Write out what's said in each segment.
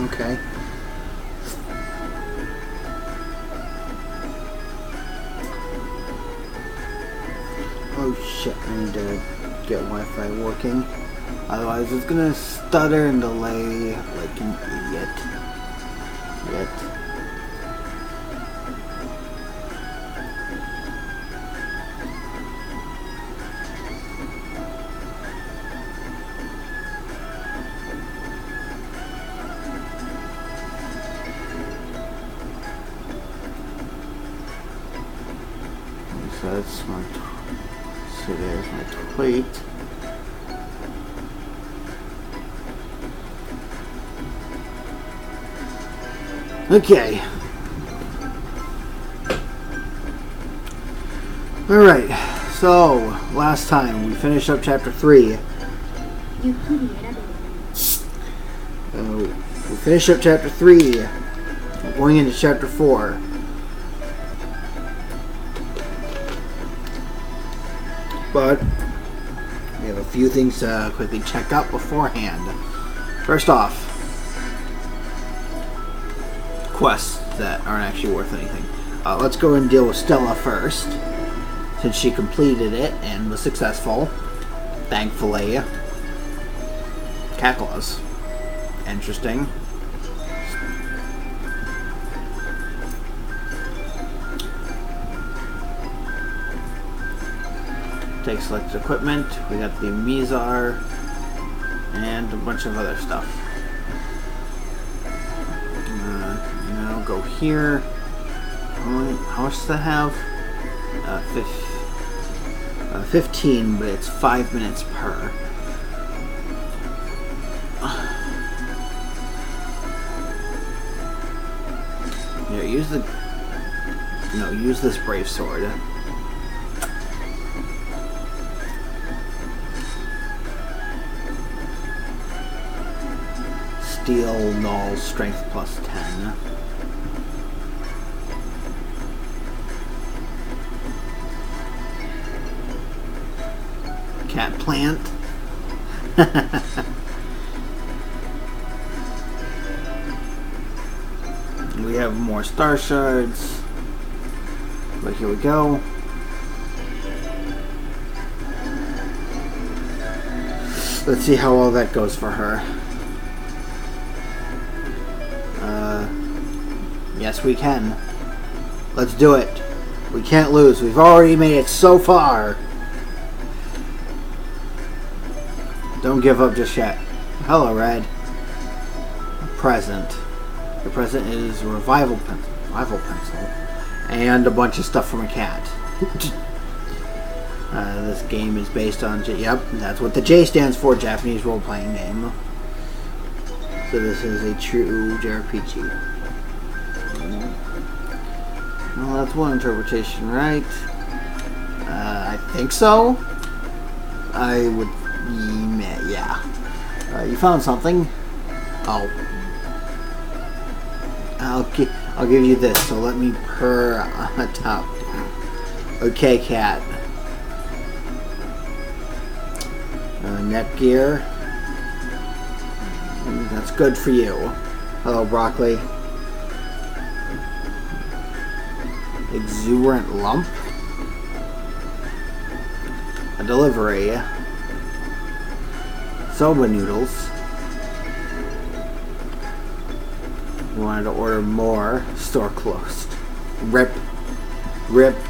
Okay. Oh shit, I need to get Wi-Fi working. Otherwise it's gonna stutter and delay like an idiot. So that's my, so there's my plate. Okay. Alright, so last time we finished up chapter 3. We finished up chapter 3. We're going into chapter 4. But we have a few things to quickly check out beforehand. First off, quests that aren't actually worth anything. Let's go and deal with Stella first, since she completed it and was successful. Thankfully. Cat claws. Interesting. Take selected equipment. We got the Mizar and a bunch of other stuff. Now go here. How much does that have? 15, but it's 5 minutes per. Here, use this brave sword. Steel, null, strength plus 10. Cat plant. We have more star shards. But here we go. Let's see how all that goes for her. Yes, we can. Let's do it. We can't lose. We've already made it so far. Don't give up just yet. Hello, Red. Present. The present is a revival pencil. And a bunch of stuff from a cat. This game is based on... Yep, that's what the J stands for. Japanese role-playing game. So this is a true JRPG. Well, that's one interpretation, right? I think so. I would... Yeah. You found something? Oh. I'll give you this, so let me purr on top. Okay, cat. Netgear. That's good for you. Hello, broccoli. Exuberant lump. A delivery. Soba noodles. You wanted to order more. Store closed. Rip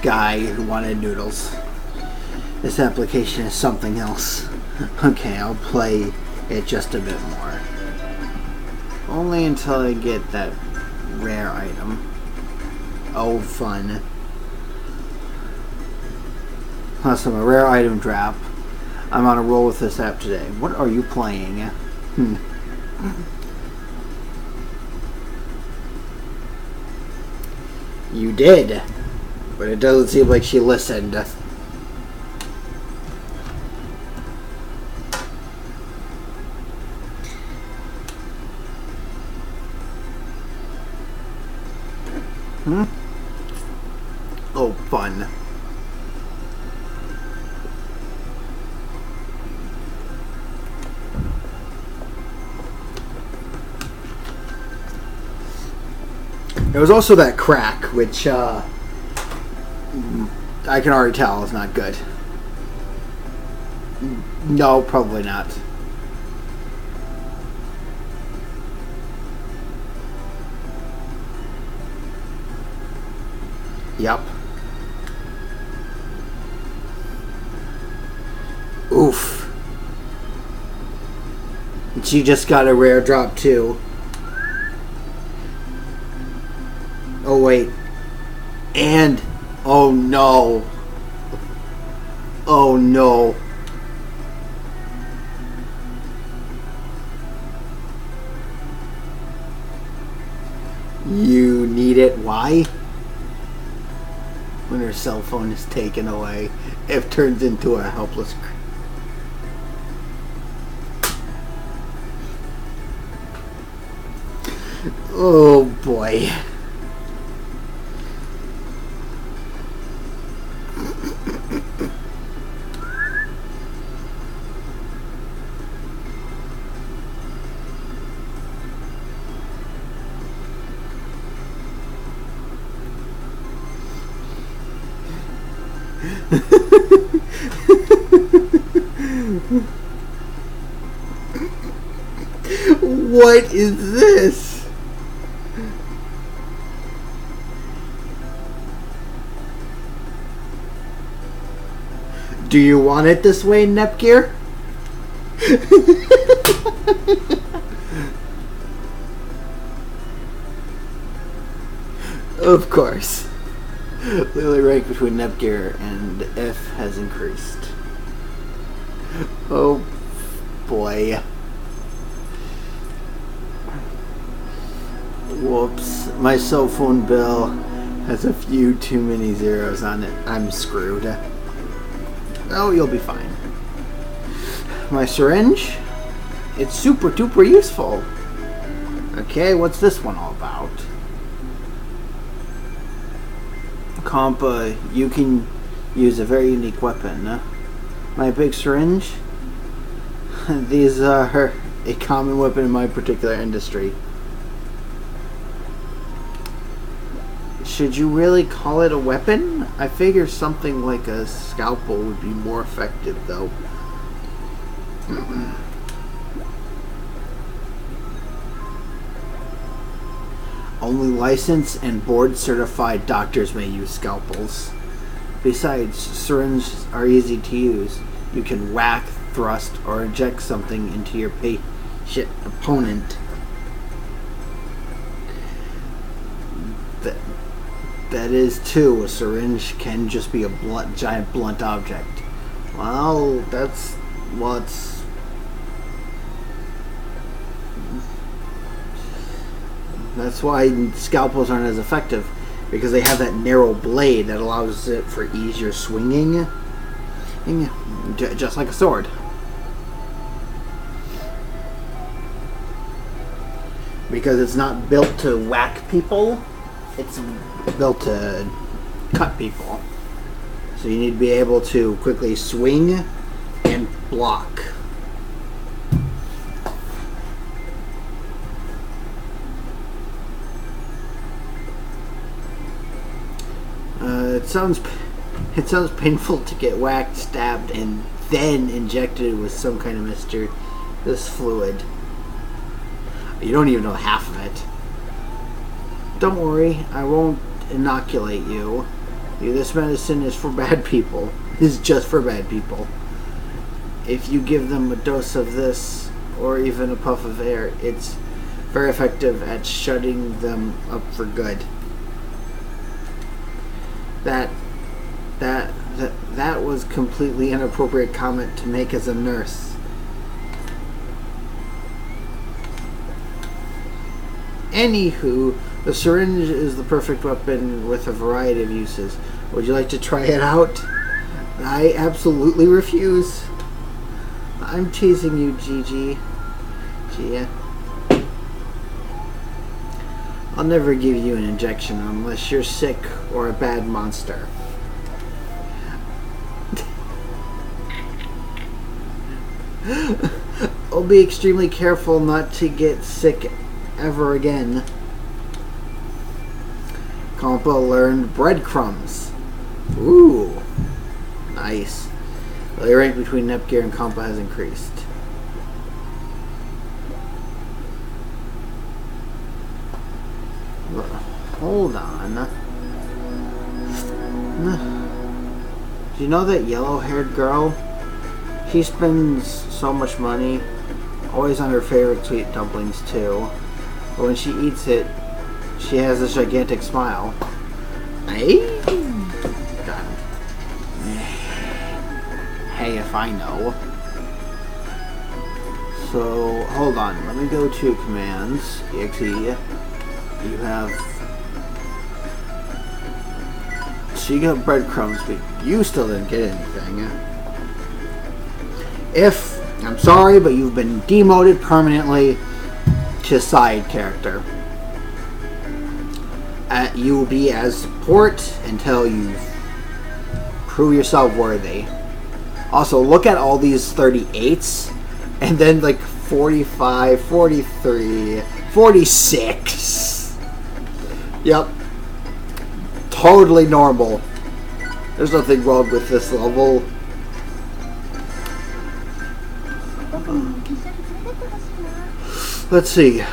guy who wanted noodles. This application is something else. Okay, I'll play it just a bit more. Only until I get that rare item. Oh, fun. Awesome, a rare item drop. I'm on a roll with this app today. What are you playing? You did. But it doesn't seem like she listened. Oh, fun. There was also that crack, which I can already tell is not good. No, probably not. Yep. Oof. She just got a rare drop too. Oh wait. And oh no. Oh no. You need it. Why? When her cell phone is taken away, it turns into a helpless. Oh boy. What is this? Do you want it this way, Nepgear? Of course. Lily rank between Nepgear and F has increased. Oh boy. Whoops. My cell phone bill has a few too many zeros on it. I'm screwed. Oh, you'll be fine. My syringe? It's super duper useful. Okay, what's this one all about? Compa, you can use a very unique weapon. My big syringe? These are a common weapon in my particular industry. Should you really call it a weapon? I figure something like a scalpel would be more effective, though. Only licensed and board-certified doctors may use scalpels. Besides, syringes are easy to use. You can whack, thrust, or inject something into your patient opponent. That is, too, a syringe can just be a giant blunt object. Well, that's what's... That's why scalpels aren't as effective, because they have that narrow blade that allows it for easier swinging, just like a sword. Because it's not built to whack people, it's built to cut people. So you need to be able to quickly swing and block. It sounds painful to get whacked, stabbed, and then injected with some kind of mysterious fluid. You don't even know half of it. Don't worry, I won't inoculate you. This medicine is for bad people. It's just for bad people. If you give them a dose of this, or even a puff of air, it's very effective at shutting them up for good. That was completely inappropriate comment to make as a nurse. Anywho, the syringe is the perfect weapon with a variety of uses. Would you like to try it out? I absolutely refuse. I'm teasing you, Gigi. Gia. I'll never give you an injection unless you're sick or a bad monster. I'll be extremely careful not to get sick ever again. Compa learned breadcrumbs. Ooh. Nice. The rank between Nepgear and Compa has increased. Hold on. Do you know that yellow-haired girl? She spends so much money, always on her favorite sweet dumplings too. But when she eats it, she has this gigantic smile. Hey? God. Hey, if I know. So, hold on. Let me go to commands. EXE. You have... So you got breadcrumbs, but you still didn't get anything. I'm sorry, but you've been demoted permanently to side character. You will be as support until you prove yourself worthy. Also, look at all these 38s, and then like 45, 43, 46. Yep. Totally normal. There's nothing wrong with this level. Let's see.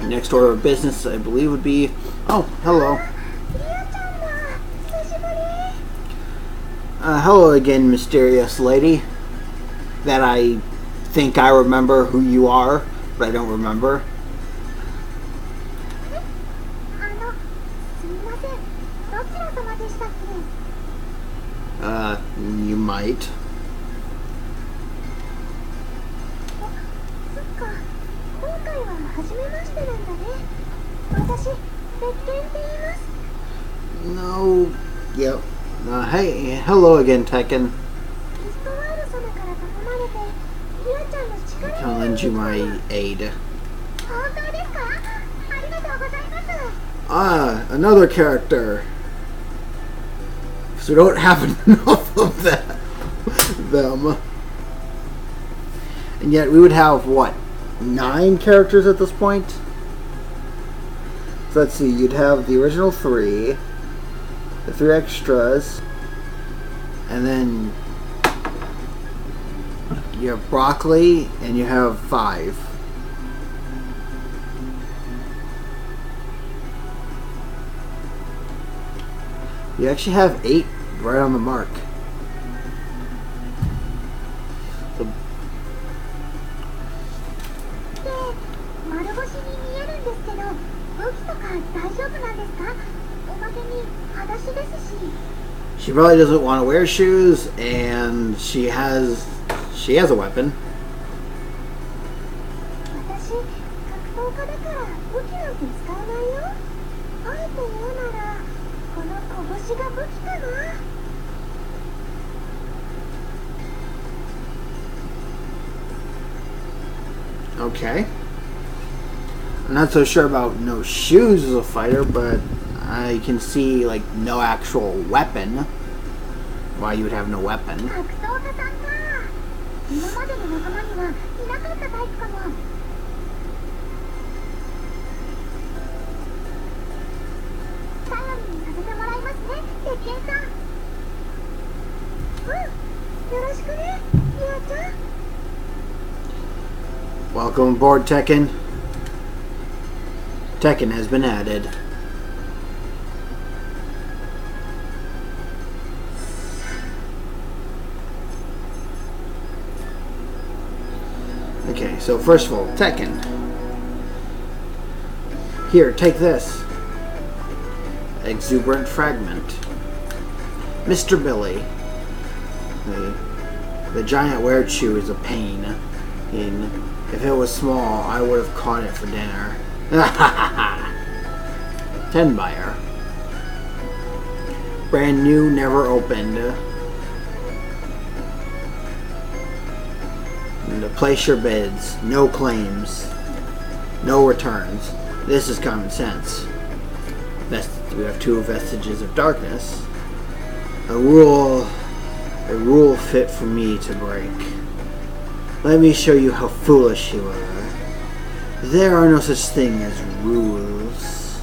Next order of business, I believe, would be... Oh, hello. Hello again, mysterious lady. That I think I remember who you are, but I don't remember. You might. No. Yep. Hey, hello again, Tekken. I can lend you my aid. Another character. So we don't have enough of them. And yet we would have, what, 9 characters at this point? So let's see, you'd have the original 3, the 3 extras, and then you have Broccoli, and you have 5. You actually have 8 right on the mark. So, she probably doesn't want to wear shoes, and she has a weapon. Okay. I'm not so sure about no shoes as a fighter, but I can see like no actual weapon. Why you would have no weapon. Welcome aboard, Tekken. Tekken has been added. Okay, so first of all, Tekken. Here, take this. Exuberant fragment. Mr. Billy. The giant werechu is a pain. If it was small, I would have caught it for dinner. 10 buyer. Brand new, never opened. And place your bids. No claims. No returns. This is common sense. We have 2 vestiges of darkness. A rule fit for me to break. Let me show you how foolish you are. There are no such thing as rules.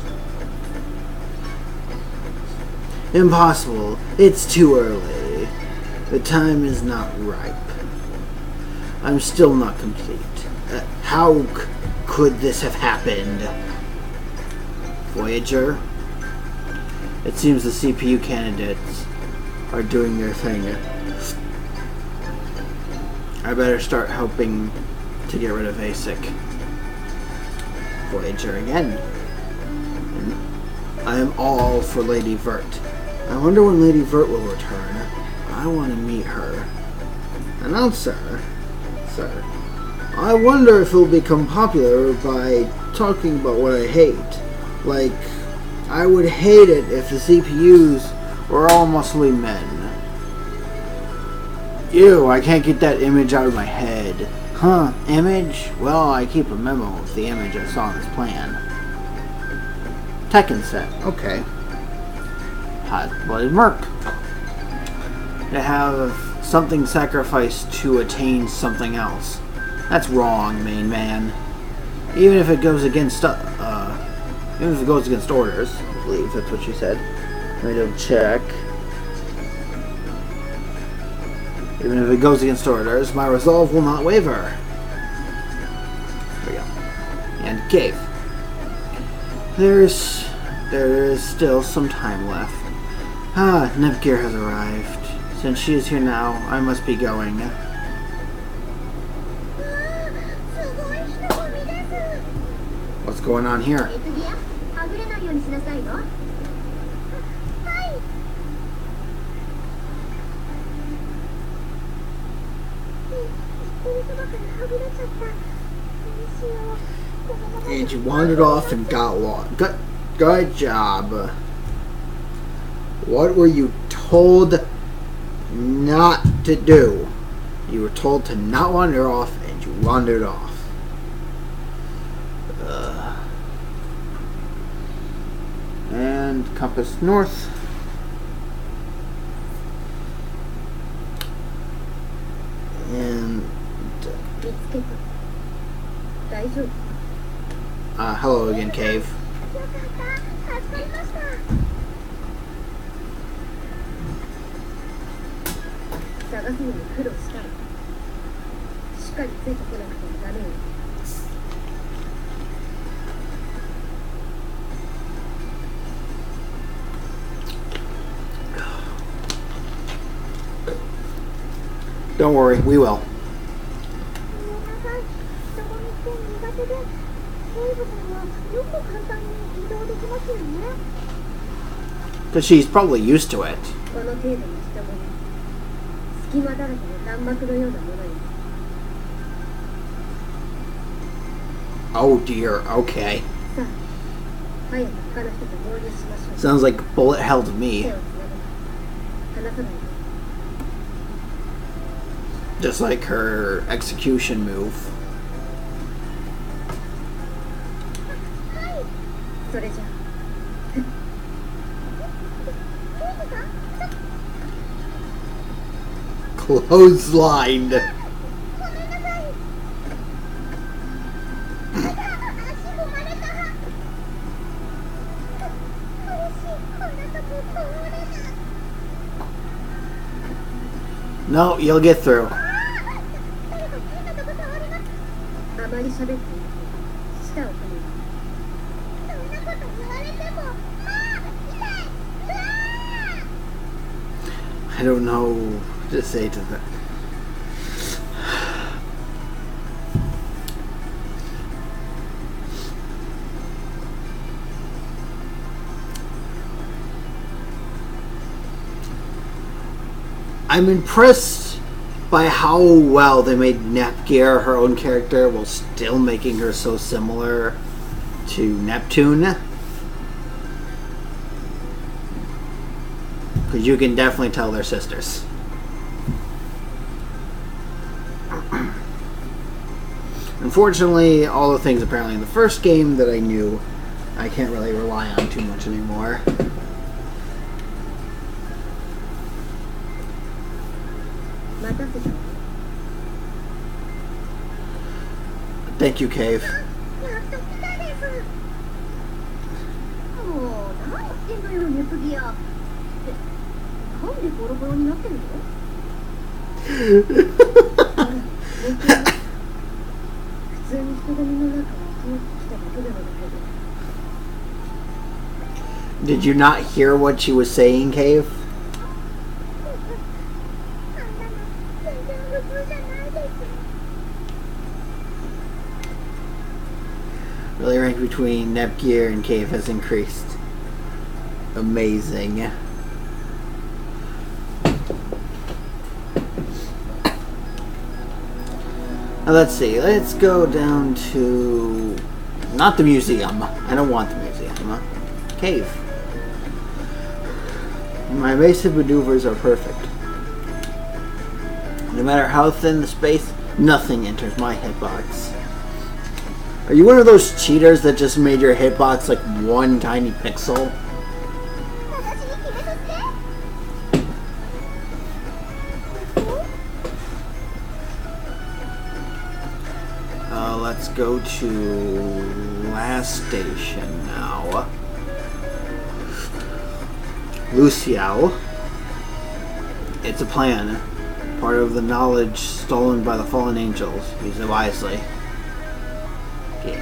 Impossible. It's too early. The time is not ripe. I'm still not complete. How could this have happened? Voyager? It seems the CPU candidates are doing their thing. I better start helping to get rid of ASIC. Voyager again. I am all for Lady Vert. I wonder when Lady Vert will return. I want to meet her. Announcer, sir. I wonder if it'll become popular by talking about what I hate. Like, I would hate it if the CPUs were all muscly men. Ew, I can't get that image out of my head. Huh, image? Well, I keep a memo of the image I saw in this plan. Tekken set, okay. Hot-blooded merc. To have something sacrificed to attain something else. That's wrong, main man. Even if it goes against orders, I believe that's what she said. Let me double check. Even if it goes against orders, my resolve will not waver. There we go. And cave. There is still some time left. Ah, Nepgear has arrived. Since she is here now, I must be going. What's going on here? And you wandered off and got lost. Good job. What were you told not to do? You were told to not wander off, and you wandered off. And compass north. And hello again, Cave. Don't worry, we will. Because she's probably used to it. Oh dear, okay. Sounds like bullet hell to me. Just like her execution move. Clotheslined. No, you'll get through. I don't know what to say to that. I'm impressed by how well they made Nepgear her own character while still making her so similar to Neptune. Because you can definitely tell they're sisters. Unfortunately, all the things apparently in the first game that I knew, I can't really rely on too much anymore. Thank you, Cave. Did you not hear what she was saying, Cave? Really, rank between Nepgear and Cave has increased. Amazing. Now let's see. Let's go down to... not the museum. I don't want the museum. Cave. My evasive maneuvers are perfect. No matter how thin the space, nothing enters my hitbox. Are you one of those cheaters that just made your hitbox like one tiny pixel? Let's go to last station now. Luciao. It's a plan. Part of the knowledge stolen by the fallen angels. Use it wisely. Okay,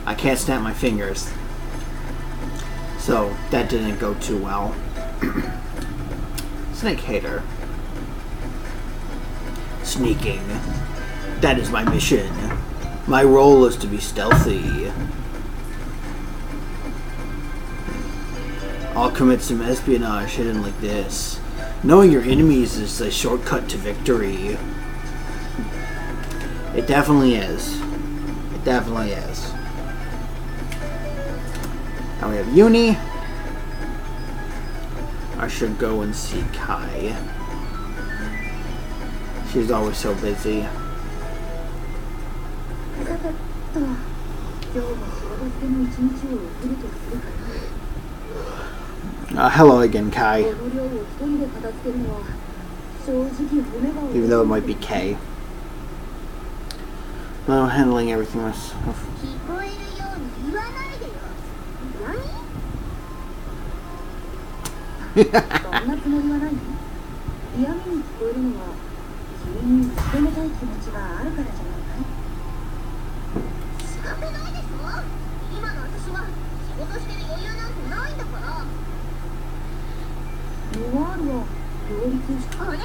I can't snap my fingers. So, that didn't go too well. Snake hater. Sneaking. That is my mission. My role is to be stealthy. I'll commit some espionage hidden like this. Knowing your enemies is a shortcut to victory. It definitely is. It definitely is. Now we have Uni. I should go and see Kai. She's always so busy. Hello again, Kai. Even though it might be K. I'm handling everything myself.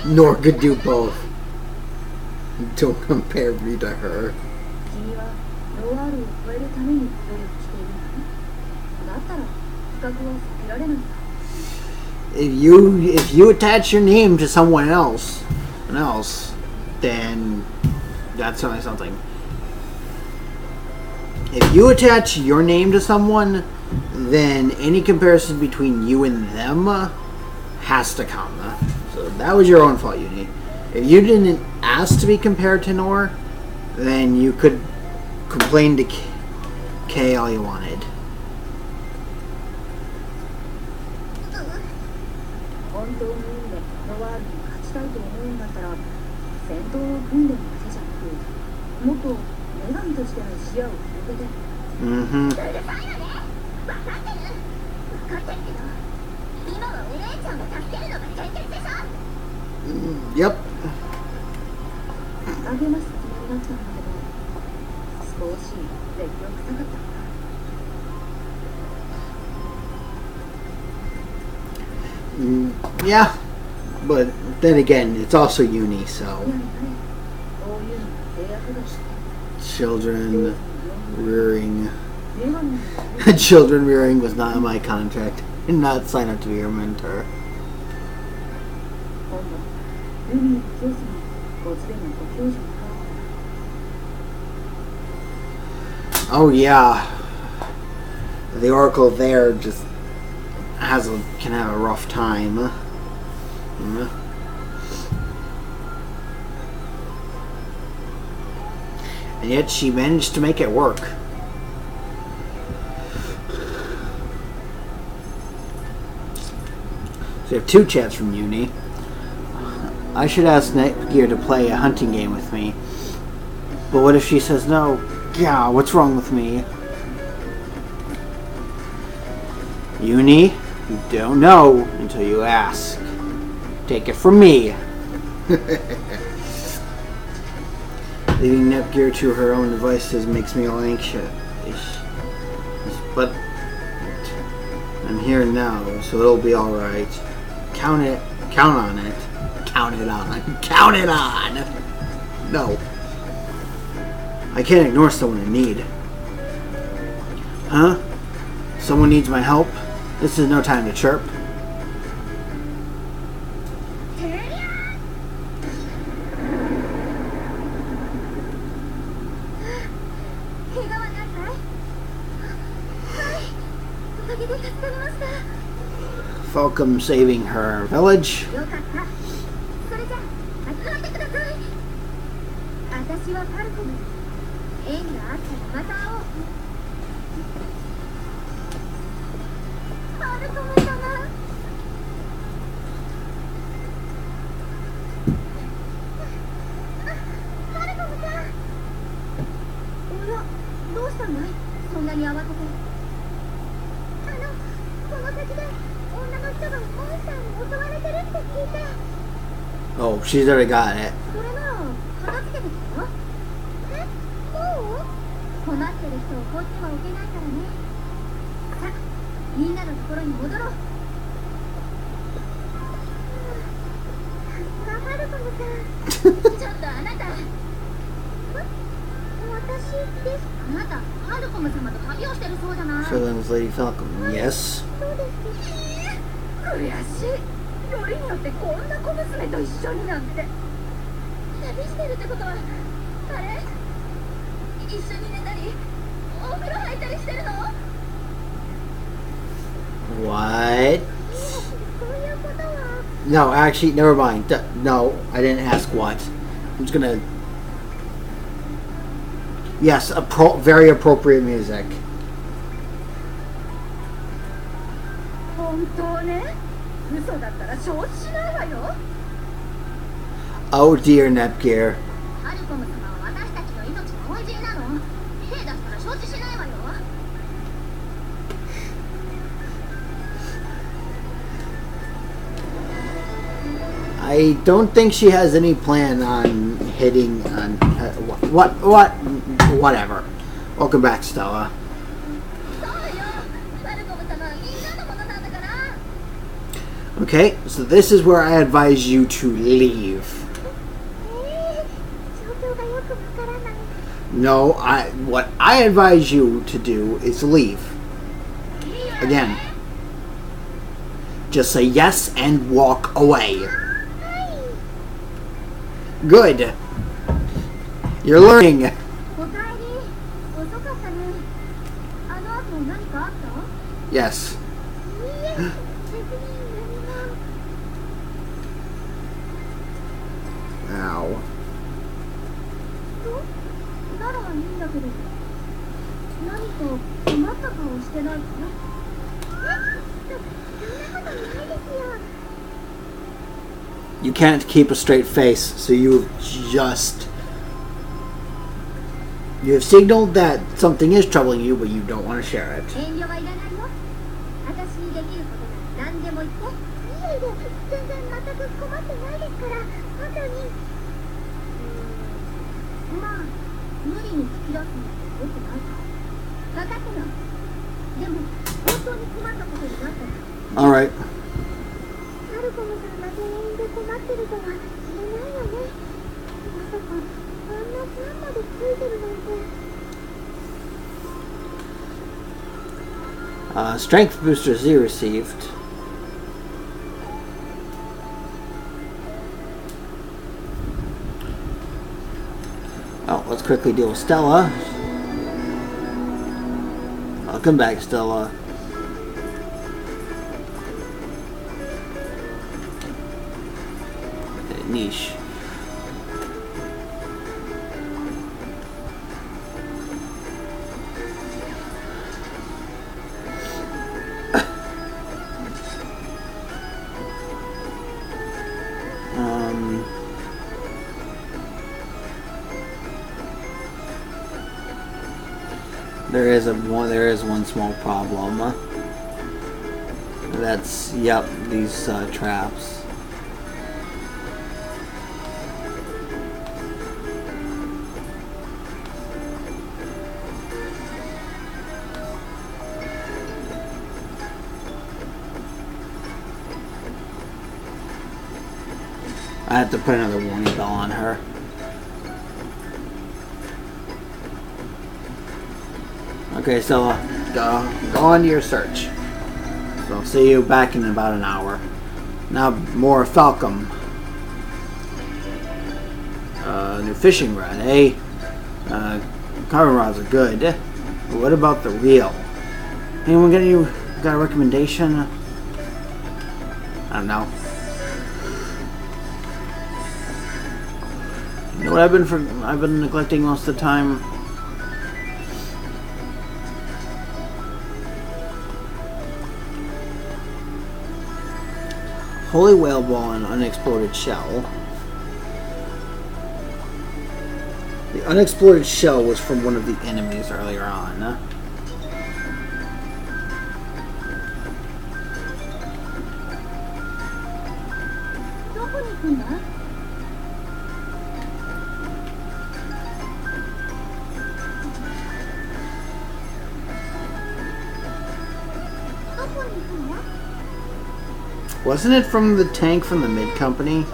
Nor could do both. Don't compare me to her. If you attach your name to someone else, then that's something. If you attach your name to someone, then any comparison between you and them has to come. So that was your own fault, Uni. If you didn't ask to be compared to Nor, then you could complain to K all you wanted. Mm-hmm. Yep. Yeah, but then again, it's also Uni, so children rearing. Children rearing was not in my contract. I did not sign up to be your mentor. Oh yeah, the Oracle there just can have a rough time. And yet she managed to make it work. So we have 2 chats from Uni. I should ask Netgear to play a hunting game with me. But what if she says no? Yeah, what's wrong with me? Uni, you don't know until you ask. Take it from me. Leaving Nepgear to her own devices makes me all anxious. But I'm here now, so it'll be alright. Count on it. Count it on. Count it on! No. I can't ignore someone in need. Huh? Someone needs my help? This is no time to chirp. Welcome saving her village. Oh, she's already got it. Children's Lady Falcon, yes. What? No, actually, never mind. No, I didn't ask what. I'm just gonna... Yes, very appropriate music. Oh dear, Nepgear. I don't think she has any plan on hitting on whatever. Welcome back, Stella. Okay, so this is where I advise you to leave. No, what I advise you to do is leave. Again. Just say yes and walk away. Good. You're learning. Yes. Ow. You can't keep a straight face, so you have signaled that something is troubling you, but you don't want to share it. All right. Strength booster Z received. Oh, let's quickly deal with Stella. Welcome back, Stella. Niche. There is one small problem. That's, yep, these traps. I have to put another warning bell on her. Okay, so go on to your search. So I'll see you back in about an hour. Now more Falcom. New fishing rod, eh? Carbon rods are good. But what about the reel? Anyone got a recommendation? I don't know. You know what I've been neglecting most of the time? Holy whale ball and unexploded shell. The unexploded shell was from one of the enemies earlier on. Wasn't it from the tank from the mid company?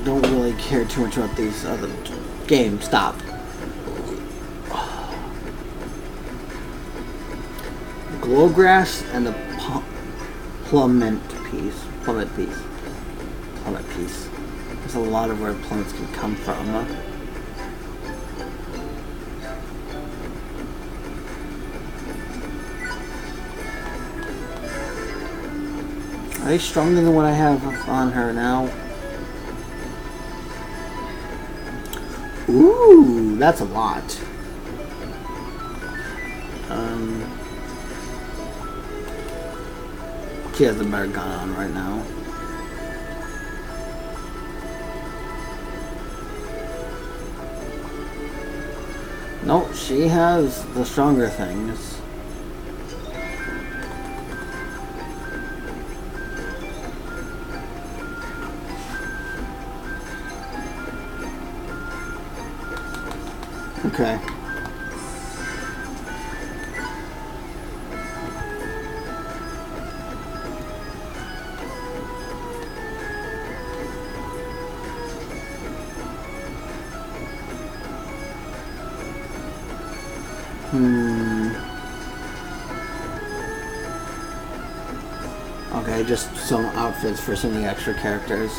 Don't really care too much about these other games. Stop. Glowgrass and the plummet piece. There's a lot of where plummets can come from. Are they stronger than what I have on her now? Ooh, that's a lot. She has a better gun on right now. Nope, she has the stronger things. Okay. Okay, just some outfits for some of the extra characters.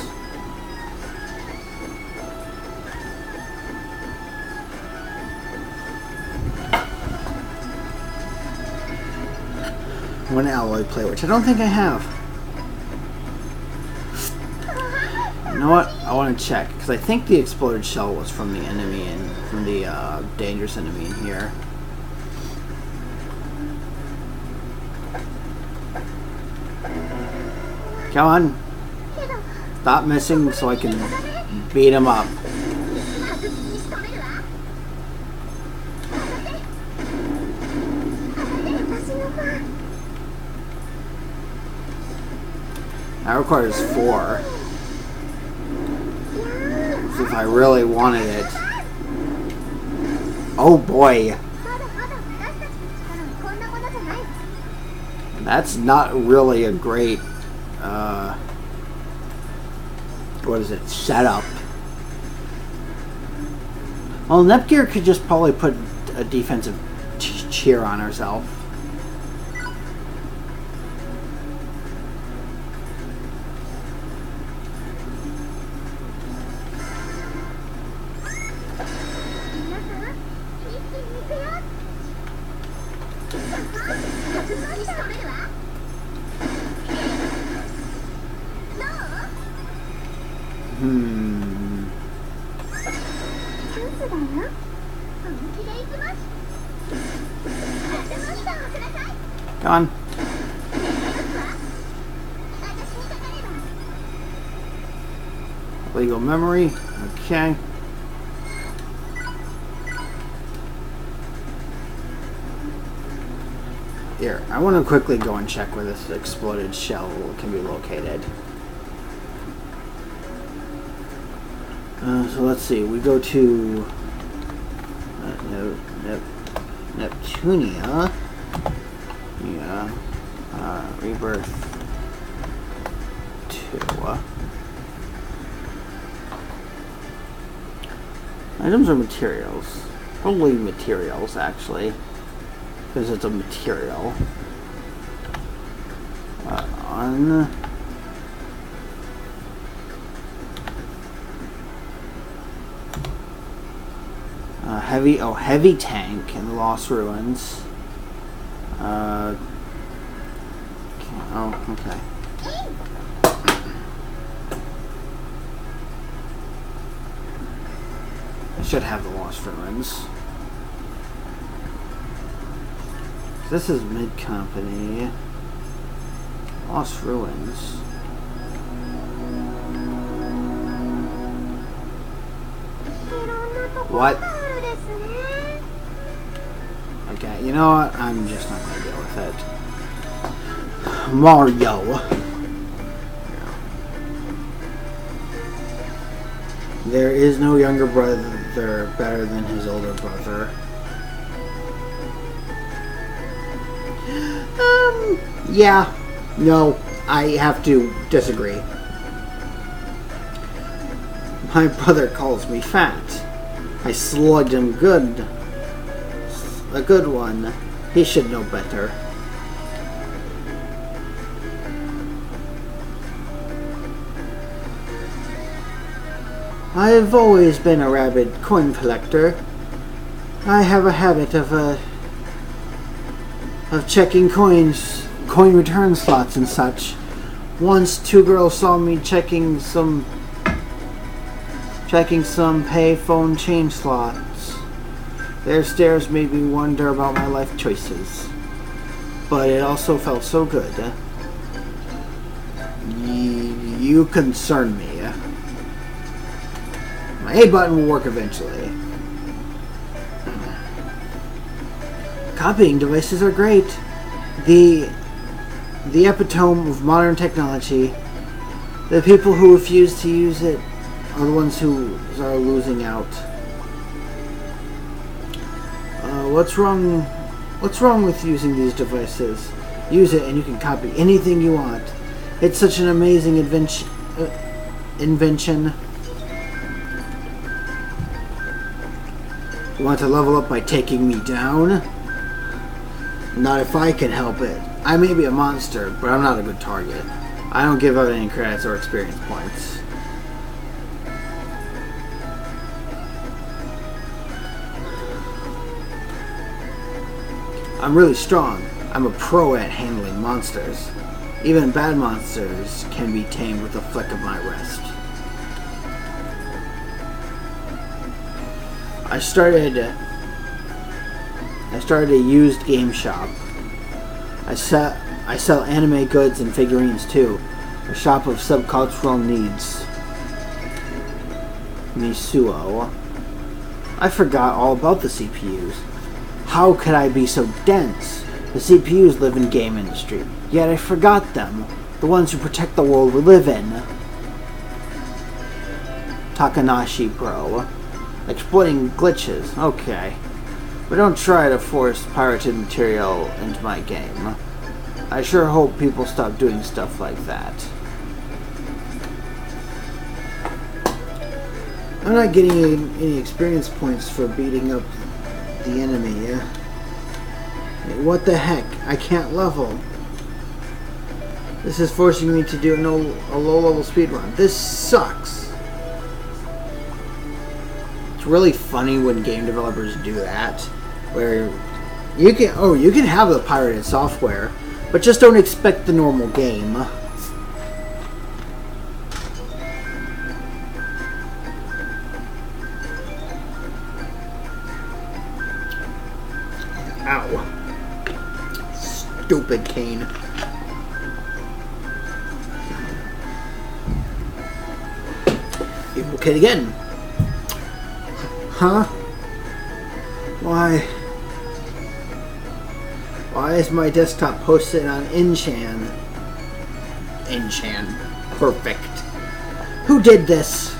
One alloy plate, which I don't think I have. You know what? I want to check, because I think the exploded shell was from the enemy and from the dangerous enemy in here. Come on. Stop missing so I can beat him up. That requires 4. So if I really wanted it. Oh boy. That's not really a great what is it? Setup. Well, Nepgear could just probably put a defensive cheer on herself. Come on. Legal memory. Okay. Here, I want to quickly go and check where this exploded shell can be located. So let's see. We go to Neptunia. Yeah. Rebirth 2. Items or materials? Probably materials, actually. Because it's a material. Heavy tank in the Lost Ruins. Okay. I should have the Lost Ruins. This is mid-company. Lost Ruins. What? Okay, you know what? I'm just not going to deal with it. Mario. There is no younger brother better than his older brother. Yeah. No, I have to disagree. My brother calls me fat. I slugged him good. A good one. He should know better. I've always been a rabid coin collector. I have a habit of checking coin return slots and such. Once 2 girls saw me checking some pay phone change slots. Their stares made me wonder about my life choices. But it also felt so good. You concern me. My A button will work eventually. Copying devices are great. The epitome of modern technology. The people who refuse to use it are the ones who are losing out. What's wrong with using these devices? Use it and you can copy anything you want. It's such an amazing invention. You want to level up by taking me down? Not if I can help it. I may be a monster, but I'm not a good target. I don't give out any credits or experience points. I'm really strong. I'm a pro at handling monsters. Even bad monsters can be tamed with a flick of my wrist. I started a used game shop. I sell anime goods and figurines too. A shop of subcultural needs. Misuo. I forgot all about the CPUs. How could I be so dense? The CPUs live in game industry, yet I forgot them. The ones who protect the world we live in. Takanashi Pro. Exploiting glitches. Okay. But don't try to force pirated material into my game. I sure hope people stop doing stuff like that. I'm not getting any experience points for beating up the enemy. What the heck? I can't level. This is forcing me to do a low-level speedrun. This sucks. It's really funny when game developers do that, where you can have the pirated software, but just don't expect the normal game. Stupid cane. Evil kid again. Huh? Why is my desktop posted on Inchan? Inchan. Perfect. Who did this?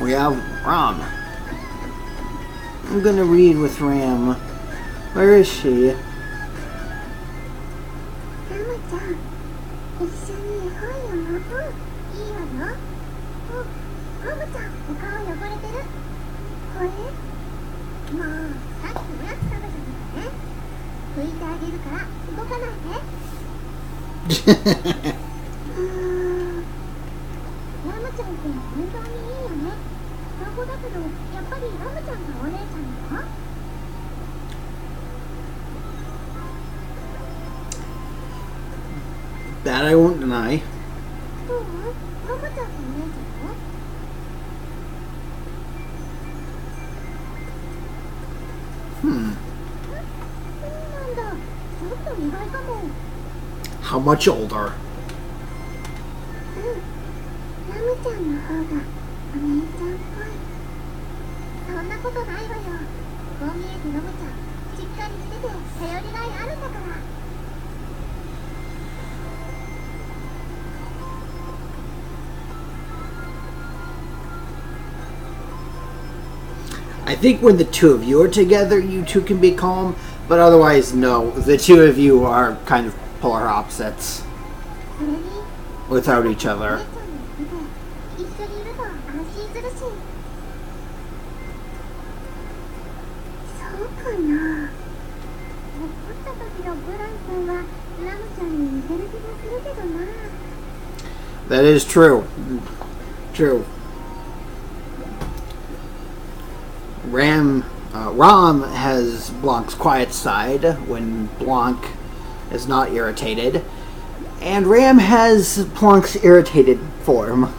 We have Ram. I'm gonna read with Ram. Where is she? That I won't deny. How much older? I think when the two of you are together, you two can be calm, but otherwise, no. The two of you are kind of polar opposites without each other. That is true. True. Ram has Blanc's quiet side when Blanc is not irritated, and Ram has Blanc's irritated form.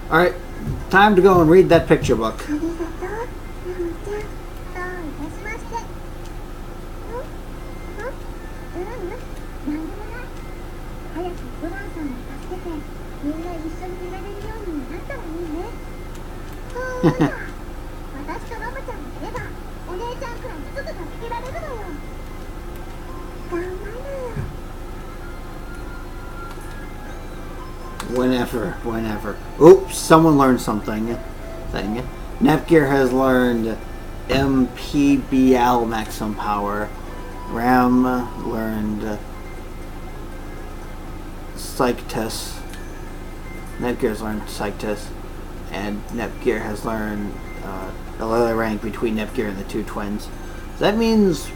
Alright, time to go and read that picture book. Whenever. Oops, someone learned something. Nepgear has learned MPBL maximum power. Ram learned Psych Test. Nepgear's learned Psych Test. And Nepgear has learned the leather rank between Nepgear and the two twins. So that means...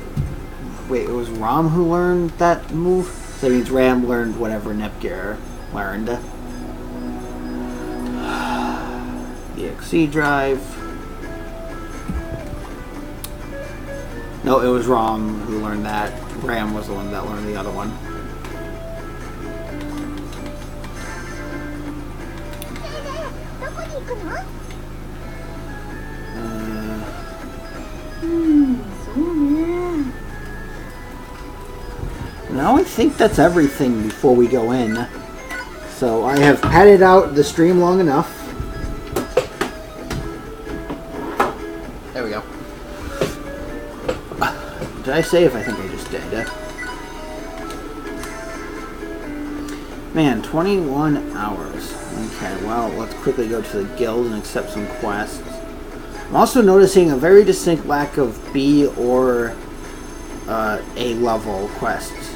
Wait, it was Ram who learned that move? So that means Ram learned whatever Nepgear learned. The XC drive. No, it was Ram who learned that. Ram was the one that learned the other one. Now I think that's everything before we go in. So I have padded out the stream long enough. There we go. Did I save? I think I just did. Man, 21 hours. Okay, well, let's quickly go to the guild and accept some quests. I'm also noticing a very distinct lack of B or A level quests.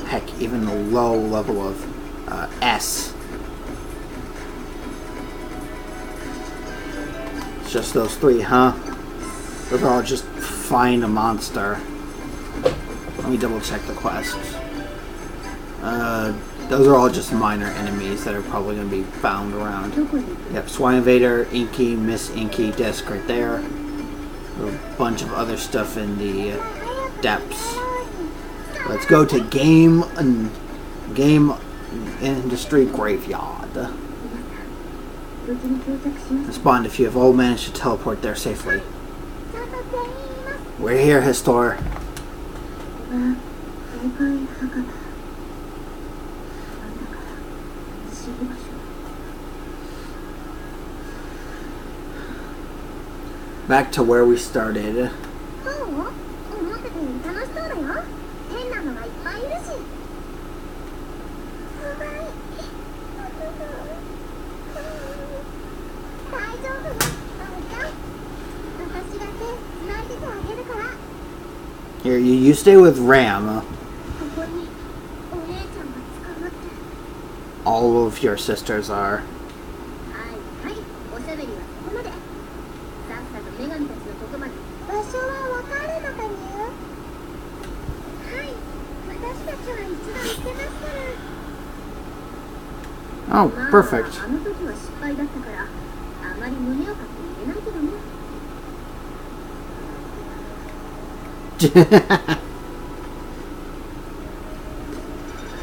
Heck, even a low level of S. It's just those three, huh? Those are all just find a monster. Let me double check the quests. Those are all just minor enemies that are probably going to be found around. Yep, Swine Invader, Inky, Miss Inky disc right there. A bunch of other stuff in the depths. Let's go to game industry graveyard. Respond if you have all managed to teleport there safely. We're here, Histor. Back to where we started. Here, you stay with Ram. All of your sisters are. Oh, perfect.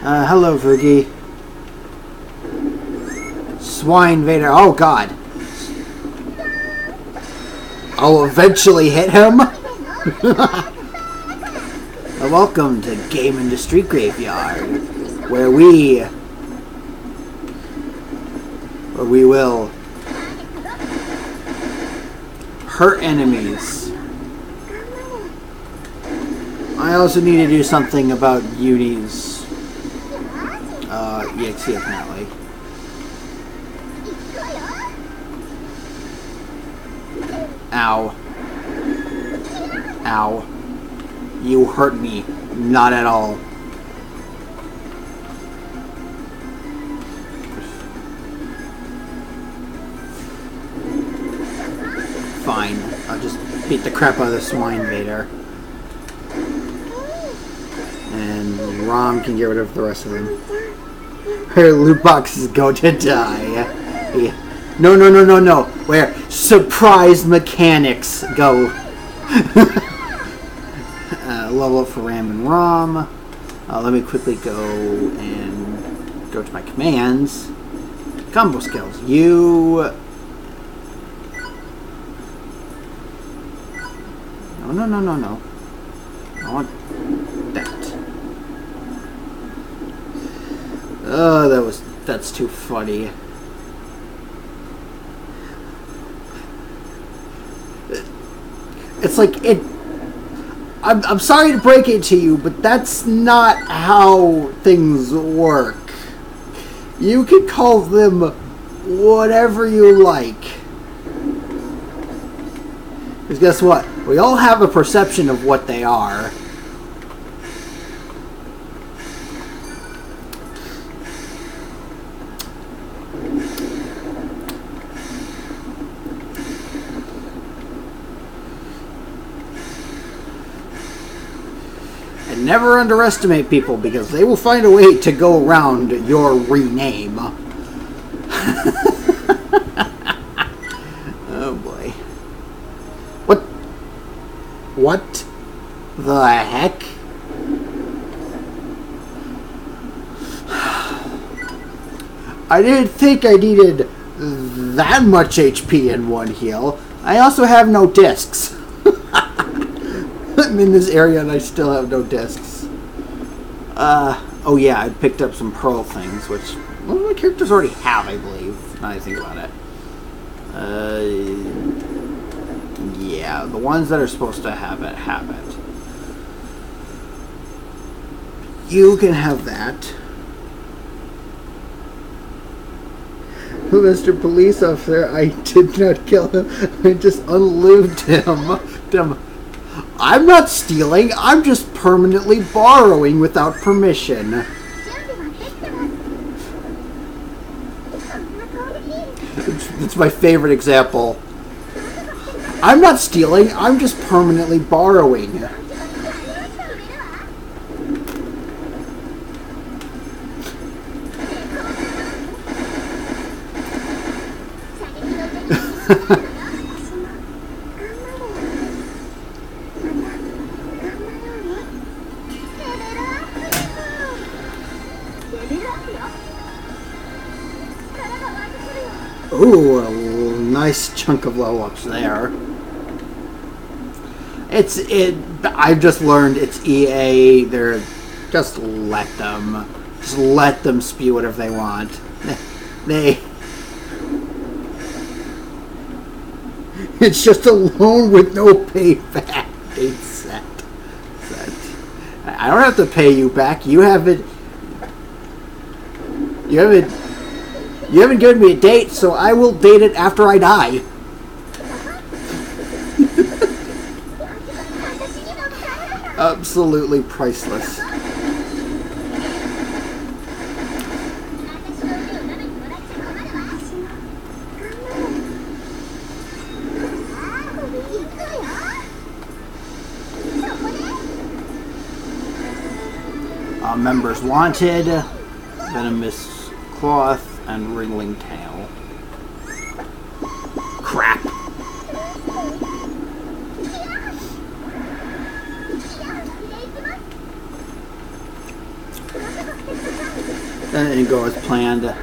Hello, Vugi. Swine Vader. Oh, God. I'll eventually hit him. Welcome to Game Industry Graveyard, where we will hurt enemies. I also need to do something about Yudi's EXE apparently. Ow. Ow. You hurt me. Not at all. Fine. I'll just beat the crap out of the Swine Vader. And Rom can get rid of the rest of them. Her loot box is going to die. Yeah. No, no, no, no, no. Where surprise mechanics go. Level up for Ram and Rom. Let me quickly go to my commands. Combo skills. You. No, no, no, no, no. I want that. Oh, that's too funny. It's like it. I'm sorry to break it to you, but that's not how things work. You can call them whatever you like. Because guess what? We all have a perception of what they are. And never underestimate people, because they will find a way to go around your rename. Oh boy. What the heck? I didn't think I needed that much HP in one heal. I also have no discs. I'm in this area and I still have no discs. Oh yeah, I picked up some pearl things, which one of my characters already have, I believe, now I think about it. Yeah, the ones that are supposed to have it, have it. You can have that. Mr. Police Officer, I did not kill him. I just unlubed him. I'm not stealing. I'm just permanently borrowing without permission. It's my favorite example. I'm not stealing. I'm just permanently borrowing. Ooh, a nice chunk of level ups there. I've just learned it's EA. They're just let them spew whatever they want. They it's just a loan with no payback. It's set. I don't have to pay you back. You haven't given me a date, so I will date it after I die. Absolutely priceless. Members wanted, venomous cloth, and wriggling tail. Crap. That didn't go as planned.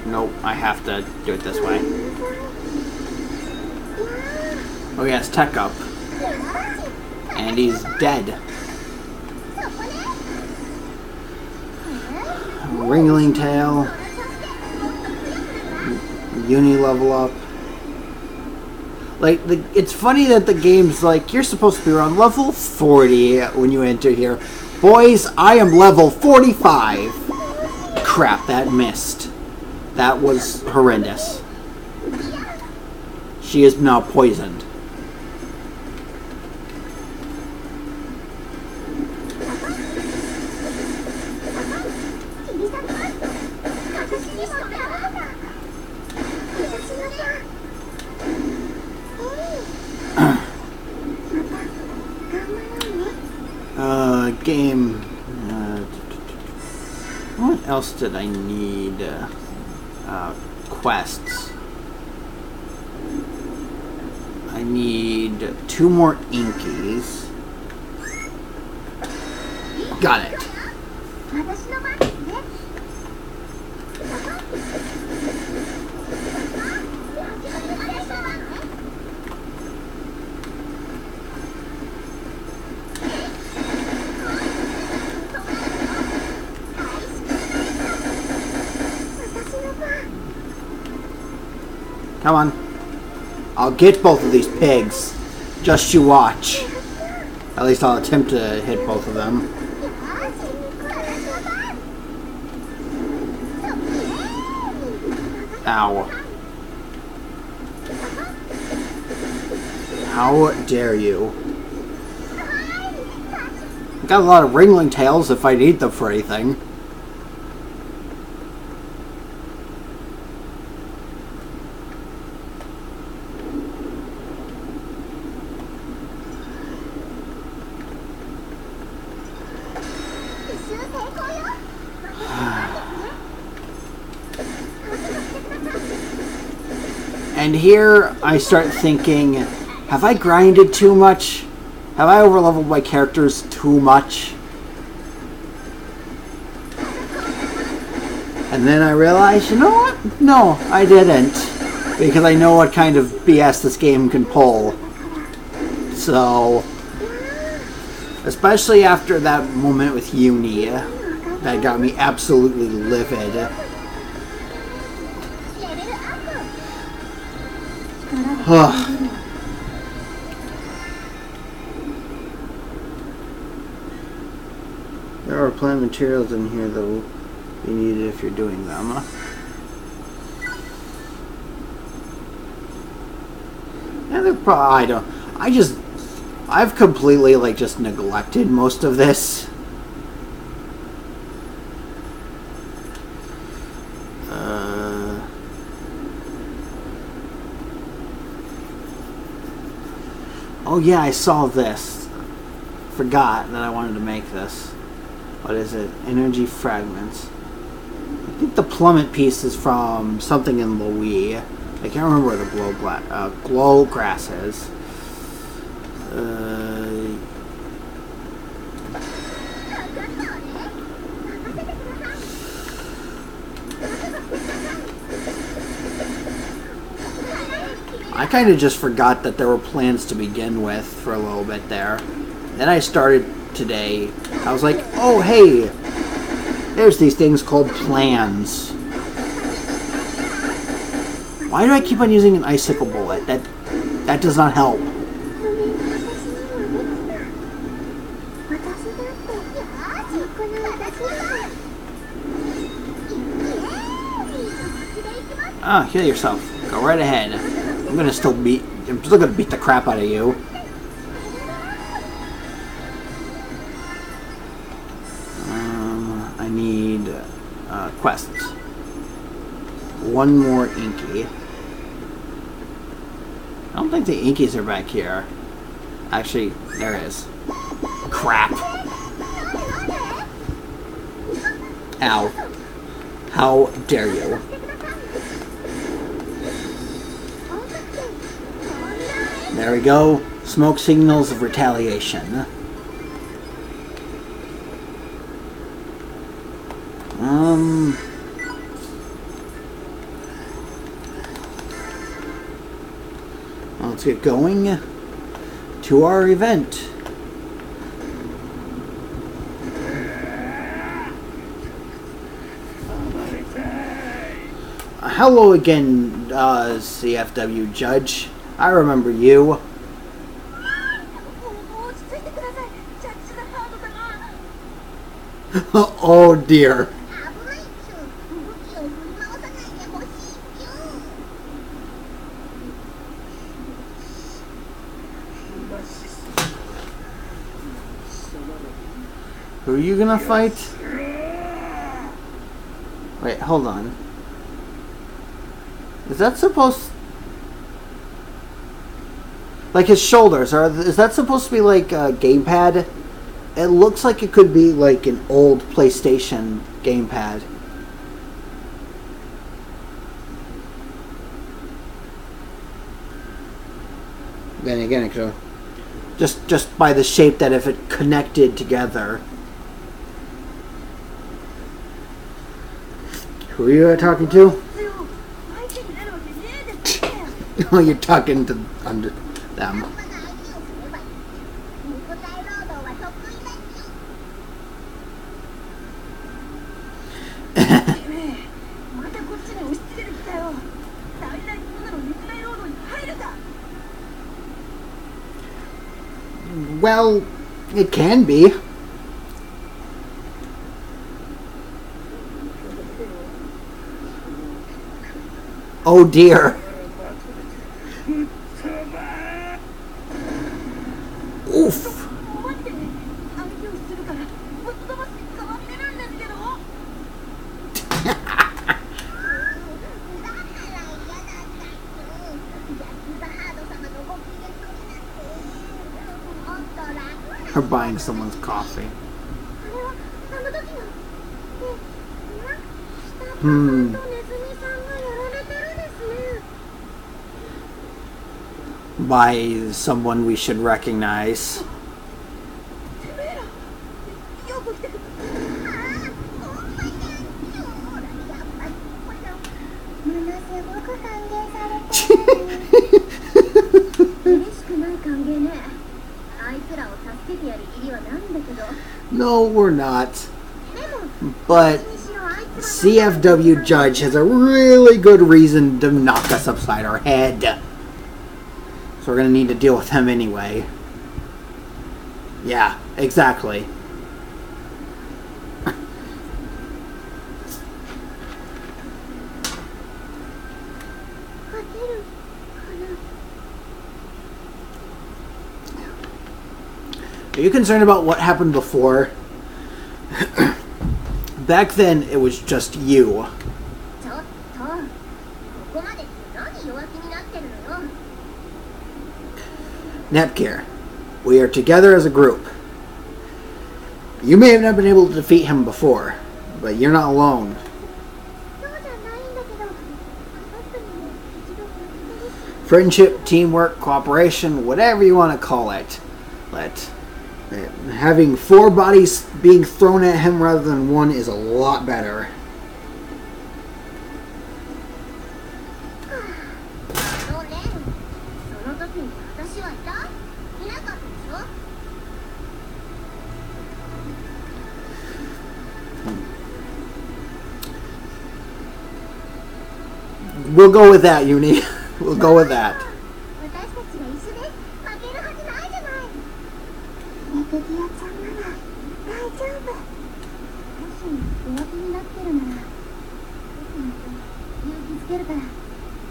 Nope, I have to do it this way. Oh yes, Tech Up. And he's dead. Wriggling tail. Uni level up. Like, it's funny that the game's like, you're supposed to be around level 40 when you enter here. Boys, I am level 45. Crap, that missed. That was horrendous. She is now poisoned. Game. What else did I need? Quests. I need 2 more inkies. Got it. Come on. I'll get both of these pigs. Just you watch. At least I'll attempt to hit both of them. Ow. How dare you? Got a lot of wriggling tails if I need them for anything. And here I start thinking, have I grinded too much? Have I overleveled my characters too much? And then I realize, you know what? No, I didn't. Because I know what kind of BS this game can pull. So, especially after that moment with Uni, that got me absolutely livid. There are plant materials in here that will be needed if you're doing them. And they're probably, I've completely like just neglected most of this. Oh yeah, I saw this. Forgot that I wanted to make this. What is it? Energy fragments. I think the plummet piece is from something in Louis. I can't remember where the glow grass is. I kind of just forgot that there were plans to begin with for a little bit there. Then I started today. I was like, oh hey, there's these things called plans. Why do I keep on using an icicle bullet? That does not help. Ah, heal yourself. Go right ahead. I'm still gonna beat the crap out of you. I need quests. One more Inky. I don't think the Inkies are back here. Actually, there is. Crap. Ow. How dare you? There we go. Smoke signals of retaliation. Let's get going to our event. Hello again, CFW Judge. I remember you. Oh dear. Who are you gonna fight? Wait, hold on. Is that supposed... like his shoulders, is that supposed to be like a gamepad? It looks like it could be like an old PlayStation gamepad. Then again, it could just by the shape that if it connected together. Who are you talking to? Oh, you're talking to them. Well, it can be. Oh dear. Oof. Or buying someone's coffee. By someone we should recognize. No, we're not. But CFW Judge has a really good reason to knock us upside our head. So we're going to need to deal with him anyway. Yeah, exactly. Are you concerned about what happened before? Back then, it was just you. Nepgear, we are together as a group. You may have not been able to defeat him before, but you're not alone. friendship, teamwork, cooperation, whatever you want to call it. But having 4 bodies being thrown at him rather than 1 is a lot better. We'll go with that, Uni. We'll go with that.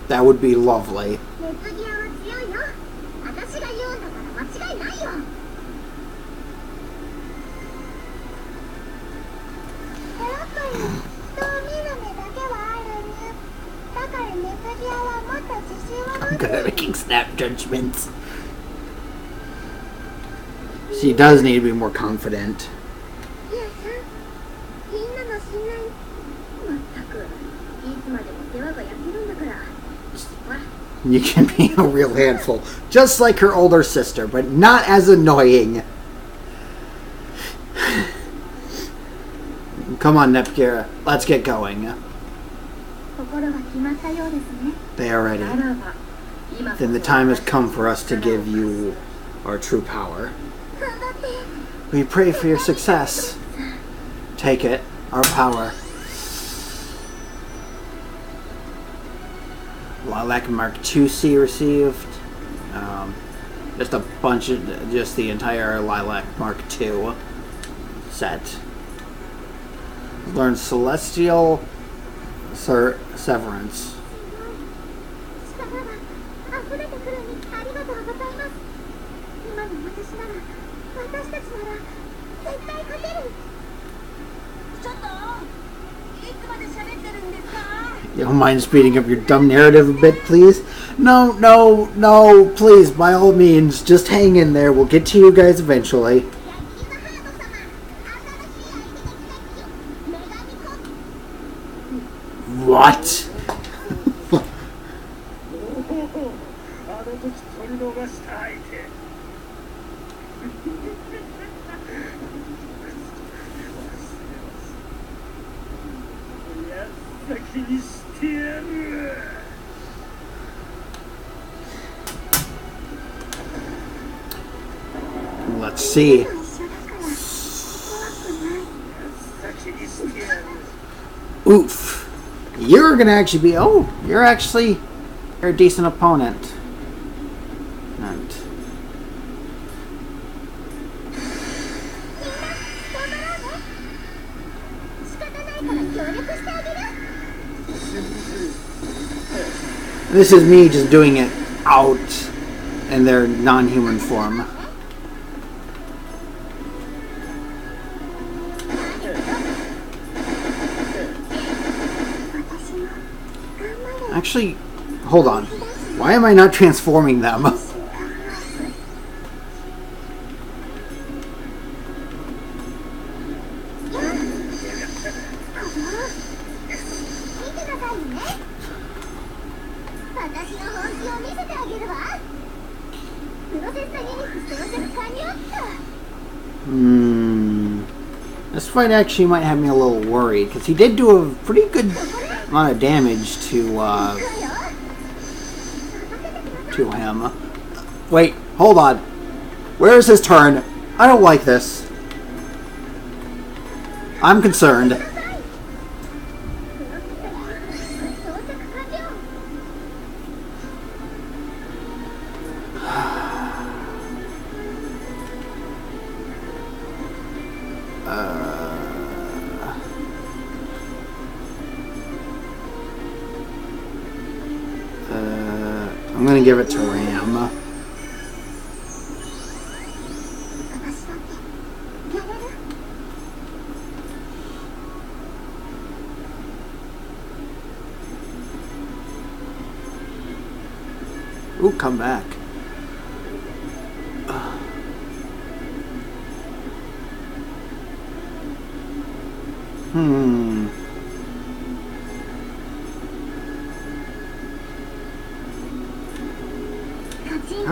That would be lovely. I'm good at making snap judgments. She does need to be more confident. You can be a real handful, just like her older sister, but not as annoying. Come on, Neptune, let's get going. They are ready. Then the time has come for us to give you our true power. We pray for your success. Take it, our power. Lilac Mark II-C received. Just a bunch of, just the entire Lilac Mark II set. Learn Celestial Severance. You don't mind speeding up your dumb narrative a bit, please? No, please, by all means, just hang in there. We'll get to you guys eventually. What? Let's see. Oof. You're gonna actually be... Oh, you're a decent opponent. And this is me just doing it out in their non-human form. Actually, hold on. Why am I not transforming them? This fight actually might have me a little worried, because he did do a pretty good amount of damage to him. Wait, hold on. Where's his turn? I don't like this. I'm concerned. I'm gonna give it to Ram. Ooh, come back.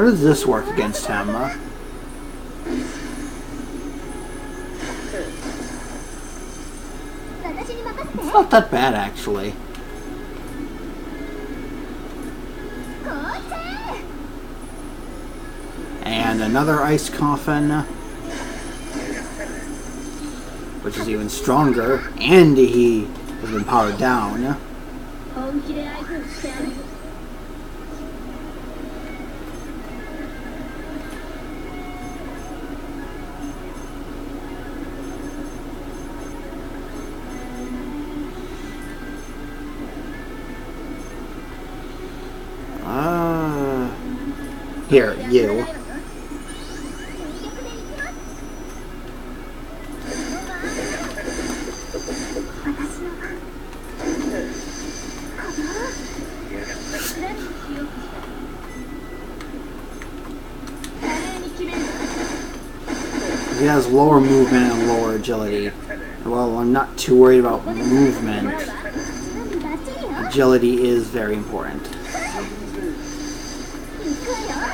How does this work against him? It's not that bad, actually. And another ice coffin, which is even stronger, and he has been powered down. Here, you. He has lower movement and lower agility. Well, I'm not too worried about movement. Agility is very important.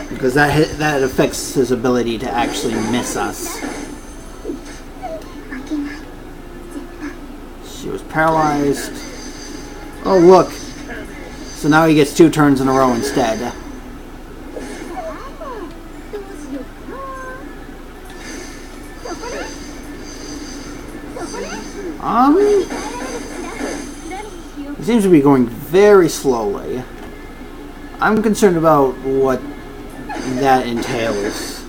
Because that affects his ability to actually miss us. She was paralyzed. Oh, look! So now he gets 2 turns in a row instead. He seems to be going very slowly. I'm concerned about what that entails.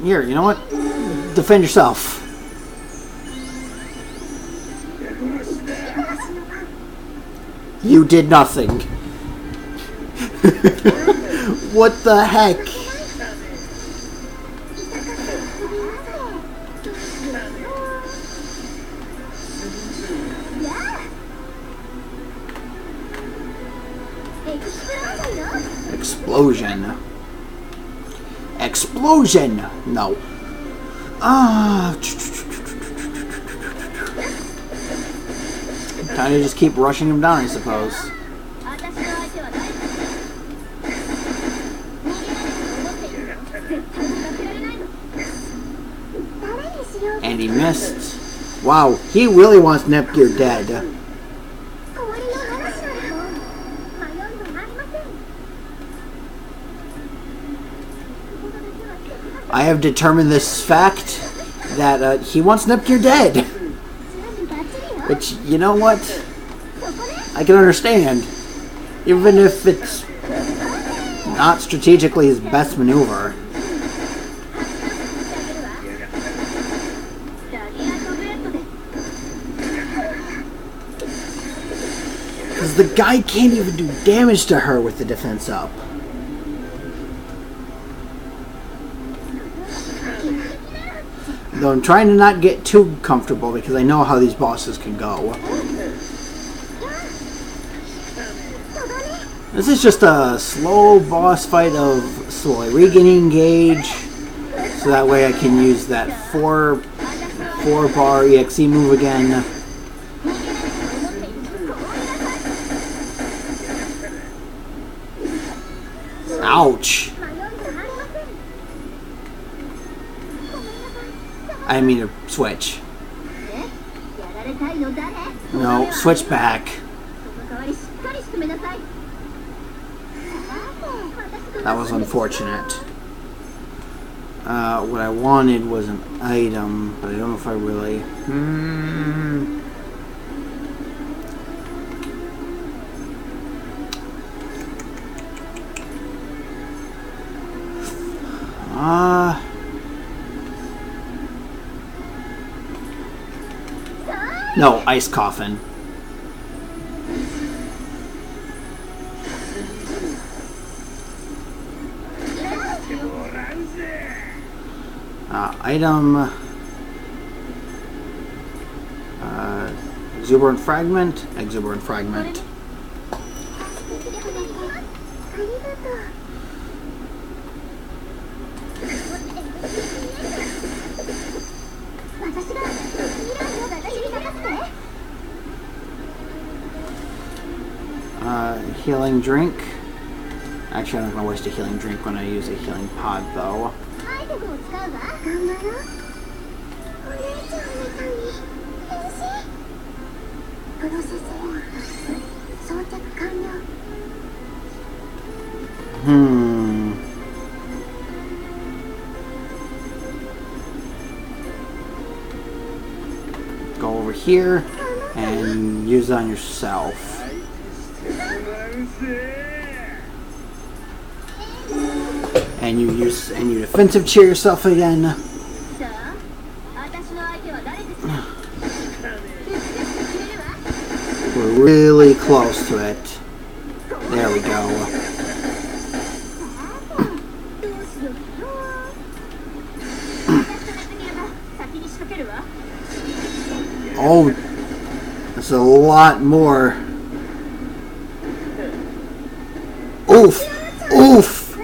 Here, you know what? Defend yourself. You did nothing. What the heck? Explosion. Explosion! No. Time to just keep rushing him down, I suppose. And he missed. Wow, he really wants Nepgear dead. I have determined this fact that he wants Nepgear dead. Which, you know what? I can understand. Even if it's not strategically his best maneuver. Because the guy can't even do damage to her with the defense up. Though I'm trying to not get too comfortable because I know how these bosses can go. This is just a slow boss fight of slowly regaining gauge, so that way I can use that 4-bar EXE move again. Ouch! I mean to switch. No, switch back. That was unfortunate. What I wanted was an item, but I don't know if I really... No, ice coffin. Item. Exuberant fragment. Exuberant fragment. healing drink. Actually, I'm not gonna waste a healing drink when I use a healing pod, though. Go over here and use it on yourself. And you defensive cheer yourself again. We're really close to it. There we go. Oh, that's a lot more. Oof! Oof!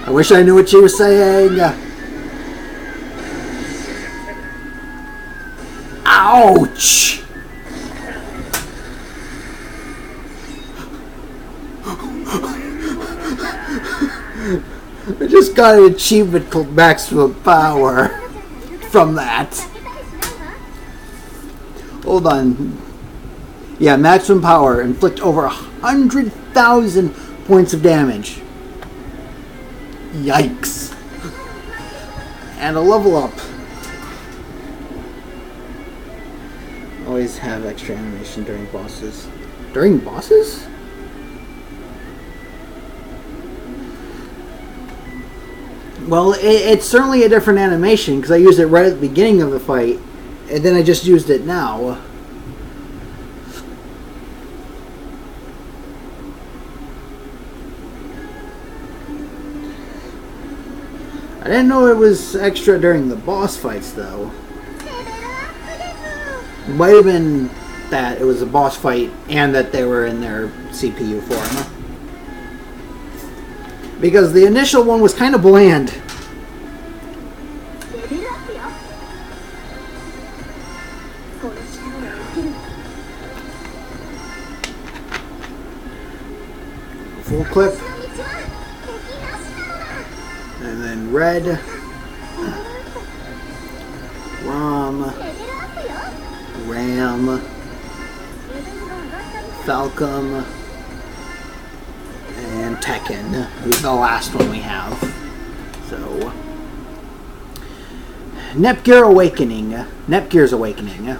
I wish I knew what she was saying. Ouch! I just got an achievement called maximum power from that. Hold on. Yeah, maximum power. Inflict over 100,000 points of damage. Yikes. And a level up. Always have extra animation during bosses. During bosses? Well, it's certainly a different animation because I used it right at the beginning of the fight, and then I just used it now. I didn't know it was extra during the boss fights, though. It might have been that it was a boss fight and that they were in their CPU form. Because the initial one was kind of bland. Full clip. And then red. Ram. Ram. Falcom. And Tekken, who's the last one we have. So, Nepgear's Awakening.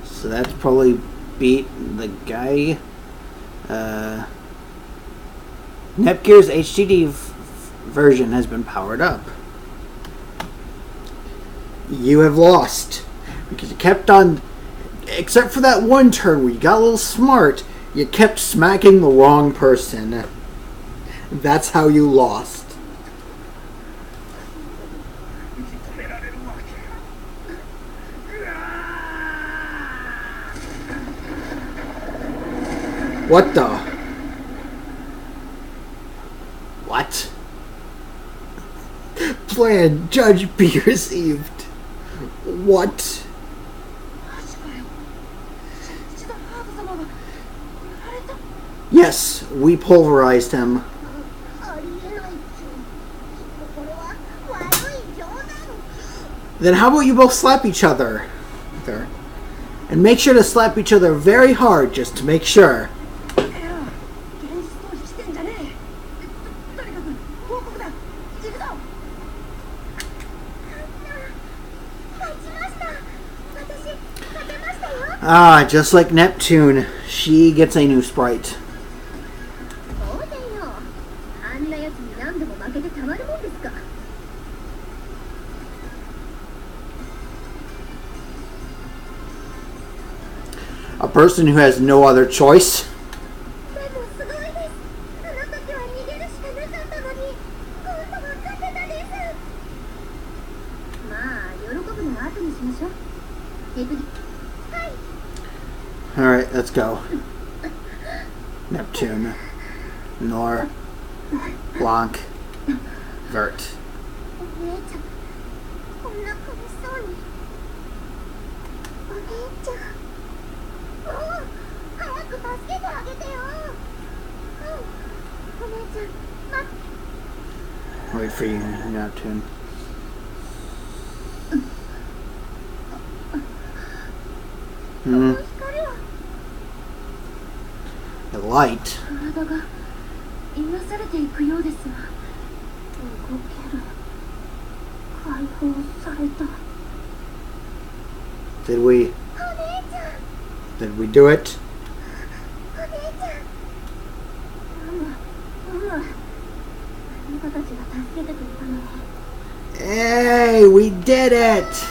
So that's probably beat the guy. Nepgear's HDD version has been powered up. You have lost because you kept on, except for that one turn where you got a little smart. You kept smacking the wrong person. That's how you lost. What the? What? Plan, judge, be received. What? Yes, we pulverized him. Then how about you both slap each other? There. And make sure to slap each other very hard just to make sure. Ah, just like Neptune, she gets a new sprite. A person who has no other choice. Alright, let's go. Neptune. Nor. Blanc. Vert. Wait for you, Neptune. The light. Did we do it? Hey, we did it!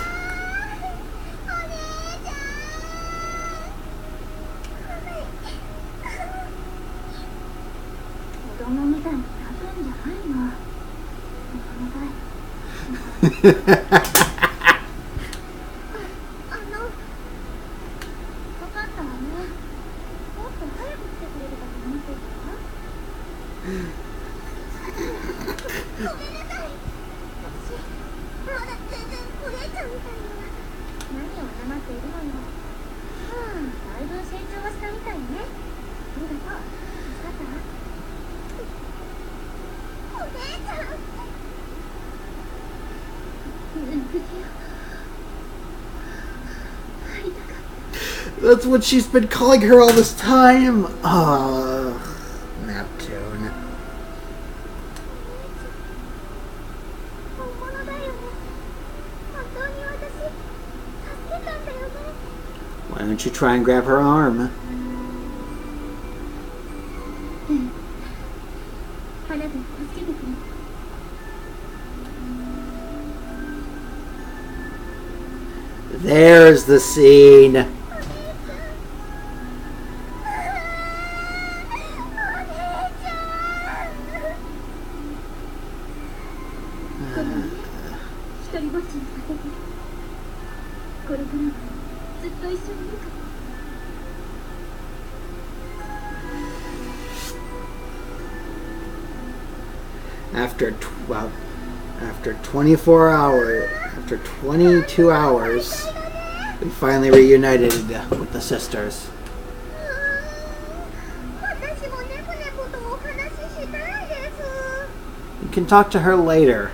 That's what she's been calling her all this time. Oh, Neptune. Why don't you try and grab her arm? There's the scene. After 24 hours, after 22 hours, we finally reunited with the sisters. You can talk to her later.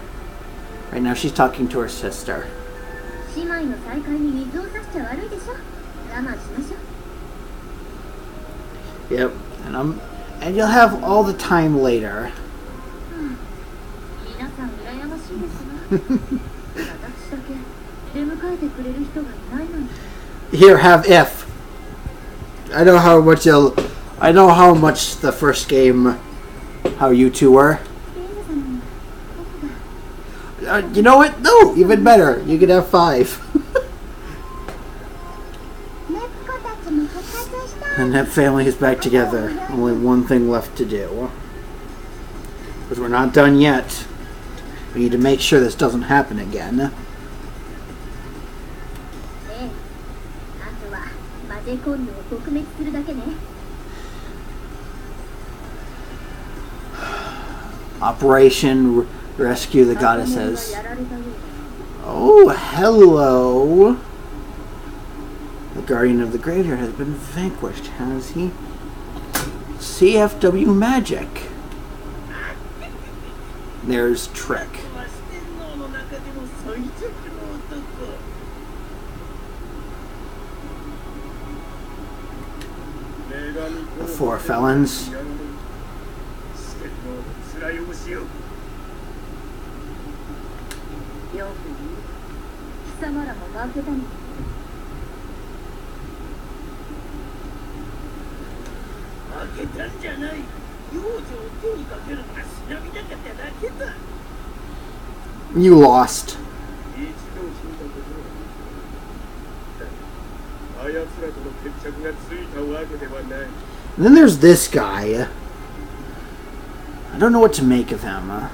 Right now she's talking to her sister. Yep, and you'll have all the time later. Here, have if. I know how much the first game, how you two were. You know what? No, even better. You could have 5. And that family is back together. Only one thing left to do. Because we're not done yet. We need to make sure this doesn't happen again. Operation Rescue the Goddesses. Oh, hello. The Guardian of the Graveyard has been vanquished, has he? CFW Magic. There's Trick. The 4 felons. You lost. And then there's this guy. I don't know what to make of him.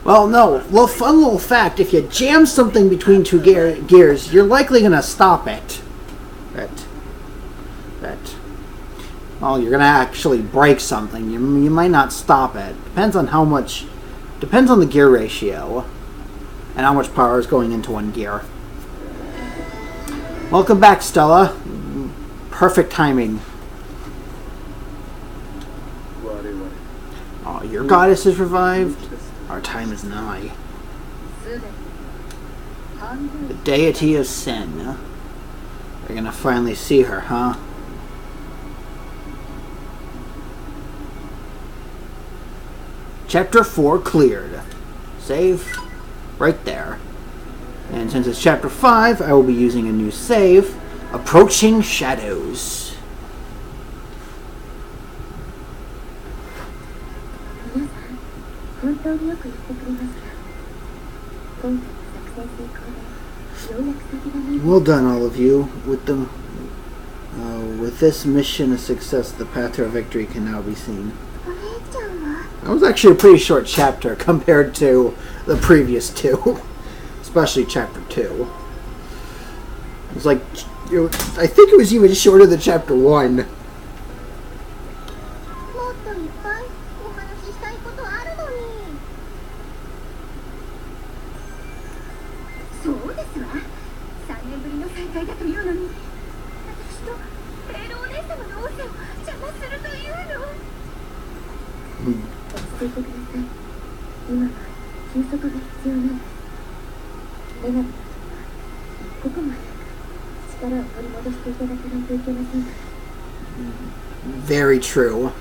Well, no. Well, fun little fact, if you jam something between 2 gears, you're likely going to stop it. Well, you're gonna actually break something. You might not stop it. Depends on how much. Depends on the gear ratio and how much power is going into one gear. Welcome back, Stella. Perfect timing. Oh, your goddess is revived. Our time is nigh. The deity of sin. We're gonna finally see her, huh? Chapter 4 cleared. Save right there. And since it's Chapter 5, I will be using a new save. Approaching Shadows. Well done, all of you. With this mission a success, the path to our victory can now be seen. That was actually a pretty short chapter compared to the previous two, especially Chapter 2. It's like, I think it was even shorter than Chapter 1. Very true.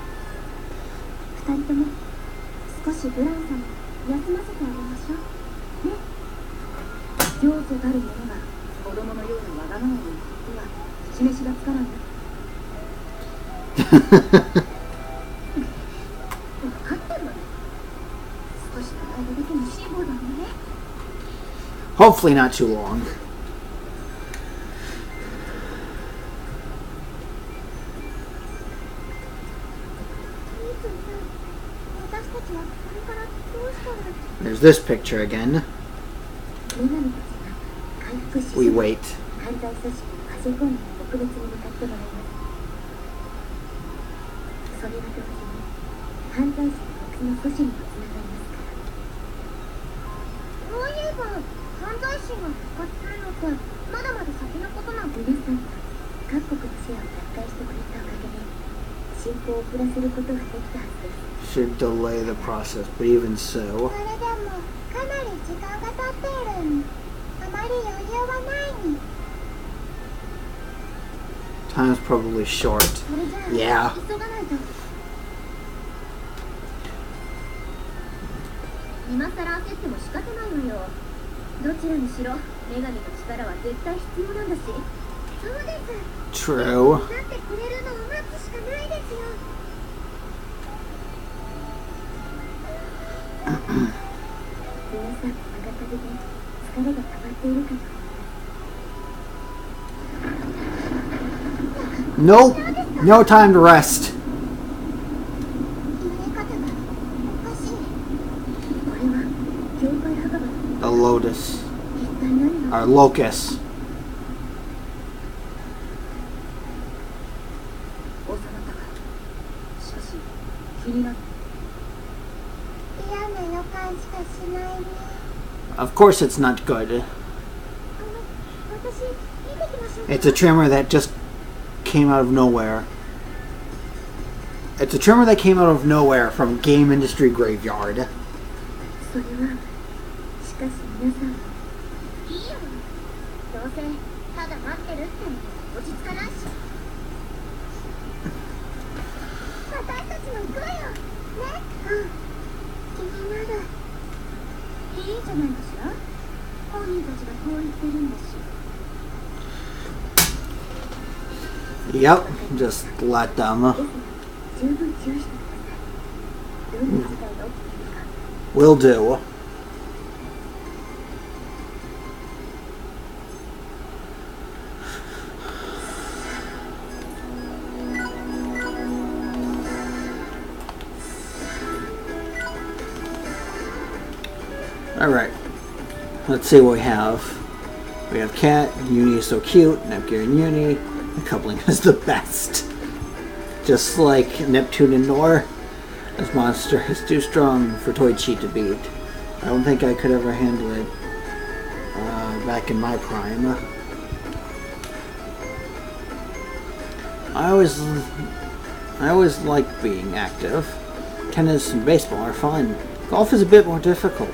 Hopefully not too long. There's this picture again. We wait. Should delay the process, but even so. Time's probably short. Yeah. True. Nope. No time to rest. The lotus. Or locust. Of course it's not good. It's a tremor that just came out of nowhere. It's a tremor that came out of nowhere from Game Industry Graveyard. Yep, just let them. Will do. Alright, let's see what we have. We have Cat, Uni is so cute, Nepgear and Uni. The coupling is the best. Just like Neptune Re, this monster is too strong for Toichi to beat. I don't think I could ever handle it back in my prime. I always like being active. Tennis and baseball are fun. Golf is a bit more difficult.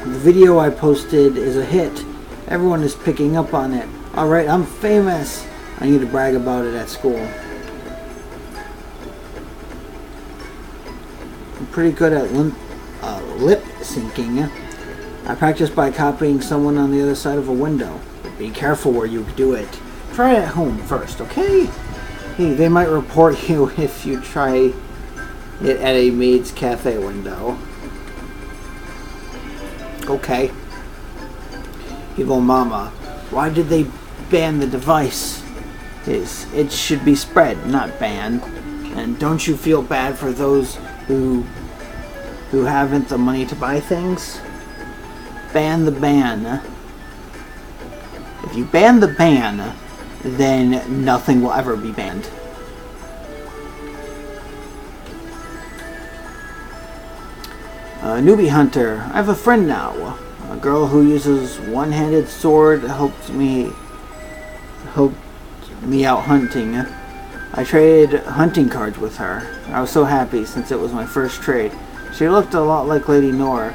The video I posted is a hit. Everyone is picking up on it. Alright, I'm famous. I need to brag about it at school. I'm pretty good at lip syncing. I practice by copying someone on the other side of a window. But be careful where you do it. Try it at home first, okay? Hey, they might report you if you try it at a maid's cafe window. Okay. Evil Mama. Why did they ban the device? It should be spread, not banned. And don't you feel bad for those who haven't the money to buy things? Ban the ban. If you ban the ban, then nothing will ever be banned. Newbie Hunter. I have a friend now. A girl who uses one-handed sword helped me out hunting. I traded hunting cards with her. I was so happy since it was my first trade. She looked a lot like Lady Nor,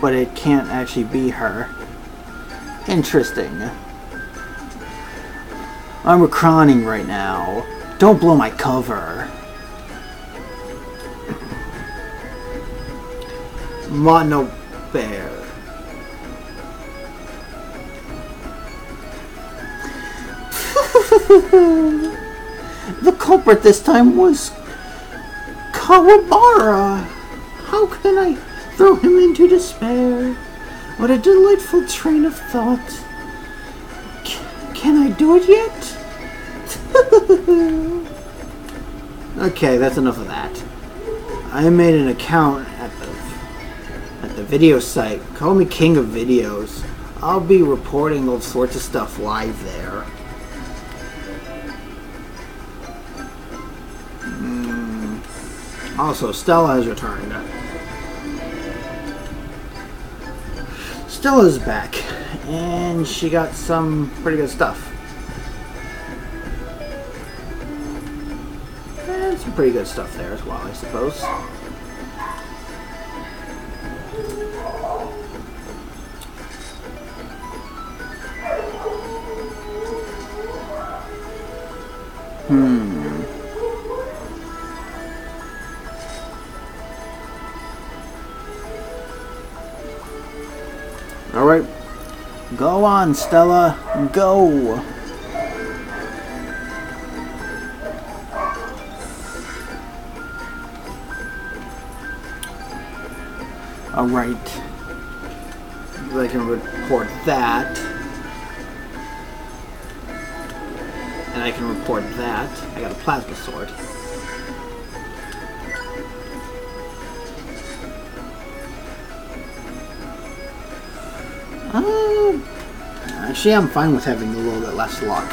but it can't actually be her. Interesting. I'm recroning right now. Don't blow my cover. Mono Bear. The culprit this time was Kawabara. How can I throw him into despair? What a delightful train of thought. Can I do it yet? Okay, that's enough of that. I made an account at the video site. Call me King of Videos. I'll be reporting all sorts of stuff live there. Also, Stella has returned. Stella's back, and she got some pretty good stuff. And some pretty good stuff there as well, I suppose. Alright. Go on, Stella. Go. Alright. I can report that. And I can report that. I got a plasma sword. Actually, I'm fine with having a little bit less luck.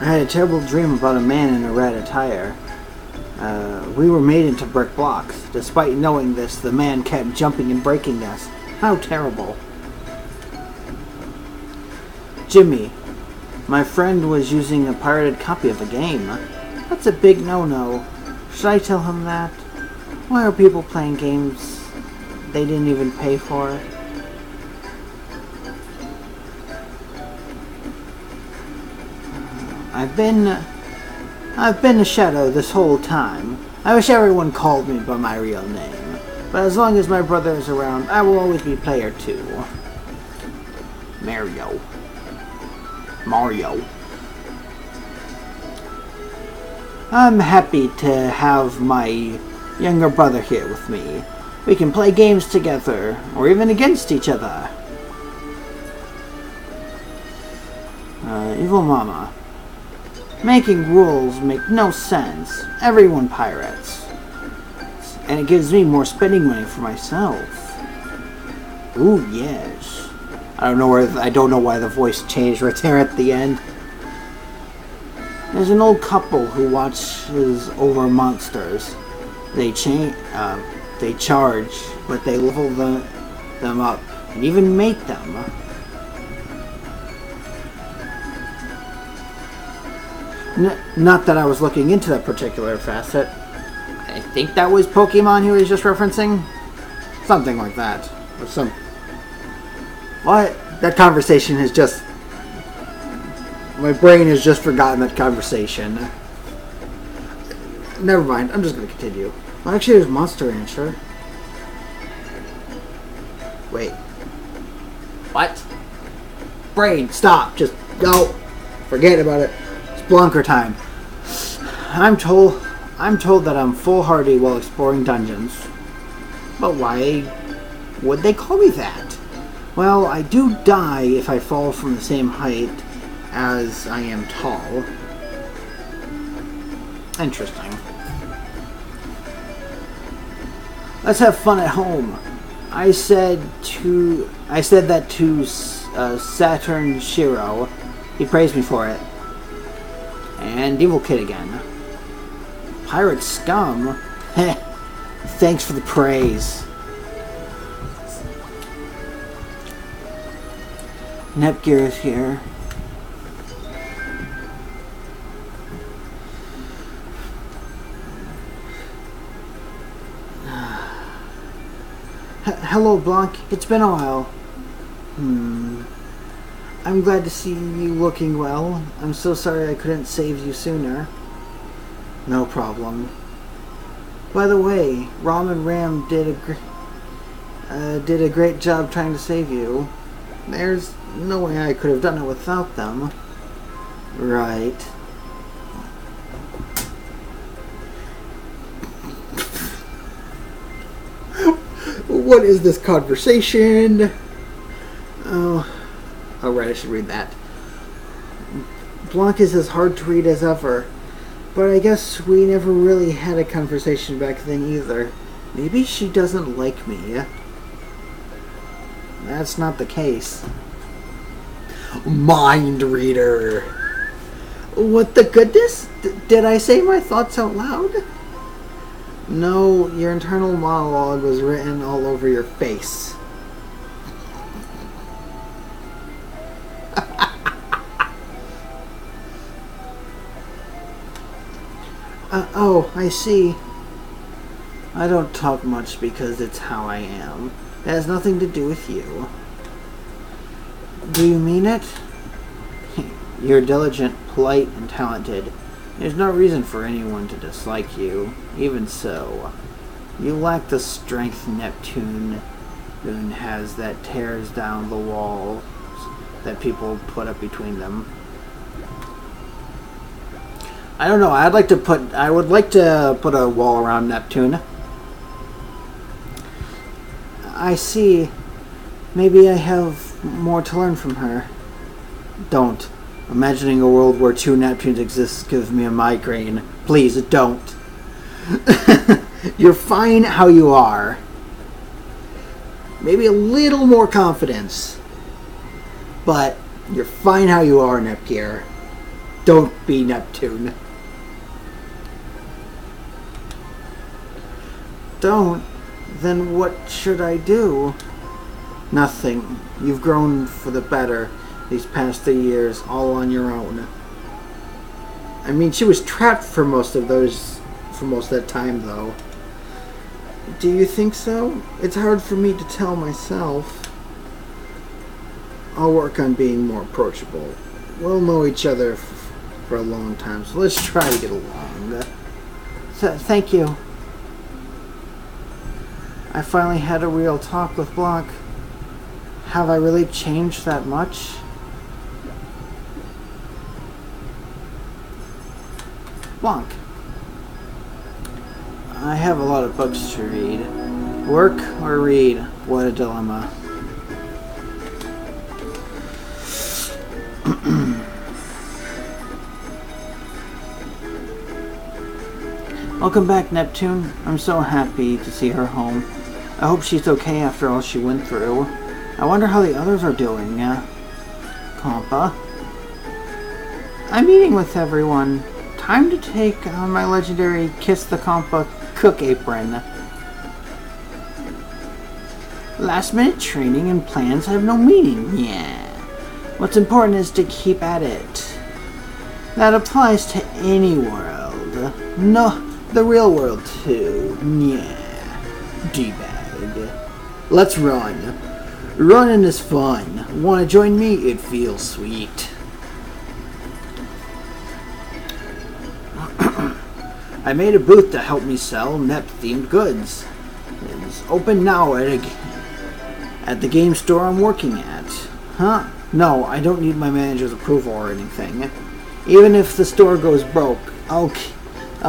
I had a terrible dream about a man in a red attire. We were made into brick blocks. Despite knowing this, the man kept jumping and breaking us. How terrible. Jimmy. My friend was using a pirated copy of a game. That's a big no-no. Should I tell him that? Why are people playing games they didn't even pay for? I've been a shadow this whole time. I wish everyone called me by my real name. But as long as my brother is around, I will always be player 2. Mario. I'm happy to have my younger brother here with me. We can play games together, or even against each other. Evil Mama. Making rules make no sense. Everyone pirates. And it gives me more spending money for myself. Ooh, yes. I don't know why the voice changed right there at the end. There's an old couple who watches over monsters. They charge, but they level them up and even mate them. Not that I was looking into that particular facet. I think that was Pokemon he was just referencing. Something like that. Or some... What? That conversation has just... My brain has just forgotten that conversation. Never mind, I'm just going to continue. Well, actually, there's Monster Rancher. Wait. What? Brain, stop. Just go. Forget about it. It's Blanker time. I'm told that I'm foolhardy while exploring dungeons. But why would they call me that? Well, I do die if I fall from the same height as I am tall. Interesting. Let's have fun at home. I said that to Saturn Shiro. He praised me for it. And Evil Kid again. Pirate scum? Heh. Thanks for the praise. Nepgear is here. Hello, Blanc. It's been a while. I'm glad to see you looking well. I'm so sorry I couldn't save you sooner. No problem. By the way, Rom and Ram did a great job trying to save you. There's no way I could have done it without them. Right. What is this conversation? Oh, right, I should read that. Blanc is as hard to read as ever. But I guess we never really had a conversation back then either. Maybe she doesn't like me. That's not the case. Mind reader. What the goodness? Did I say my thoughts out loud? No, your internal monologue was written all over your face. Oh, I see. I don't talk much because it's how I am. It has nothing to do with you. Do you mean it? You're diligent, polite, and talented. There's no reason for anyone to dislike you. Even so, you lack the strength Neptune has that tears down the walls that people put up between them. I don't know. I would like to put a wall around Neptune. I see. Maybe I have more to learn from her. Don't. Imagining a world where two Neptunes exist gives me a migraine. Please, don't. You're fine how you are. Maybe a little more confidence. But you're fine how you are, Nepgear. Don't be Neptune. Don't? Then what should I do? Nothing. You've grown for the better these past 3 years, all on your own. I mean, she was trapped for most of that time, though. Do you think so? It's hard for me to tell myself. I'll work on being more approachable. We'll know each other for a long time, so let's try to get along. Thank you. I finally had a real talk with Blanc. Have I really changed that much? Blanc. I have a lot of books to read. Work or read? What a dilemma. Welcome back, Neptune. I'm so happy to see her home. I hope she's okay after all she went through. I wonder how the others are doing. Compa. I'm eating with everyone. Time to take on my legendary Kiss the Compa cook apron. Last minute training and plans have no meaning. Yeah. What's important is to keep at it. That applies to any world. No, the real world too. Yeah. D-bag. Let's run. Running is fun. Want to join me? It feels sweet. I made a booth to help me sell Nep-themed goods. It's open now at the game store I'm working at. Huh? No, I don't need my manager's approval or anything. Even if the store goes broke, I'll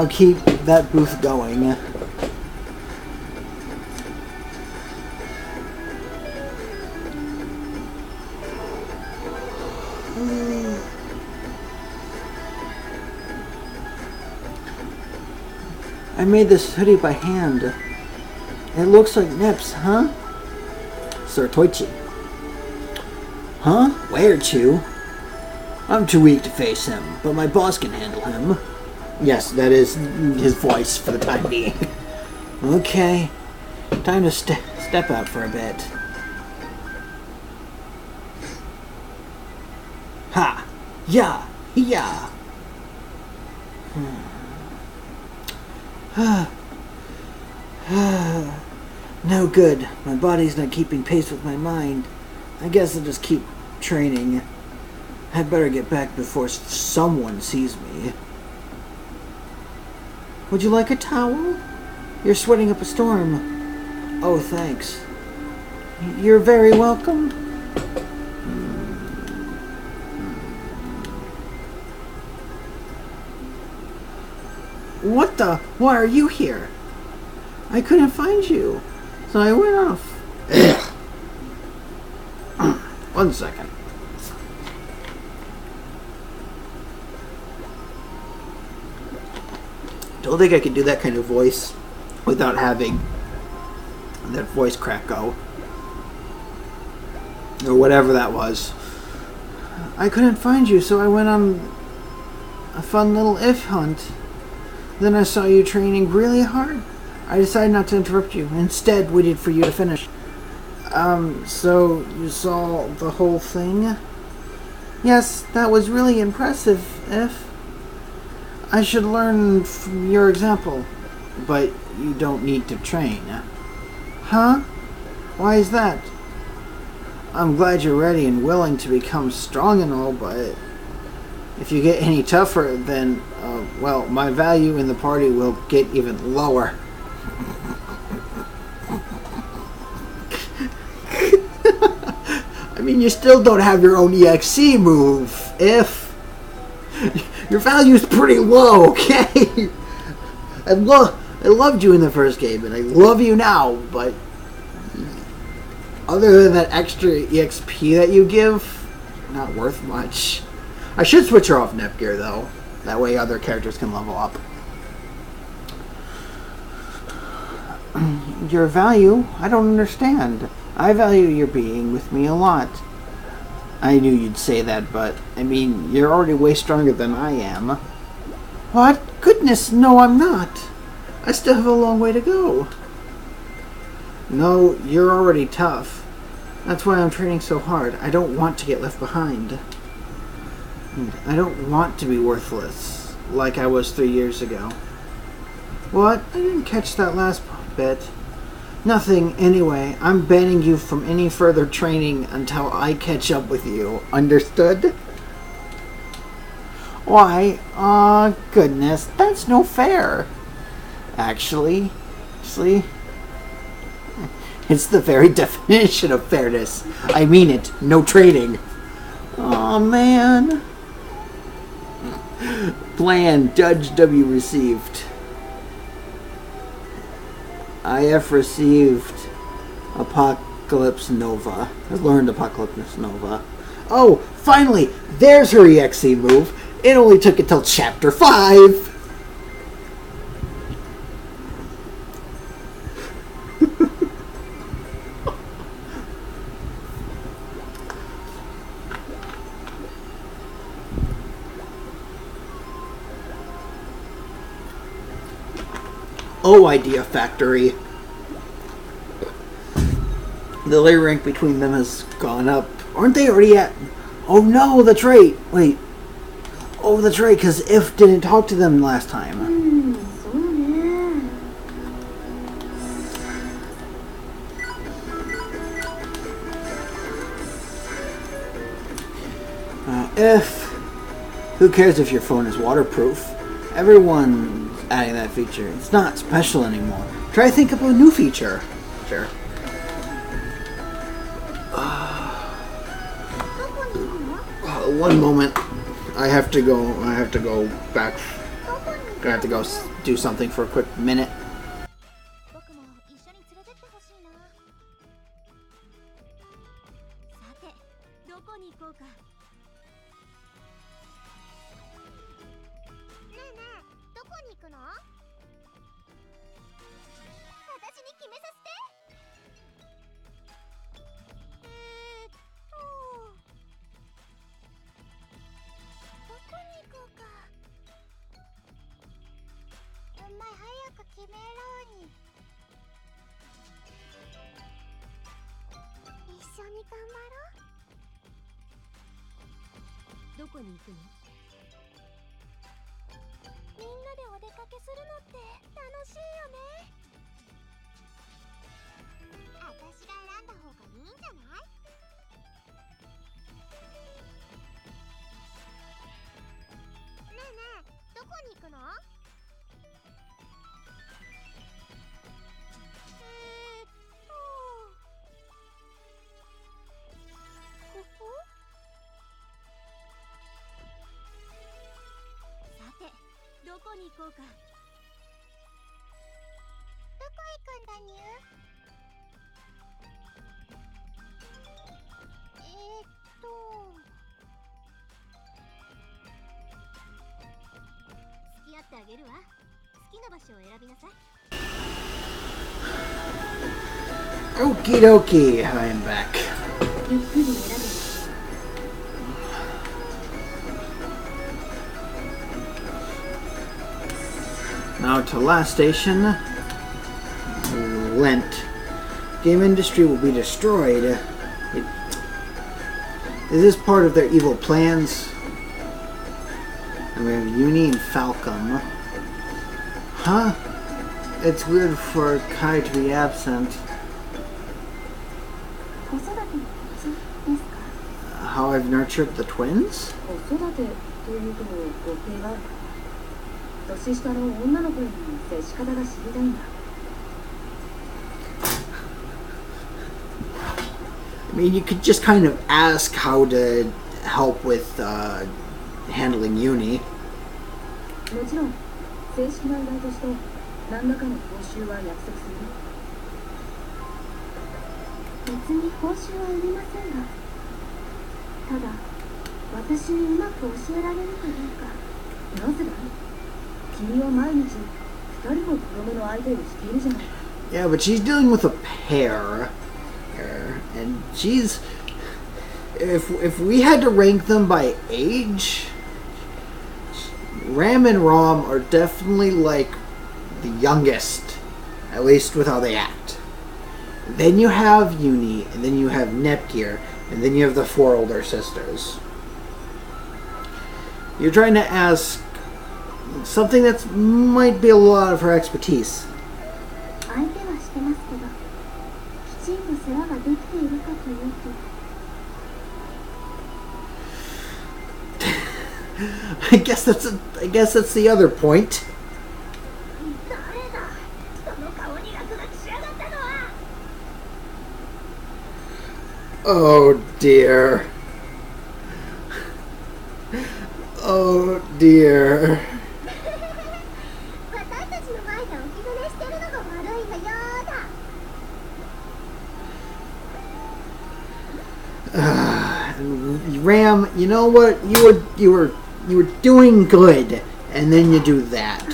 keep that booth going. I made this hoodie by hand. It looks like Nep's, huh? Sir Toichi. Huh? Where to? I'm too weak to face him, but my boss can handle him. Yes, that is his voice for the time being. Okay. Time to step out for a bit. Ha! Ya! Ya! No good. My body's not keeping pace with my mind. I guess I'll just keep training. I'd better get back before someone sees me. Would you like a towel? You're sweating up a storm. Oh, thanks. You're very welcome. What the? Why are you here? I couldn't find you, so I went off. 1 second. Don't think I could do that kind of voice without having that voice crack go. Or whatever that was. I couldn't find you, so I went on a fun little if hunt. Then I saw you training really hard. I decided not to interrupt you. Instead, waited for you to finish. So you saw the whole thing? Yes, that was really impressive, If. I should learn from your example. But you don't need to train. Huh? Why is that? I'm glad you're ready and willing to become strong and all, but if you get any tougher, then, well, my value in the party will get even lower. I mean, you still don't have your own EXE move, If. Your value's pretty low, okay? I loved you in the first game, and I love you now, but other than that extra EXP that you give, not worth much. I should switch her off Nepgear, though. That way other characters can level up. Your value? I don't understand. I value your being with me a lot. I knew you'd say that, but, I mean, you're already way stronger than I am. What? Goodness, no, I'm not. I still have a long way to go. No, you're already tough. That's why I'm training so hard. I don't want to get left behind. I don't want to be worthless, like I was 3 years ago. What? I didn't catch that last bit. Nothing, anyway. I'm banning you from any further training until I catch up with you. Understood? Why? Aw, goodness. That's no fair. Actually, it's the very definition of fairness. I mean it. No training. Aw, man. Plan. Judge W received. IF received Apocalypse Nova. I learned Apocalypse Nova. Oh, finally! There's her EXE move. It only took until Chapter 5. Oh, Idea Factory. The layer rank between them has gone up. Aren't they already at... Oh no, that's right. Wait. Oh, that's right, because If didn't talk to them last time. If... Who cares if your phone is waterproof? Everyone's adding that feature. It's not special anymore. Try to think of a new feature. Sure. One moment. I have to go back. I have to go do something for a quick minute. Okie dokie, I am back. Now to last station, Lent. Game industry will be destroyed. Is this part of their evil plans? And we have Uni and Falcom. Huh? It's weird for Kai to be absent. How I've nurtured the twins? I mean, you could just kind of ask how to help with handling Uni. Yeah, but she's dealing with a pair. And she's... If we had to rank them by age, Ram and Rom are definitely like the youngest, at least with how they act. Then you have Uni, and then you have Nepgear, and then you have the 4 older sisters. You're trying to ask something that might be a lot of her expertise. I guess that's the other point. Oh dear. Oh dear. Ram, you know what? You were doing good, and then you do that.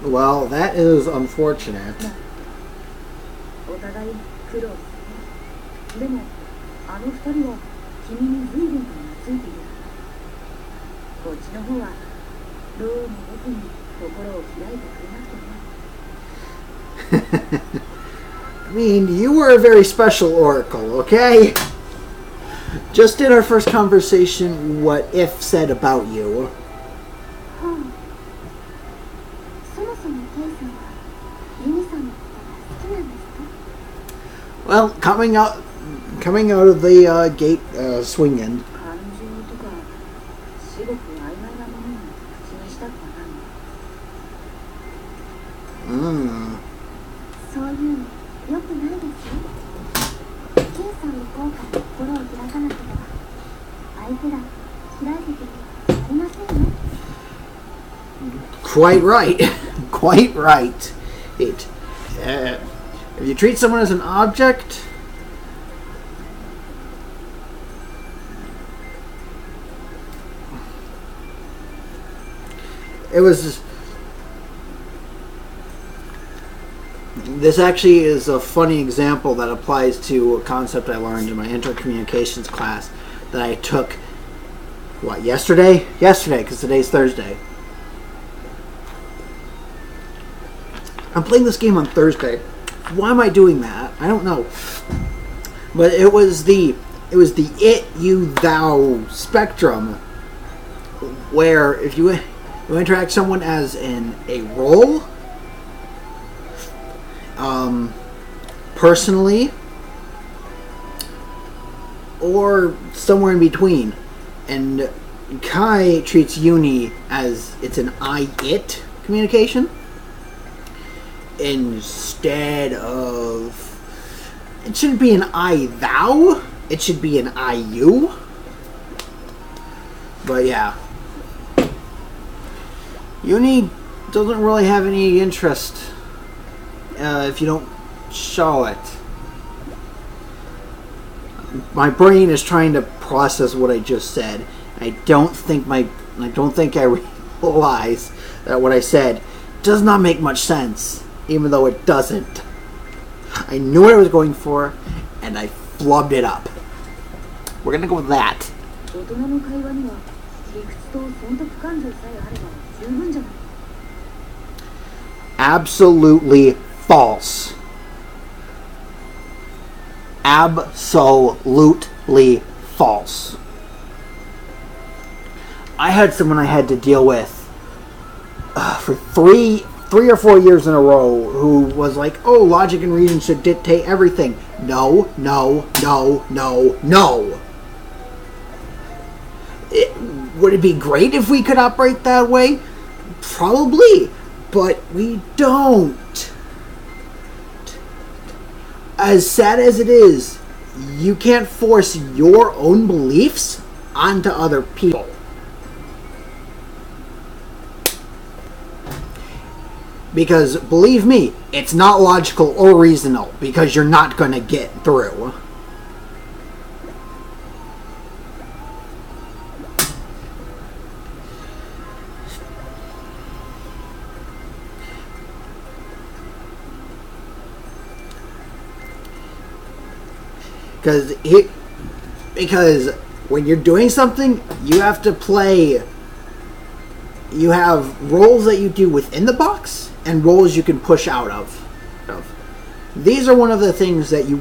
Well, that is unfortunate. 互い苦労する。でもあの二人は君に随分と懐いている。こっちの方はどうも僕に心を開いてくれなくてね。I mean, you were a very special oracle, okay? Just in our first conversation, what if said about you. そもそもケイさんはユミさんのことが好きなんですか? Well, coming out of the gate swinging. 感情とかすごく曖昧なものに口にしたくはない。そういうのよくないですよ。ケイさんの方から心を開かなければ相手が開いてくれありませんよ。Quite right. Quite right. If you treat someone as an object, this actually is a funny example that applies to a concept I learned in my intercommunications class that I took, what, yesterday? Yesterday, because today's Thursday. I'm playing this game on Thursday. Why am I doing that? I don't know. But it was the it, you, thou spectrum, where if you interact someone as a role, personally, or somewhere in between. And Kai treats Uni as it's an I-it communication instead of... It shouldn't be an I-thou, it should be an I-you. But yeah. Uni doesn't really have any interest if you don't show it. My brain is trying to process what I just said. I don't think I realize that what I said does not make much sense, even though it doesn't. I knew what I was going for, and I flubbed it up. We're gonna go with that. Absolutely false. Absolutely false. I had someone I had to deal with for three or 4 years in a row who was like, oh, logic and reason should dictate everything. No, no, no, no, no. Would it be great if we could operate that way? Probably, but we don't. As sad as it is, you can't force your own beliefs onto other people. Because, believe me, it's not logical or reasonable, because you're not going to get through. Because when you're doing something, you have to play... You have roles that you do within the box, and roles you can push out of. These are one of the things that you,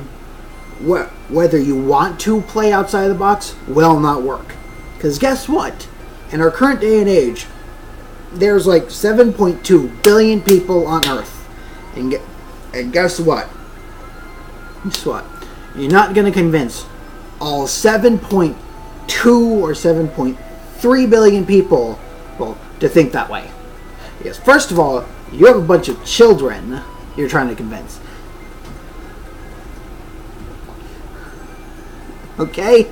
whether you want to play outside the box, will not work. Because guess what? In our current day and age, there's like 7.2 billion people on Earth. And guess what? Guess what? You're not going to convince all 7.2 or 7.3 billion people, well, to think that way. Because first of all, you have a bunch of children you're trying to convince. Okay?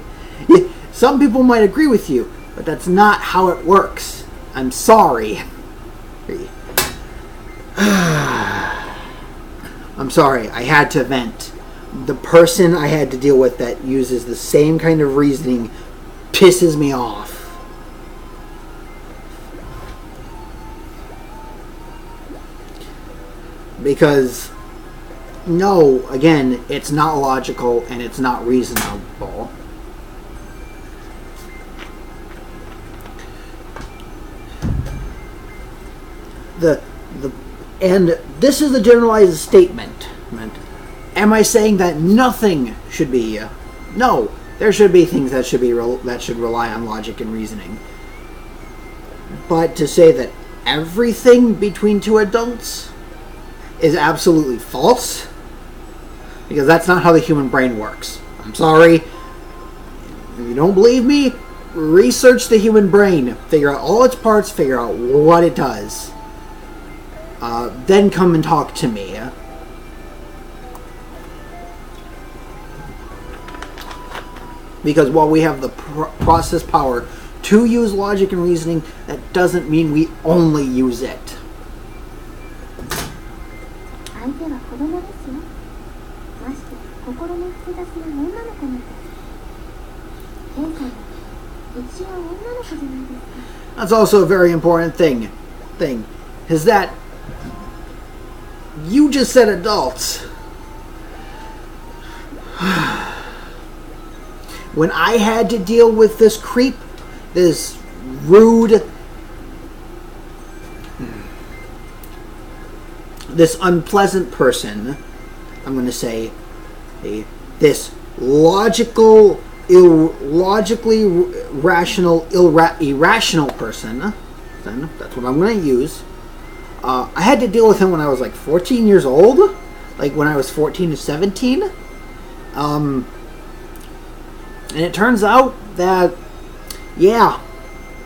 Some people might agree with you, but that's not how it works. I'm sorry. I'm sorry, I had to vent. The person I had to deal with that uses the same kind of reasoning pisses me off. Because no, again, it's not logical and it's not reasonable. And this is a generalized statement. Am I saying that nothing should be? No, there should be things that should rely on logic and reasoning. But to say that everything between two adults is absolutely false, because that's not how the human brain works. I'm sorry. If you don't believe me, research the human brain. Figure out all its parts, figure out what it does. Then come and talk to me. Because while we have the process power to use logic and reasoning, that doesn't mean we only use it. That's also a very important thing is that you just said adults. When I had to deal with this creep, this rude, this unpleasant person, I'm going to say, this illogically rational, irrational person, then that's what I'm going to use. I had to deal with him when I was like 14 years old, like when I was 14 to 17. And it turns out that, yeah,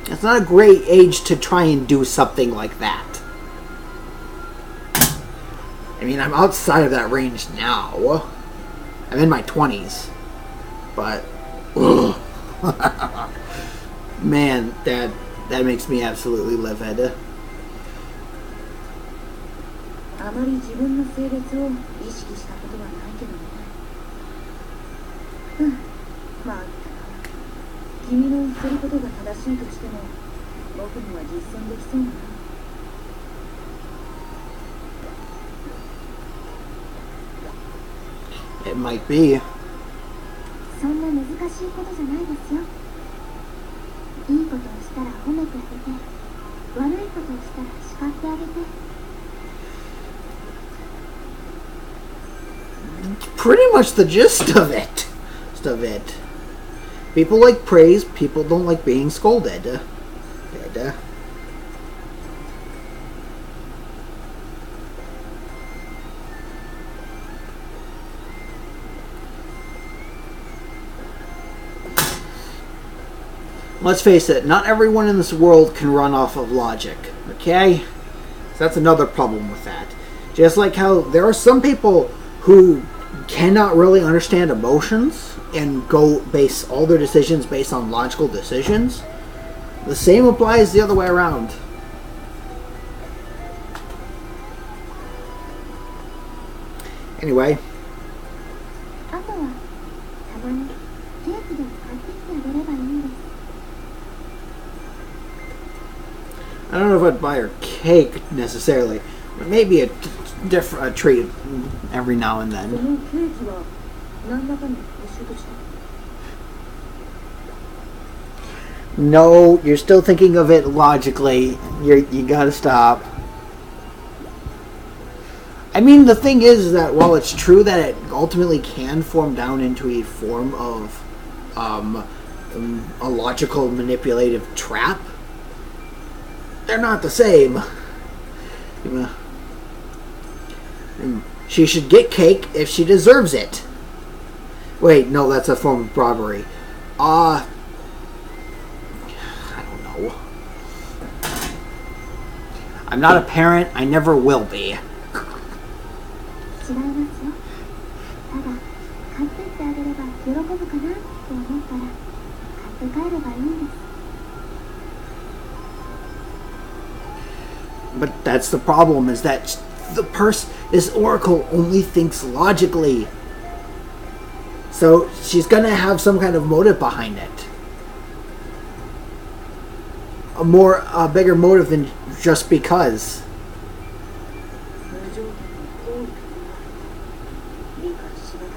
it's not a great age to try and do something like that. I mean, I'm outside of that range now. I'm in my 20s. But, man, that makes me absolutely livid. あまり自分の性別を意識したことはないけどね。まあ、君の言ってることが正しいとしても、僕には実践できそうだな。It might be. そんな難しいことじゃないですよ。いいことをしたら褒めてあげて、悪いことをしたら叱ってあげて。Pretty much the gist of it. People like praise, people don't like being scolded. Let's face it, not everyone in this world can run off of logic, okay? So that's another problem with that. Just like how there are some people who cannot really understand emotions and go base all their decisions based on logical decisions. The same applies the other way around. Anyway. I don't know if I'd buy her cake necessarily, but maybe a treat every now and then. No, you're still thinking of it logically. You gotta stop. I mean, the thing is that while it's true that it ultimately can form down into a form of a logical manipulative trap, they're not the same. She should get cake if she deserves it. Wait, no, that's a form of robbery. I don't know. I'm not a parent. I never will be. But that's the problem, is that this oracle only thinks logically. So she's gonna have some kind of motive behind it. A bigger motive than just because. 理解しがたい。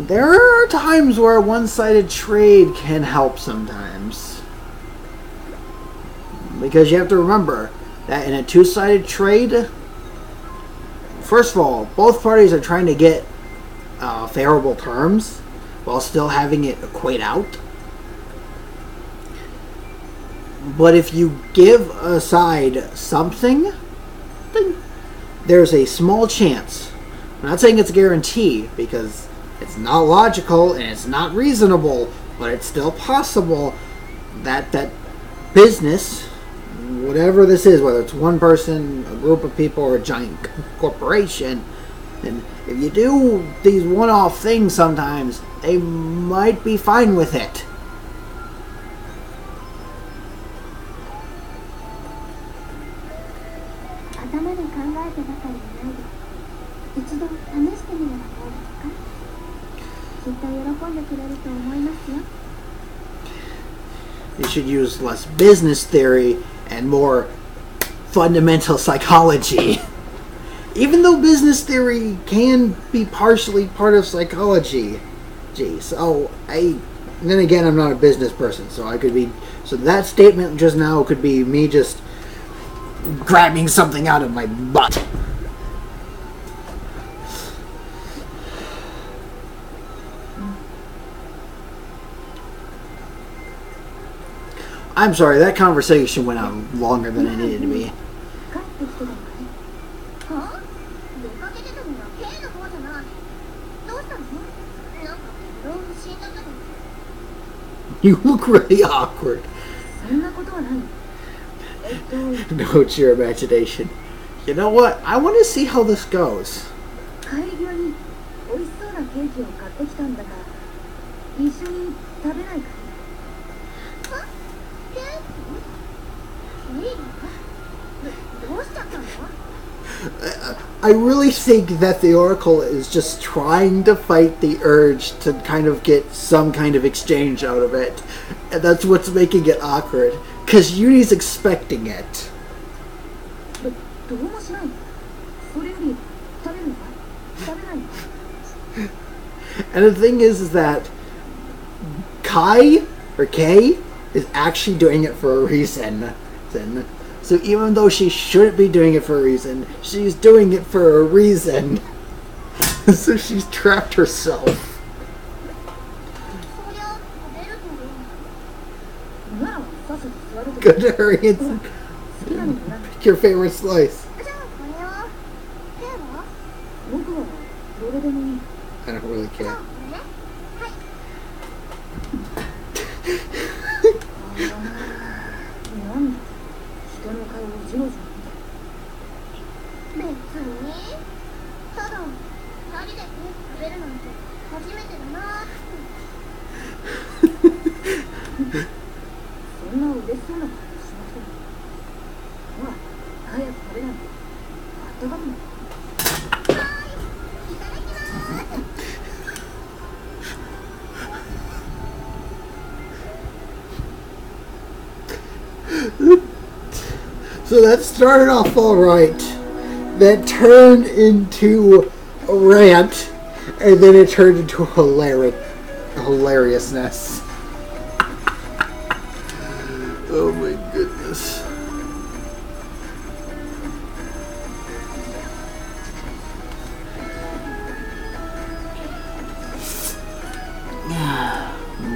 There are times where a one-sided trade can help sometimes. Because you have to remember that in a two-sided trade, first of all, both parties are trying to get favorable terms while still having it equate out. But if you give a side something, then there's a small chance. I'm not saying it's a guarantee, because it's not logical and it's not reasonable, but it's still possible that that business, whatever this is, whether it's one person, a group of people, or a giant corporation, and if you do these one-off things sometimes, they might be fine with it. 頭で考えてばかりいないで、一度試してみればどうですか？きっと喜んでくれると思いますよ。 You should use less business theory and more fundamental psychology. Even though business theory can be partially part of psychology. So then again, I'm not a business person, so I could be, so that statement just now could be me just grabbing something out of my butt. I'm sorry, that conversation went on longer than it needed to be. 帰ってきてたのね。はあ？出かけてたのは K の方じゃない。どうしたの？なんか不老不死んだけど。 You look really awkward. そんなことはない。Note your imagination. You know what? I want to see how this goes. 帰り際に美味しそうなケーキを買ってきたんだが、一緒に食べないかい？ I really think that the Oracle is just trying to fight the urge to kind of get some kind of exchange out of it. And that's what's making it awkward. Because Yuni's expecting it. And the thing is that Kai, or Kay, is actually doing it for a reason. So even though she shouldn't be doing it for a reason, she's doing it for a reason. So she's trapped herself. Good to hurry and pick your favorite slice. I don't really care. So that started off alright. That turned into a rant, and then it turned into hilariousness. Oh my goodness.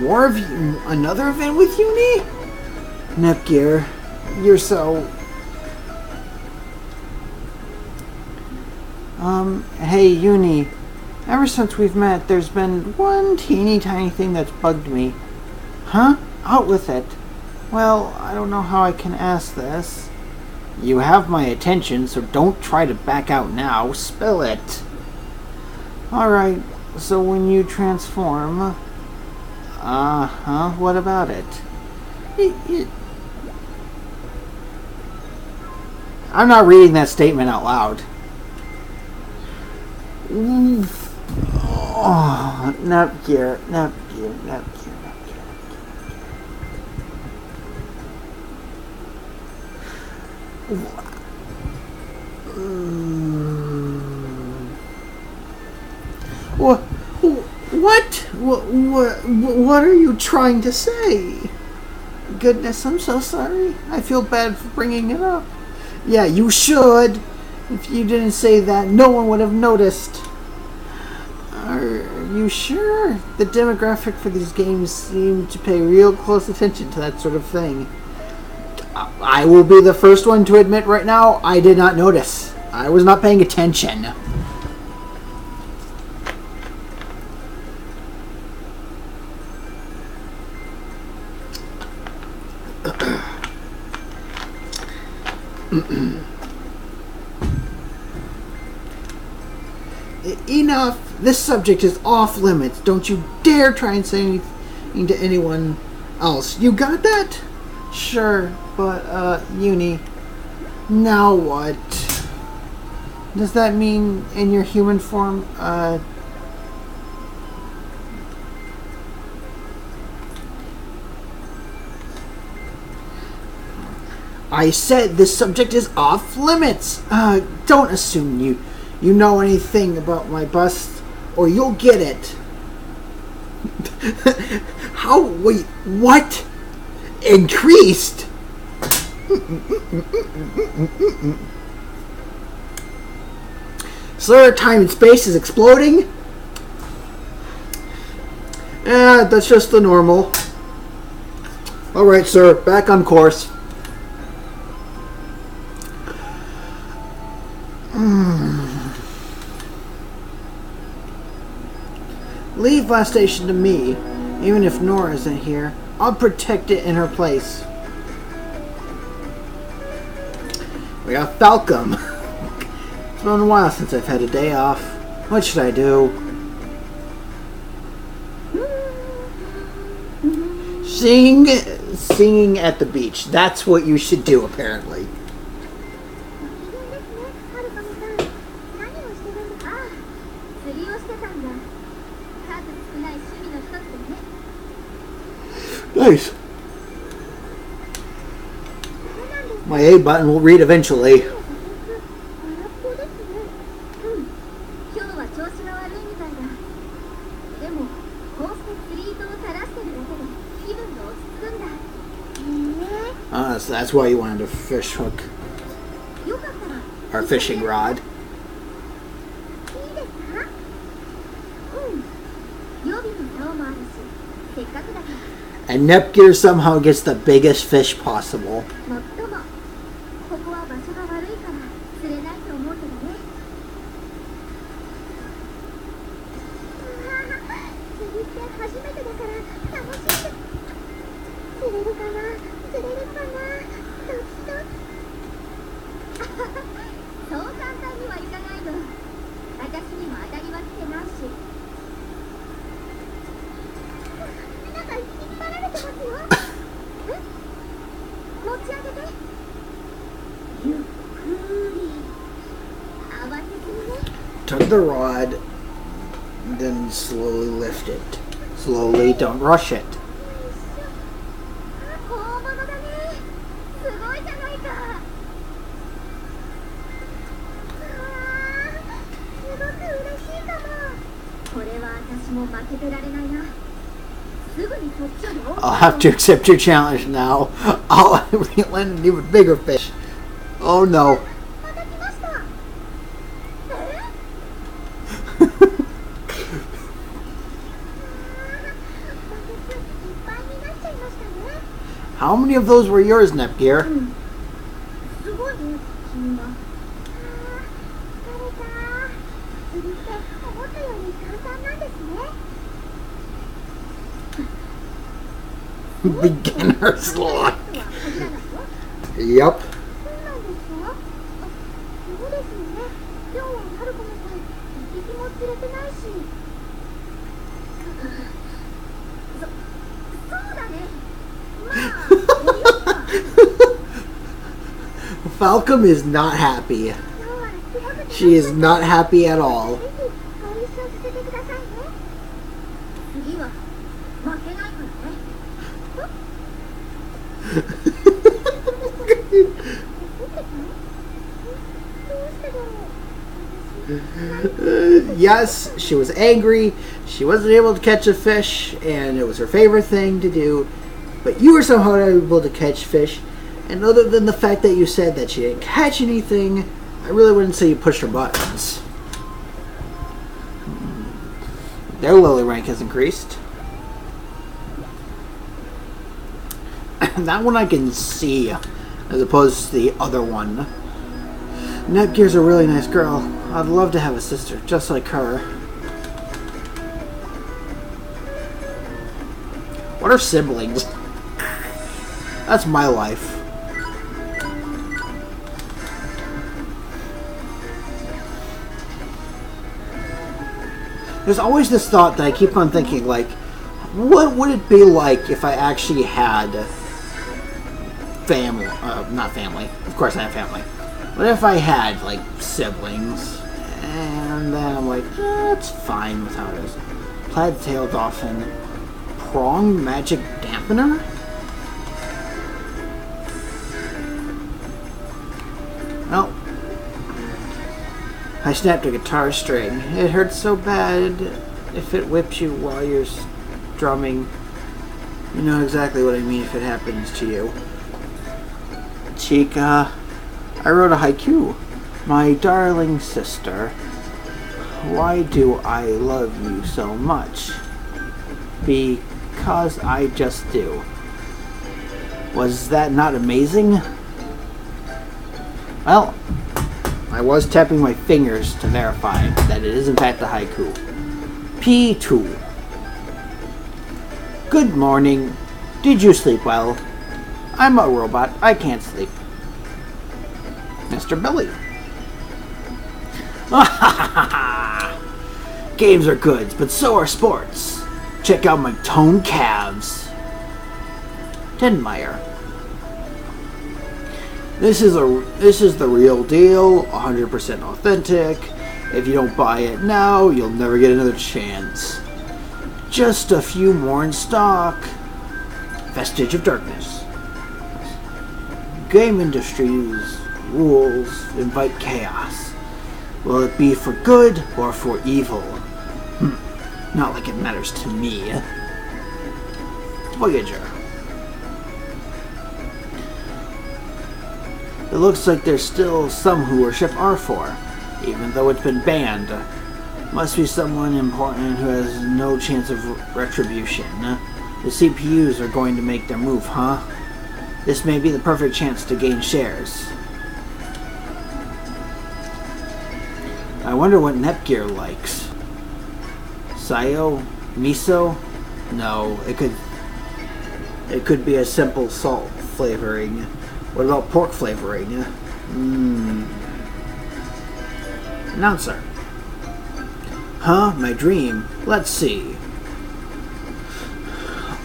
More of you, another event with Uni? Nepgear, you're so... Hey, Uni. Ever since we've met, there's been one teeny tiny thing that's bugged me. Huh? Out with it. Well, I don't know how I can ask this. You have my attention, so don't try to back out now. Spill it. Alright, so when you transform... what about it? I'm not reading that statement out loud. Oh, Nepgear. What are you trying to say? Goodness, I'm so sorry. I feel bad for bringing it up. Yeah, you should. If you didn't say that, no one would have noticed. Are you sure? The demographic for these games seem to pay real close attention to that sort of thing. I will be the first one to admit right now, I did not notice. I was not paying attention. Enough! This subject is off limits. Don't you dare try and say anything to anyone else. You got that? Sure, but, Uni, now what? Does that mean in your human form, I said this subject is off limits. Don't assume you know anything about my bust, or you'll get it. How? Wait, what? Increased? Sir, time and space is exploding? That's just the normal. Alright, sir, back on course. Leave last station to me. Even if Nora isn't here, I'll protect it in her place. We got Falcom. It's been a while since I've had a day off. What should I do? Singing at the beach. That's what you should do, apparently. Nice. My A button will read eventually. So that's why you wanted a fish hook. Or fishing rod. And Nepgear somehow gets the biggest fish possible. Tug the rod, then slowly lift it. Slowly, don't rush it. I'll have to accept your challenge now. I'll reel in an even bigger fish. Oh no. How many of those were yours, Nepgear? Beginner slot. Yup. Falcom is not happy. She is not happy at all. Yes, she was angry. She wasn't able to catch a fish, and it was her favorite thing to do. But you were somehow able to catch fish. And other than the fact that you said that she didn't catch anything, I really wouldn't say you pushed her buttons. Their lily rank has increased. That one I can see, as opposed to the other one. Nepgear's a really nice girl. I'd love to have a sister, just like her. What are siblings? That's my life. There's always this thought that I keep on thinking, like, what would it be like if I actually had family? Not family. Of course I have family. What if I had, like, siblings? And then I'm like, it's fine without us. Plaid-tailed dolphin. Prong magic dampener? Well, I snapped a guitar string. It hurts so bad if it whips you while you're strumming. You know exactly what I mean if it happens to you. Chica, I wrote a haiku. My darling sister, why do I love you so much? Because I just do. Was that not amazing? Well, I was tapping my fingers to verify that it is in fact a haiku. P2. Good morning. Did you sleep well? I'm a robot. I can't sleep. Mr. Billy. Games are good, but so are sports. Check out my toned calves. Denmeyer. This is the real deal, 100% authentic. If you don't buy it now, you'll never get another chance. Just a few more in stock. Vestige of Darkness. Game industry's rules invite chaos. Will it be for good or for evil? Not like it matters to me. Voyager. It looks like there's still some who worship R4, even though it's been banned. Must be someone important who has no chance of retribution. The CPUs are going to make their move, huh? This may be the perfect chance to gain shares. I wonder what Nepgear likes. Sayo? Miso? No, it could be a simple salt flavoring. What about pork flavoring? Announcer. Huh? My dream? Let's see.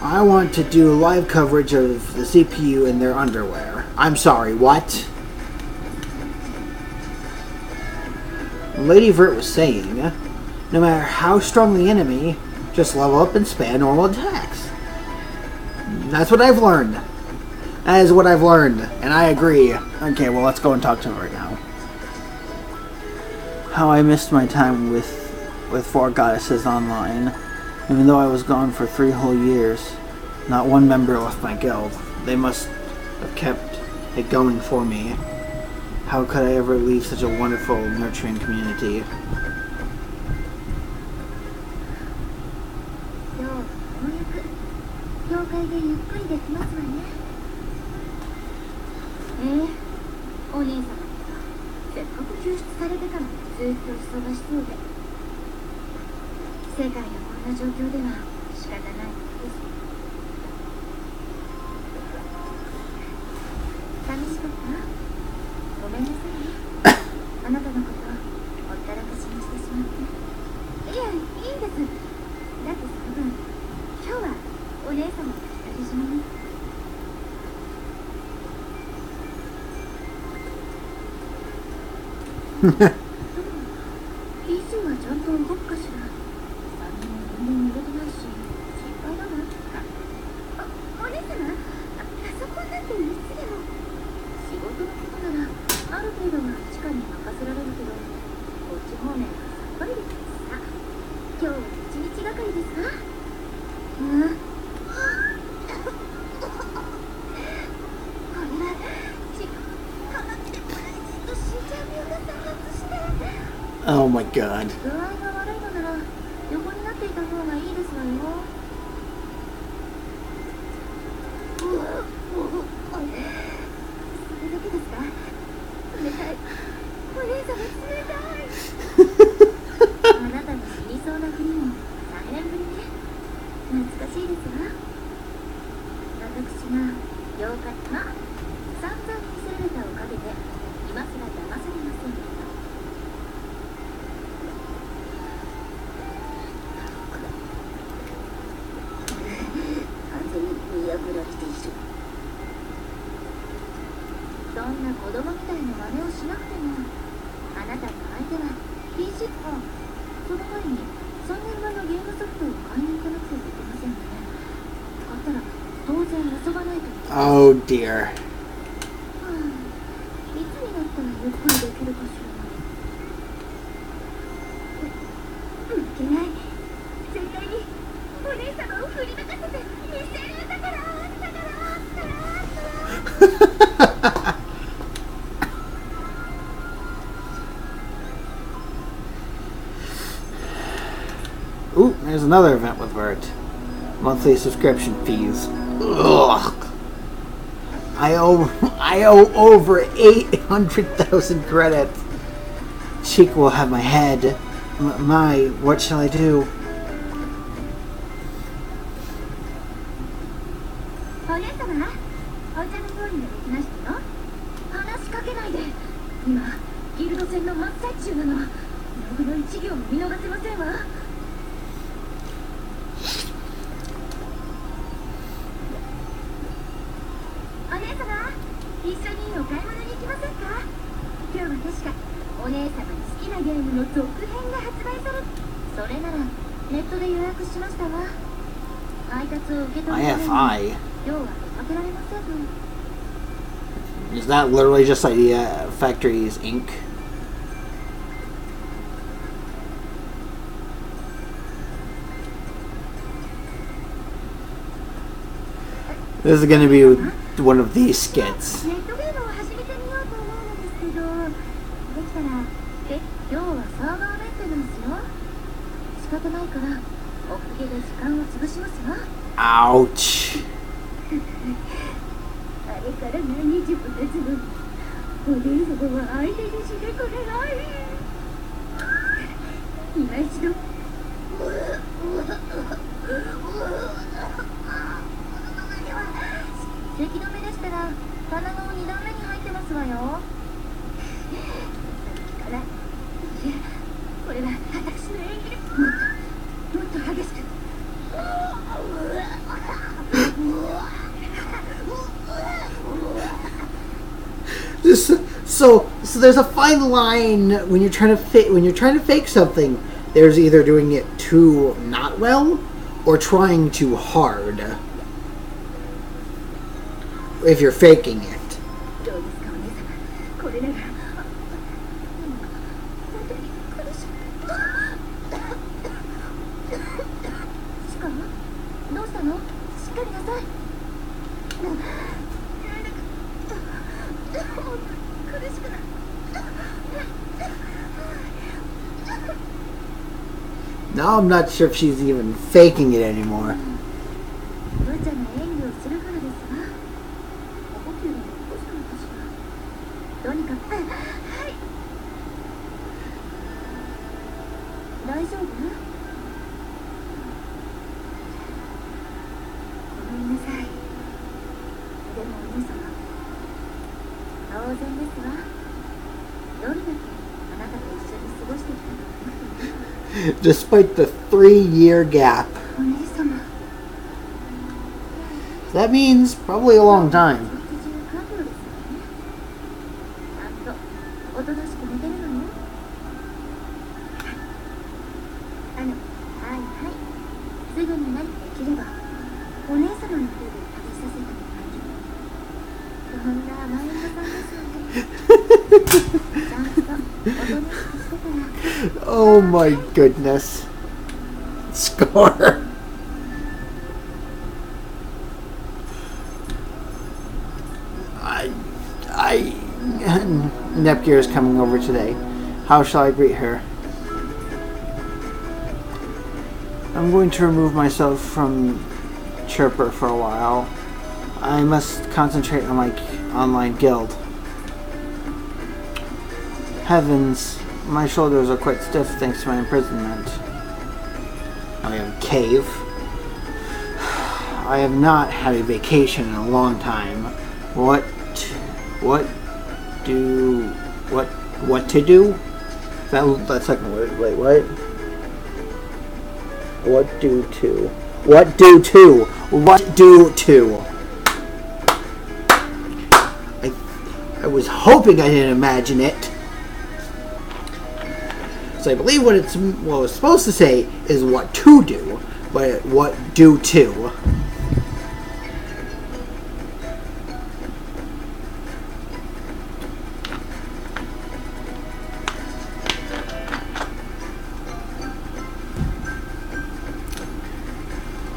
I want to do live coverage of the CPU in their underwear. I'm sorry, what? Lady Vert was saying, no matter how strong the enemy, just level up and spam normal attacks. That's what I've learned. That is what I've learned, and I agree. Okay, well, let's go and talk to him right now. How I missed my time with 4 goddesses online. Even though I was gone for 3 whole years, not one member left my guild. They must have kept it going for me. How could I ever leave such a wonderful, nurturing community? 方面さっぱりですさ。今日は一日がかりですか？うん。これは科学でプレゼント死んじゃう病が散発して。Oh my god. 具合が悪いのなら横になっていた方がいいですわよ。それだけですか？冷たい。お姉さんが冷たい。あなたの死にそうな国も3年ぶりね。懐かしいですわ。私が8日まあ散々見せられたおかげで今すら騙されませんでした。完全に見破られている。そんな子供みたいな真似をしなくても、あなたの相手は PC か。その前に3年前のゲームソフトを買いに行かなくてはいけませんよね。買ったら当然遊ばないと。Oh dear. いつになったらゆっくりできるかしら。負けない。絶対にお姉様を振り向かせて見せるんだから。Ooh, there's another event with Vert. Monthly subscription fees. Ugh. I owe over 800,000 credits. Chica will have my head. My, what shall I do? お姉様、お茶の料理ができましたよ。話しかけないで。今、ギルド戦の真っ最中なの。ログの一行も見逃せませんわ。お姉様、一緒にお買い物に行きませんか？今日は確かお姉様に好きなゲームの続編が発売され、それならネットで予約しましたわ。配達を受け取るために IFI. 今日は出かけられません。 Is that literally just Idea Factories Inc.? This is gonna be one of these skits. ネットゲームを始めてみようと思うのですけど、できたら今日はサーバーメンテナンスよ。仕方ないからおかげで時間を潰しますわ。 Ouch. あれから何日も経つのにお姉様は相手にしてくれない。今一度咳止めでしたら棚の2段目に入ってますわよ。からこれは私の演技力。もっと激しく。So there's a fine line when you're trying to fake something. There's either doing it too not well or trying too hard. If you're faking it. どうですかお姉様、これなら本当に苦しい。しかもどうしたの？しっかりなさい。苦しくない。 Now I'm not sure if she's even faking it anymore. 無茶な演技をするからですわ。お呼吸でも起こしたのかしら。とにかくはい。大丈夫？ごめんなさい。でもお姉様、当然ですわ。どれだけあなたと一緒に過ごしてきたと思ってね。 Despite the 3-year gap. お姉様。 That means probably a long time. おとなしく寝てるのよ。はいはい、すぐに何かできればお姉様の方で食べさせてもらえる。そんな甘えん坊さんですのでちゃんとおとなしくしてから。Oh my goodness. Score. Nepgear is coming over today. How shall I greet her? I'm going to remove myself from Chirper for a while. I must concentrate on my online guild. Heavens, my shoulders are quite stiff thanks to my imprisonment. Now we have a cave. I have not had a vacation in a long time. What to do? That second word. Wait, what? What do to? What do to? What do to? I was hoping I didn't imagine it. So I believe what it's supposed to say is what to do, but what do to?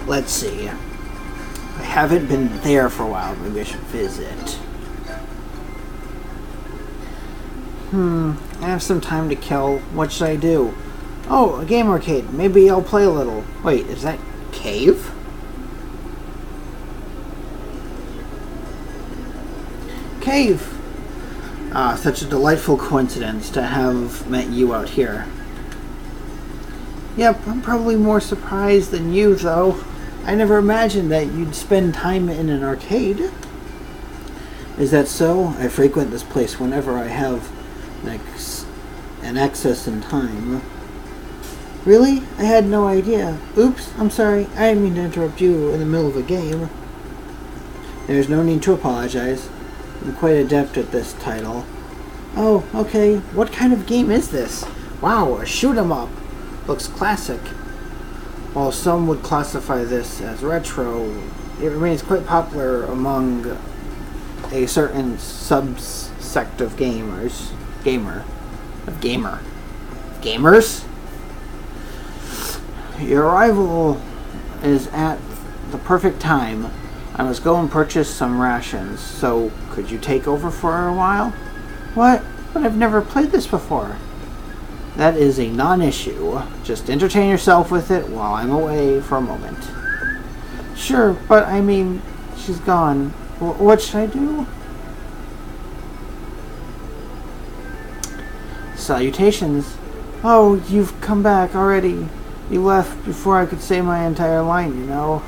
Let's see. I haven't been there for a while. Maybe I should visit. I have some time to kill. What should I do? Oh, a game arcade. Maybe I'll play a little. Wait, is that cave? Cave! Ah, such a delightful coincidence to have met you out here. Yep, I'm probably more surprised than you, though. I never imagined that you'd spend time in an arcade. Is that so? I frequent this place whenever I have an access in time. Really? I had no idea. Oops, I'm sorry. I didn't mean to interrupt you in the middle of a game. There's no need to apologize. I'm quite adept at this title. Oh, okay. What kind of game is this? Wow, a shoot 'em up. Looks classic. While some would classify this as retro, it remains quite popular among a certain subsect of gamers. Gamers? Your arrival is at the perfect time. I must go and purchase some rations, so could you take over for a while? What? But I've never played this before. That is a non-issue. Just entertain yourself with it while I'm away for a moment. Sure, but I mean, she's gone. What should I do? Salutations. Oh, you've come back already. You left before I could say my entire line, you know.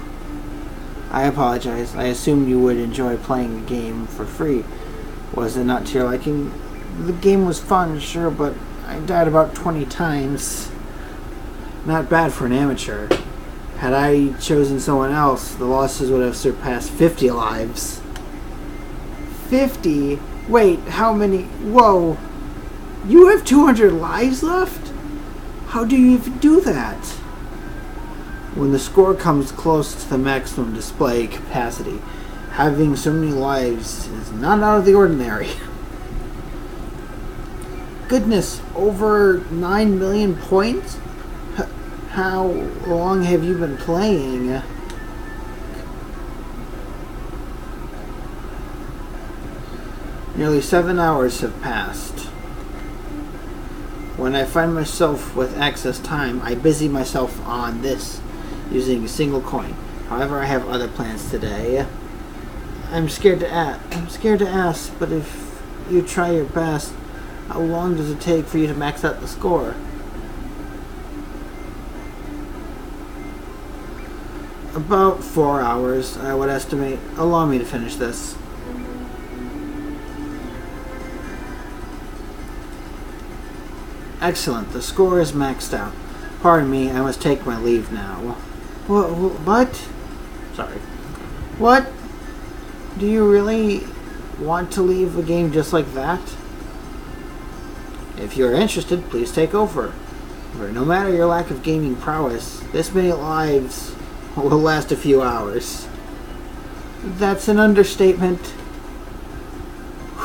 I apologize. I assumed you would enjoy playing the game for free. Was it not to your liking? The game was fun, sure, but I died about 20 times. Not bad for an amateur. Had I chosen someone else, the losses would have surpassed 50 lives. 50? Wait, how many? Whoa. You have 200 lives left? How do you even do that? When the score comes close to the maximum display capacity, having so many lives is not out of the ordinary. Goodness, over 9 million points? How long have you been playing? Nearly 7 hours have passed. When I find myself with excess time, I busy myself on this, using a single coin. However, I have other plans today. I'm scared to ask, but if you try your best, how long does it take for you to max out the score? About 4 hours, I would estimate. Allow me to finish this. Excellent, the score is maxed out. Pardon me, I must take my leave now. What? Sorry. What? Do you really want to leave a game just like that? If you're interested, please take over. For no matter your lack of gaming prowess, this many lives will last a few hours. That's an understatement.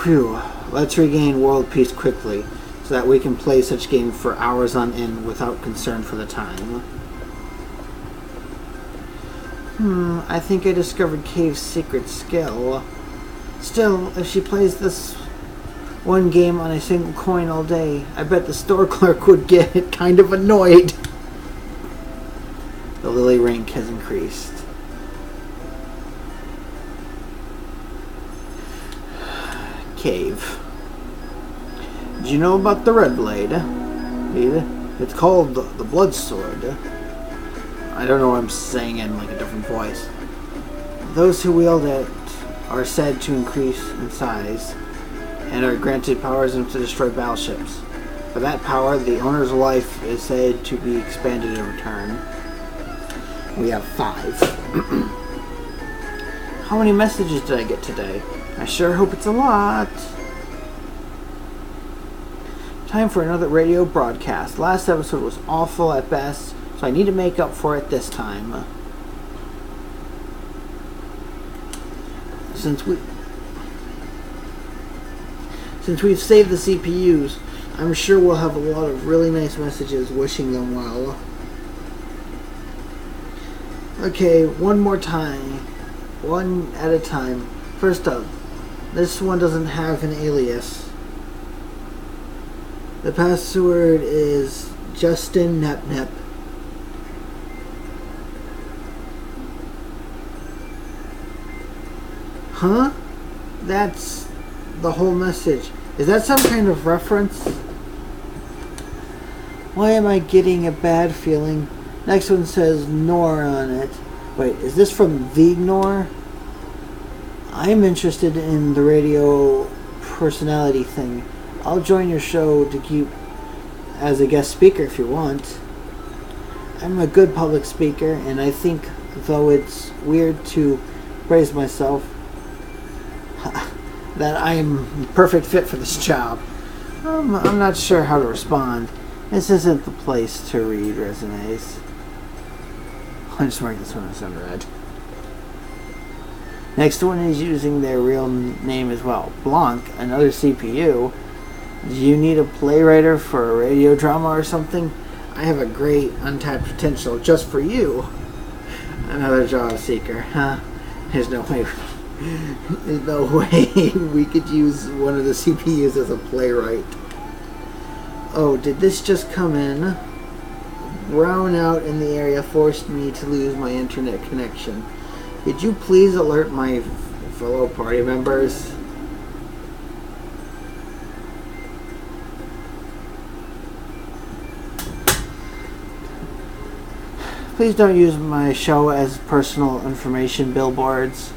Whew. Let's regain world peace quickly, so that we can play such games for hours on end without concern for the time. I think I discovered Cave's secret skill. Still, if she plays this one game on a single coin all day, I bet the store clerk would get kind of annoyed. The Lily rank has increased. Cave. Did you know about the red blade? It's called the blood sword. I don't know why I'm saying it in like a different voice. Those who wield it are said to increase in size and are granted powers enough to destroy battleships. For that power, the owner's life is said to be expanded in return. We have 5. How many messages did I get today? I sure hope it's a lot. Time for another radio broadcast. Last episode was awful at best, so I need to make up for it this time. Since we've saved the CPUs, I'm sure we'll have a lot of really nice messages wishing them well. Okay, one more time. One at a time. First up, this one doesn't have an alias. The password is Justin Nep. Huh? That's the whole message. Is that some kind of reference? Why am I getting a bad feeling? Next one says Nor on it. Wait, is this from the Nor? I'm interested in the radio personality thing. I'll join your show to keep as a guest speaker if you want. I'm a good public speaker, and I think, though it's weird to praise myself, that I'm a perfect fit for this job. I'm not sure how to respond. This isn't the place to read resumes. I'll just mark this one as unread. Next one is using their real name as well. Blanc, another CPU. Do you need a playwriter for a radio drama or something? I have a great untapped potential just for you. Another job seeker, huh? There's no way we could use one of the CPUs as a playwright. Oh, did this just come in? Brownout in the area forced me to lose my internet connection. Could you please alert my fellow party members? Please don't use my show as personal information billboards.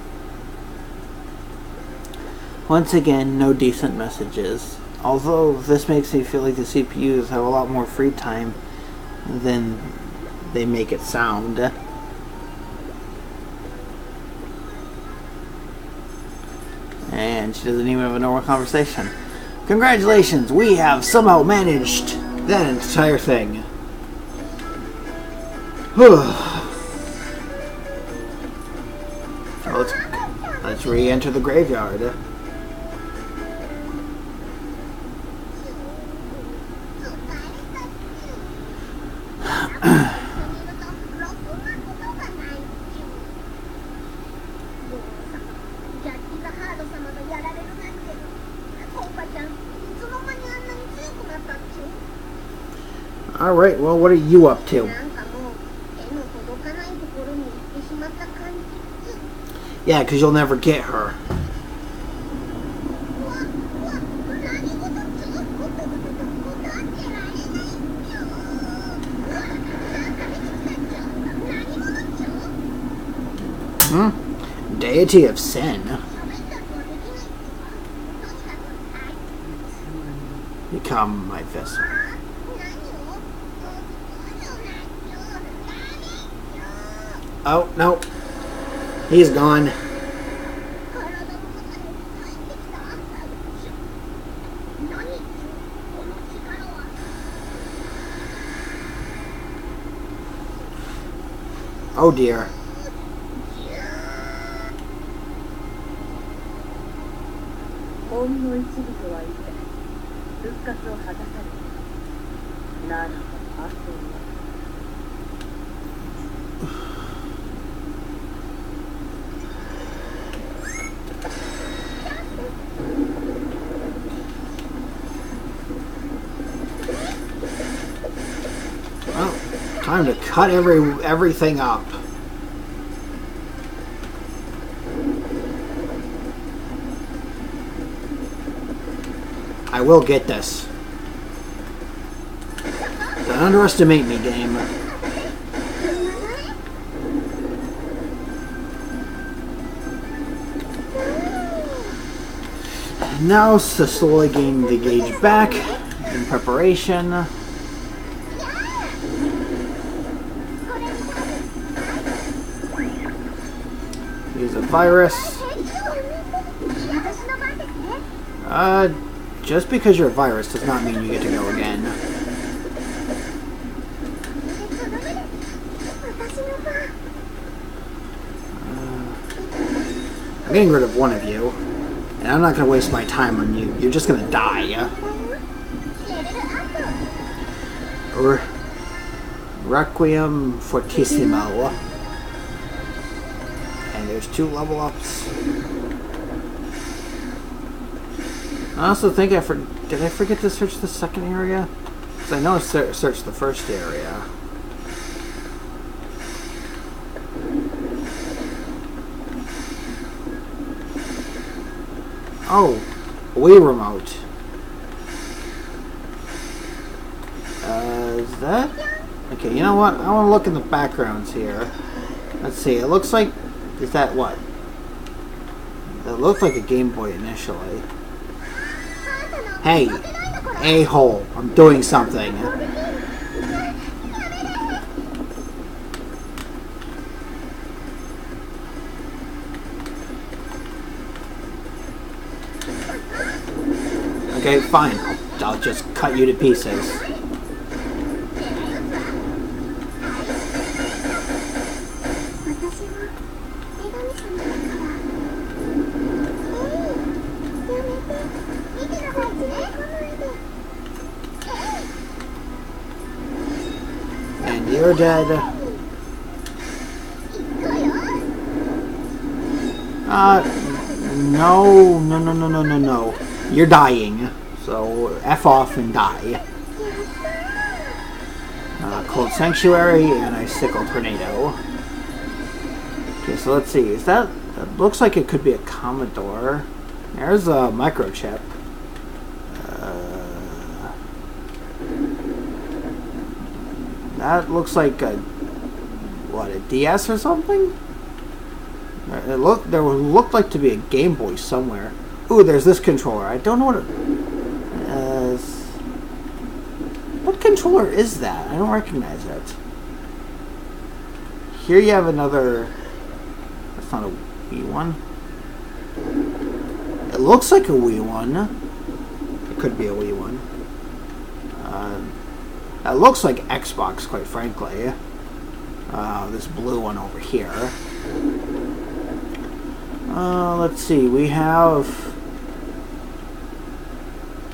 Once again, no decent messages. Although this makes me feel like the CPUs have a lot more free time than they make it sound. And she doesn't even have a normal conversation. Congratulations, we have somehow managed that entire thing. Let's re-enter the graveyard. Alright, well, what are you up to? Yeah, because you'll never get her. Deity of sin. Become my vessel. Oh, no. He's gone. Oh dear. 復活を果たされた。ならば麻生はWell, time to cut everything up. I will get this. Don't underestimate me, game. Now, to slowly gain the gauge back in preparation. Use a virus. Just because you're a virus does not mean you get to go again. I'm getting rid of one of you, and I'm not going to waste my time on you. You're just going to die. Requiem Fortissimo. And there's 2 level ups. I also think did I forget to search the second area? Because I know I searched the first area. Oh, Wii remote. Is that? Okay, you know what? I want to look in the backgrounds here. Let's see. It looks like, is that what? It looked like a Game Boy initially. Hey, a-hole, I'm doing something. Okay, fine. I'll just cut you to pieces. And you're dead. No. You're dying. So, F off and die. Cold Sanctuary and Icicle Tornado. Okay, so let's see. Is that looks like it could be a Commodore. There's a microchip. That looks like a DS or something? There looked like to be a Game Boy somewhere. Ooh, there's this controller. I don't know what it is. What controller is that? I don't recognize it. Here you have another. That's not a Wii one. It looks like a Wii one. It could be a Wii one. That looks like Xbox, quite frankly. This blue one over here. Let's see. We have.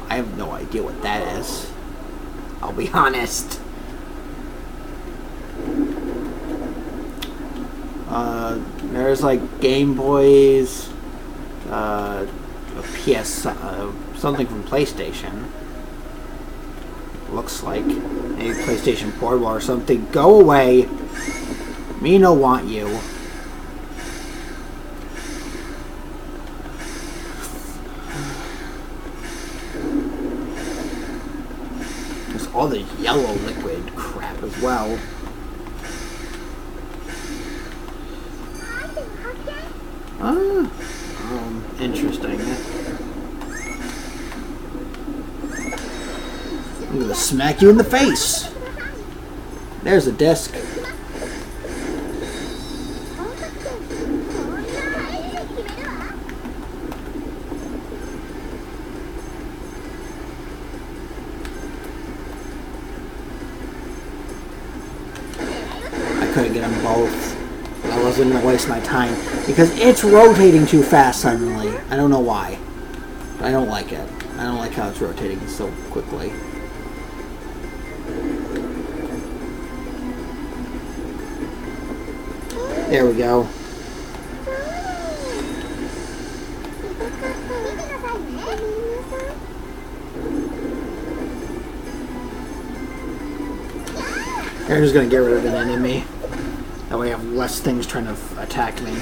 I have no idea what that is. I'll be honest. There's like Game Boys, a PS, something from PlayStation. Looks like a PlayStation Portable or something. Go away. Me no want you. There's all the yellow liquid crap as well. Interesting. I'm gonna smack you in the face. There's a disc. I couldn't get them both. I wasn't gonna waste my time because it's rotating too fast suddenly. I don't know why. I don't like it. I don't like how it's rotating so quickly. There we go. I'm just gonna get rid of an enemy. That way I have less things trying to attack me.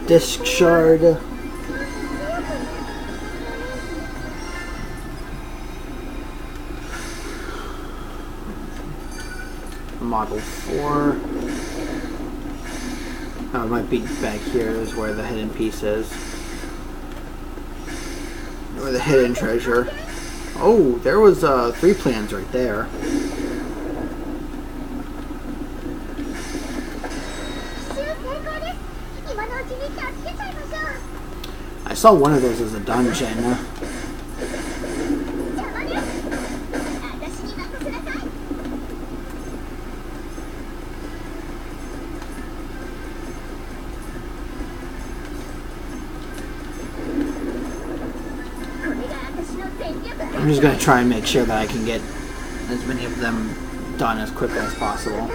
Disc shard. Model 4. Oh, it might be back here is where the hidden piece is. Or the hidden treasure. Oh, there was 3 plans right there. I saw one of those as a dungeon. I'm just going to try and make sure that I can get as many of them done as quickly as possible.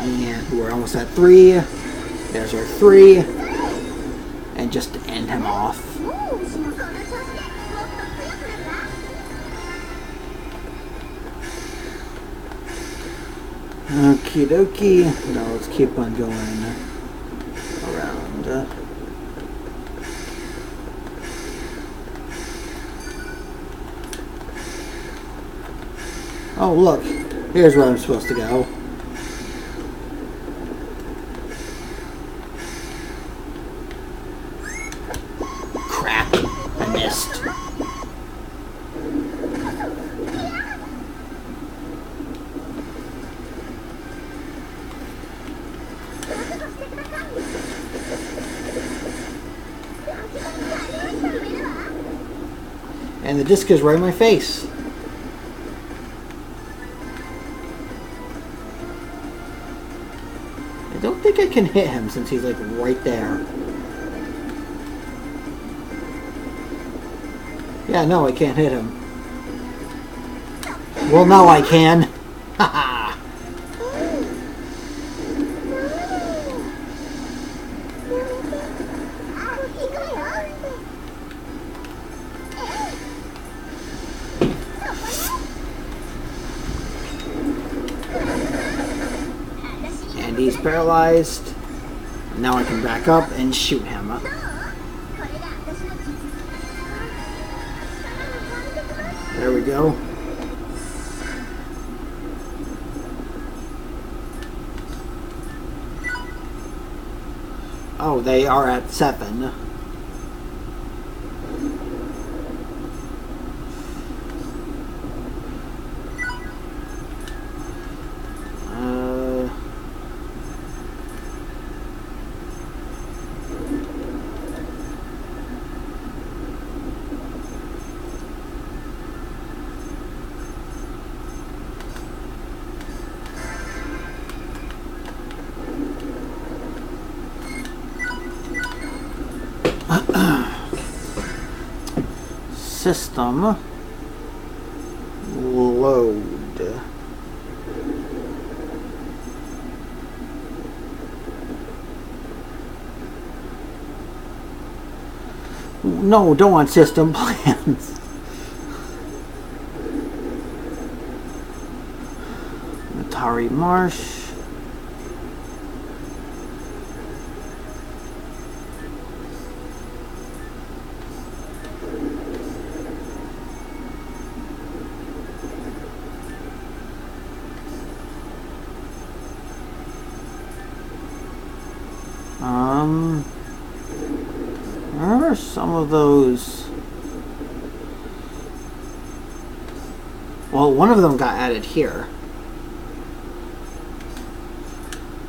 And we're almost at 3. There's our 3. And just to end him off. Okie dokie. Now let's keep on going around. Oh look, here's where I'm supposed to go. Crap, I missed. And the disc is right in my face. I don't think I can hit him since he's like right there. Yeah, no, I can't hit him. Well, now I can. Haha. He's paralyzed. Now I can back up and shoot him. There we go. Oh, they are at 7. System load. No, don't want system plans. Atari Marsh. Where are some of those? Well, one of them got added here.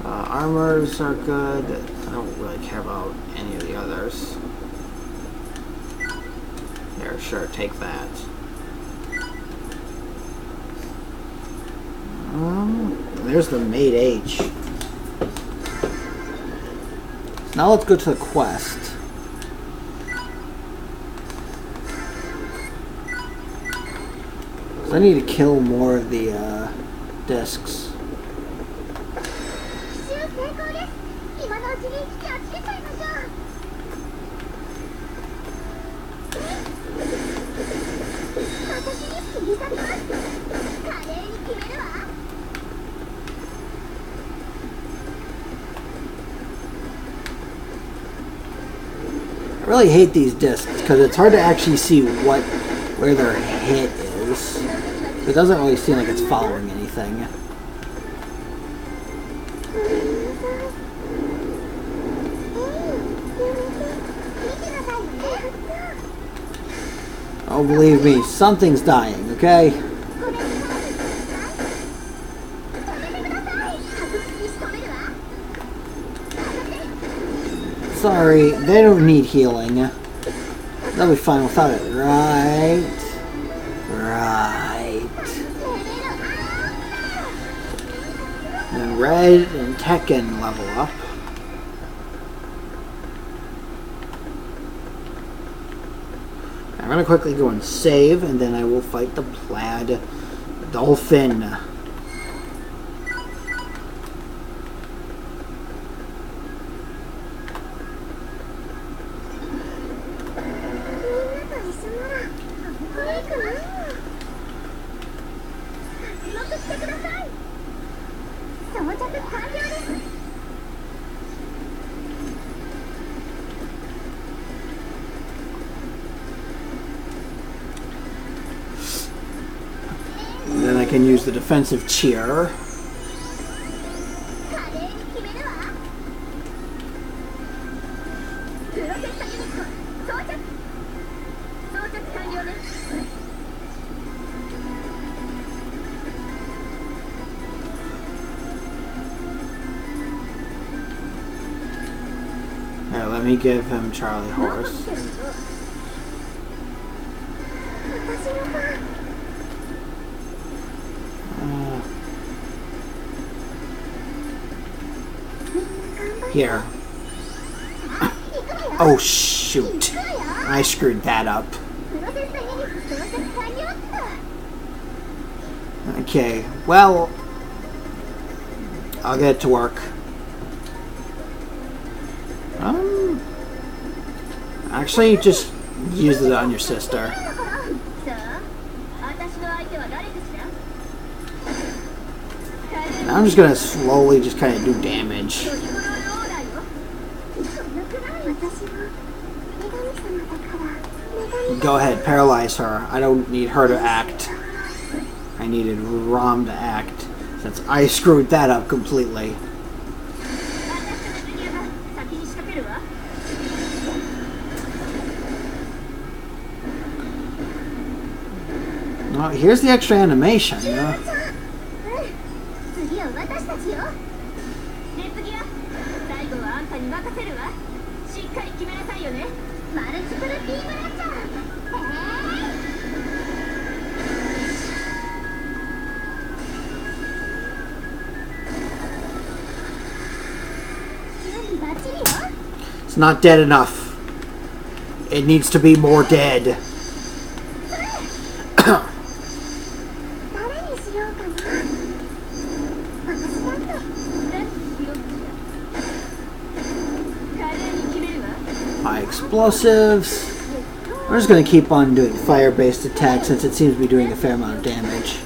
Armors are good. I don't really care about any of the others. Here, sure, take that. There's the Mate H. Now let's go to the quest. So I need to kill more of the discs. I really hate these discs because it's hard to actually see where their hit is. It doesn't really seem like it's following anything. Oh, believe me, something's dying, okay? Sorry, they don't need healing. They'll be fine without it, right? Right. And Red and Tekken level up. I'm gonna quickly go and save, and then I will fight the plaid dolphin. And then I can use the defensive cheer. Here, let me give him Charlie Horse. Here. Oh shoot. I screwed that up. Okay, well, I'll get it to work. Actually, just use it on your sister. Now I'm just gonna slowly just kind of do damage. Go ahead, paralyze her. I don't need her to act. I needed Rom to act, since I screwed that up completely. Well, here's the extra animation. It's not dead enough. It needs to be more dead. High explosives. We're just going to keep on doing fire-based attacks since it seems to be doing a fair amount of damage.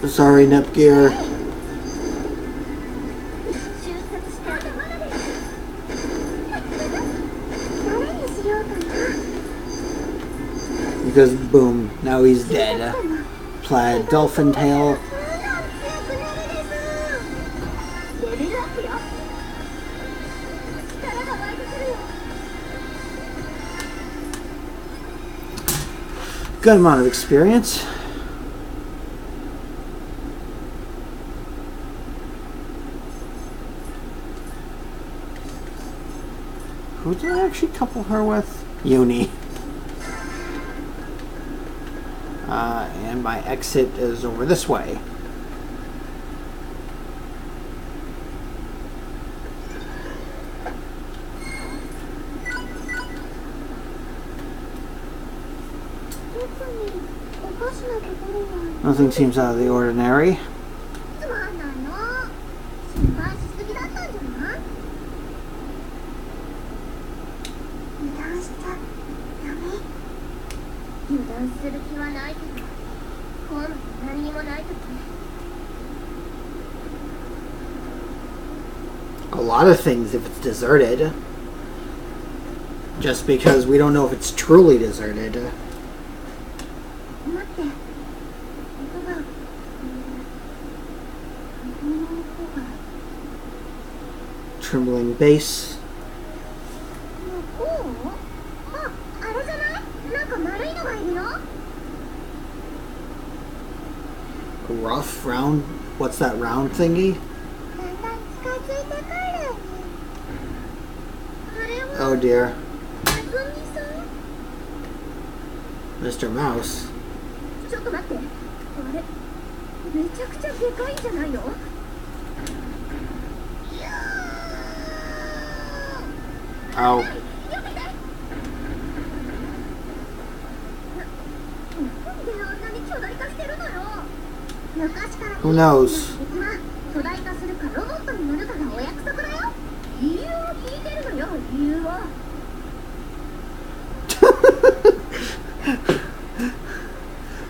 Sorry, Nepgear. Because boom, now he's dead. Plaid dolphin tail. Good amount of experience. Who did I actually couple her with? Uni. And my exit is over this way. Nothing seems out of the ordinary. A lot of things if it's deserted. Just because we don't know if it's truly deserted. Trembling bass. A rough round. What's that round thingy? Oh dear. Mr. Mouse. Oh. Who knows?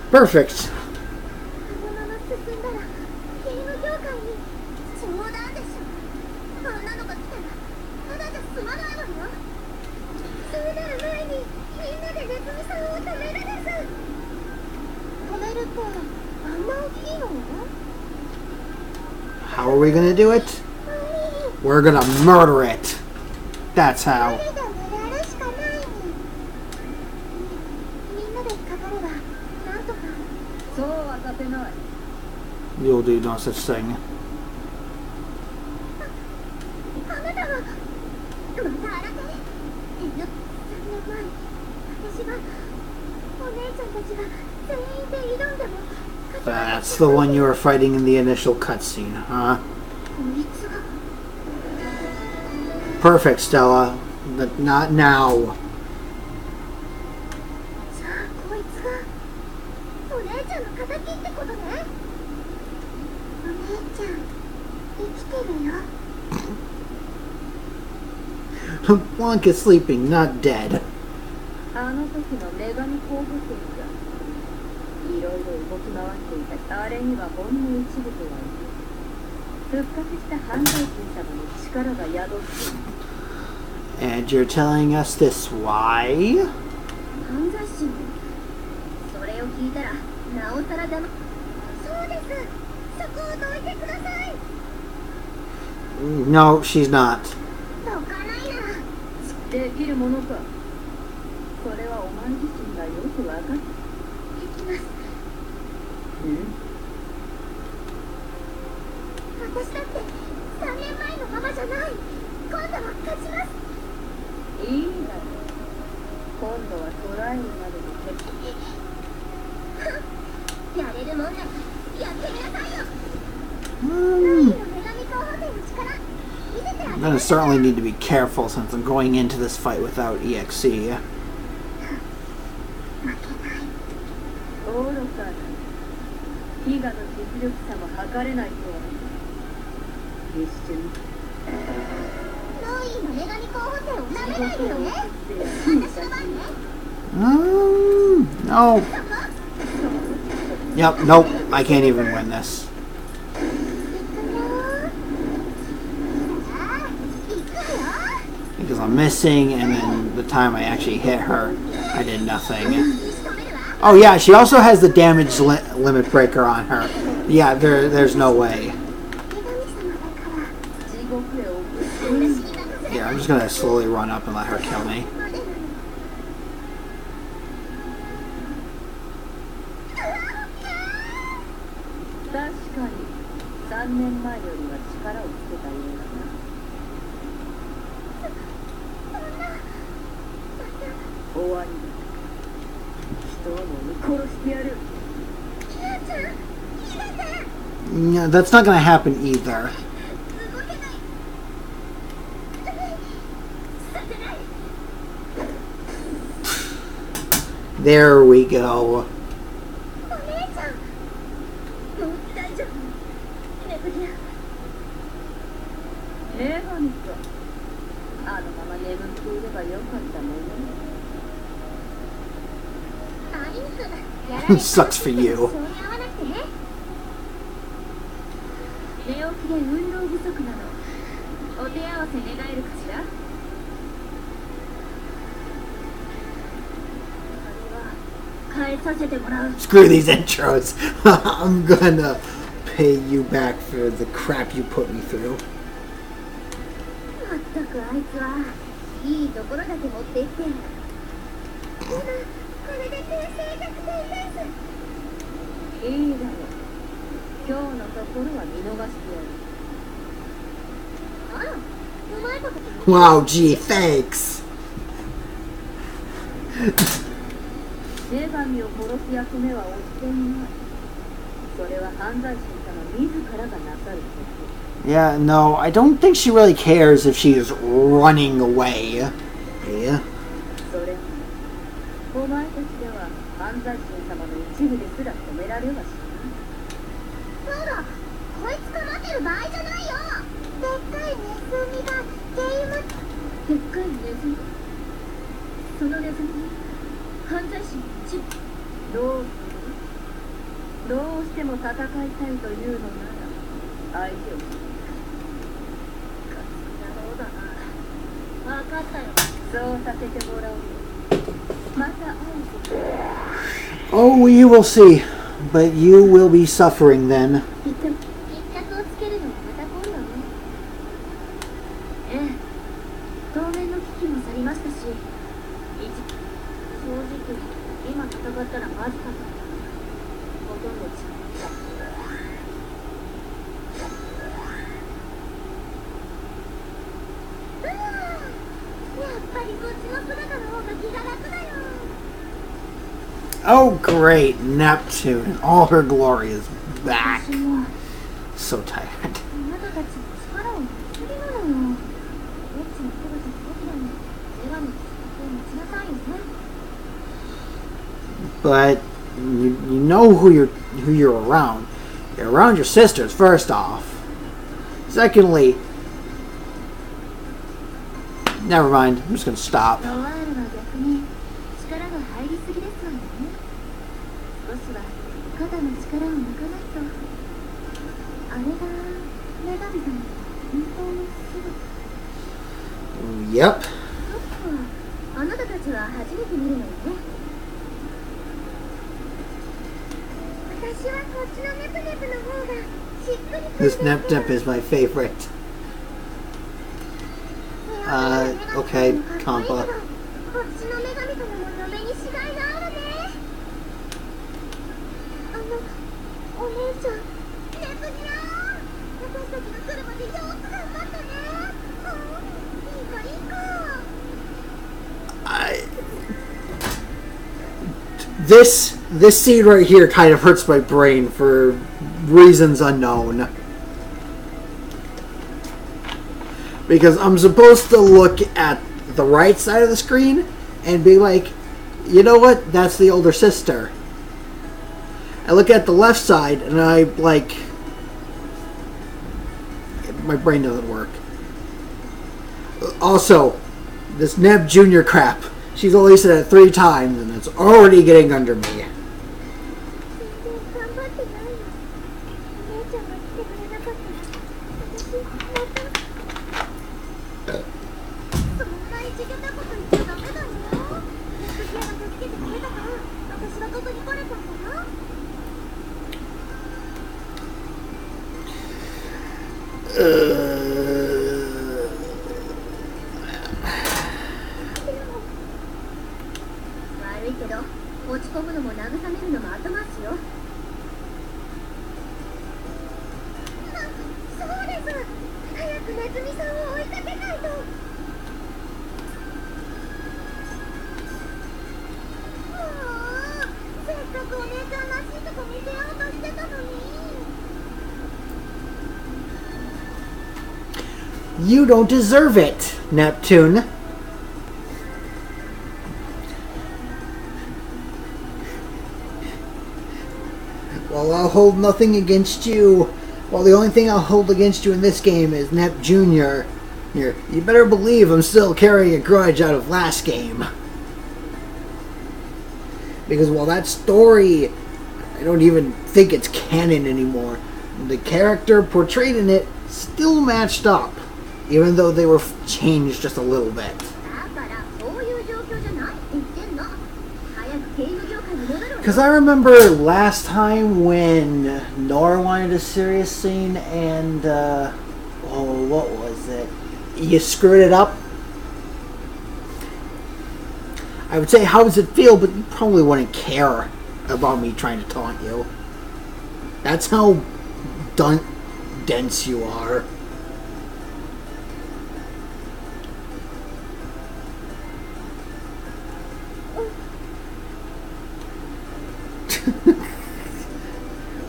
Perfect. How are we gonna do it? We're gonna murder it. That's how. You'll do no such thing. That's the one you were fighting in the initial cutscene, huh? Perfect, Stella. But not now. Blanc is sleeping, not dead. And you're telling us this why? No, she's not. I'm gonna certainly need to be careful since I'm going into this fight without EXE. No. Yep, nope, I can't even win this. Because I'm missing, and then the time I actually hit her, I did nothing. Oh yeah, she also has the damage limit breaker on her. Yeah, there's no way. Yeah, I'm just gonna slowly run up and let her kill me. 年前よりは力をつけたようだな。終わりだ。人をもみ殺してやる。Yeah, that's not gonna happen either. There we go. Sucks for you. Screw these intros. I'm gonna pay you back for the crap you put me through. Wow, gee, thanks. Yeah, no, I don't think she really cares if she is running away. Yeah. Oh, we will see. But you will be suffering then. Oh great, Neptune in all her glory is back. So tired. But you know who you're around. You're around your sisters, first off. Secondly, never mind, I'm just gonna stop. Yep. This Nep is my favorite. Okay, Compa. This scene right here kind of hurts my brain for reasons unknown. Because I'm supposed to look at the right side of the screen and be like, you know what? That's the older sister. I look at the left side and I like, my brain doesn't work. Also, this Neb Jr. crap. She's only said it 3 times and it's already getting under me. You don't deserve it, Neptune. Well, I'll hold nothing against you. Well, the only thing I'll hold against you in this game is Nep Jr. You better believe I'm still carrying a grudge out of last game. Because while that story, I don't even think it's canon anymore. The character portrayed in it still matched up, even though they were changed just a little bit. Because I remember last time when Nora wanted a serious scene and, what was it? You screwed it up. I would say, how does it feel? But you probably wouldn't care about me trying to taunt you. That's how dense you are.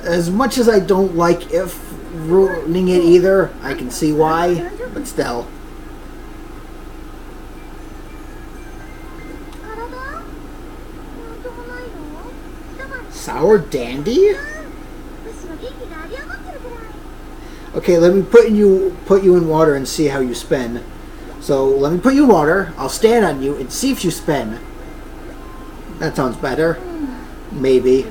As much as I don't like if ruining it either, I can see why, but still. Sour dandy? Okay, let me put you in water and see how you spin. So let me put you in water, I'll stand on you and see if you spin. That sounds better. Maybe.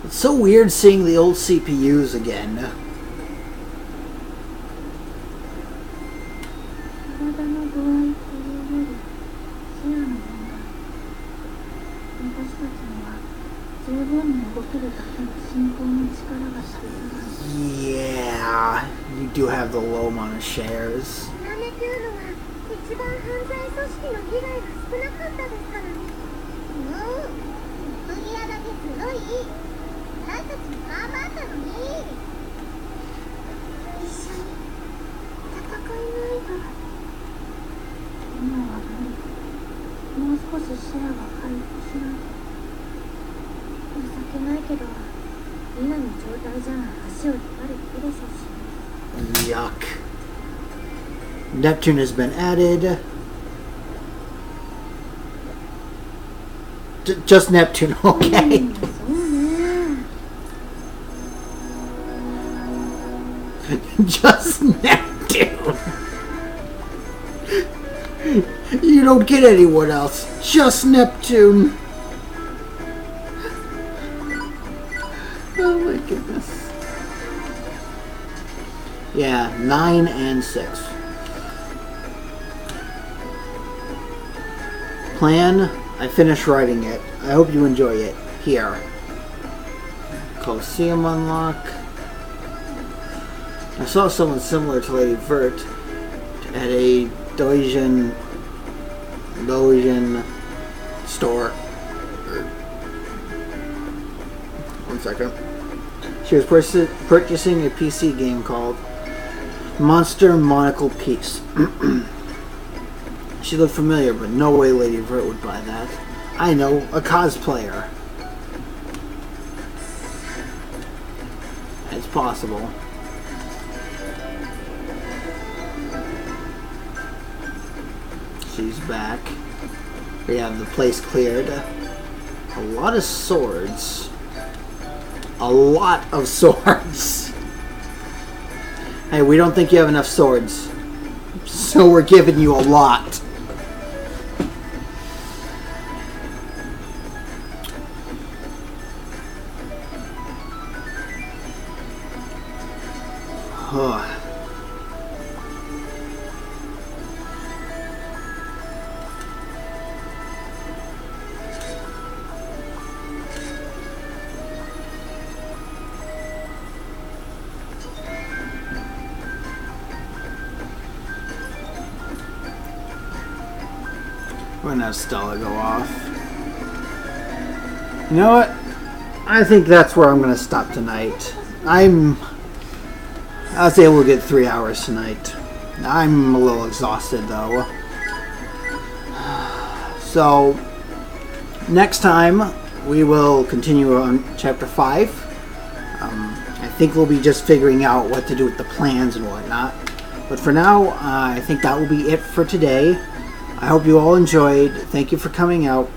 It's so weird seeing the old CPUs again. Yeah, you do have the low amount of shares. Yuck. Neptune has been added. Just Neptune, okay. Just Neptune. You don't get anyone else. Just Neptune. Oh my goodness. Yeah, 9 and 6. Plan. I finished writing it. I hope you enjoy it. Here. Colosseum unlock. I saw someone similar to Lady Vert at a Doisian store. One second. She was purchasing a PC game called Monster Monocle Piece. She looked familiar, but no way Lady Vert would buy that. I know, a cosplayer. It's possible. She's back. We have the place cleared. A lot of swords. A lot of swords. Hey, we don't think you have enough swords. So we're giving you a lot. We're gonna have Stella go off. You know what? I think that's where I'm gonna stop tonight. I was able to get 3 hours tonight. I'm a little exhausted though. So next time we will continue on chapter 5. I think we'll be just figuring out what to do with the plans and whatnot. But for now, I think that will be it for today. I hope you all enjoyed. Thank you for coming out.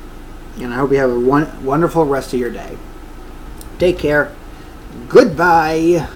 And I hope you have a wonderful rest of your day. Take care. Goodbye.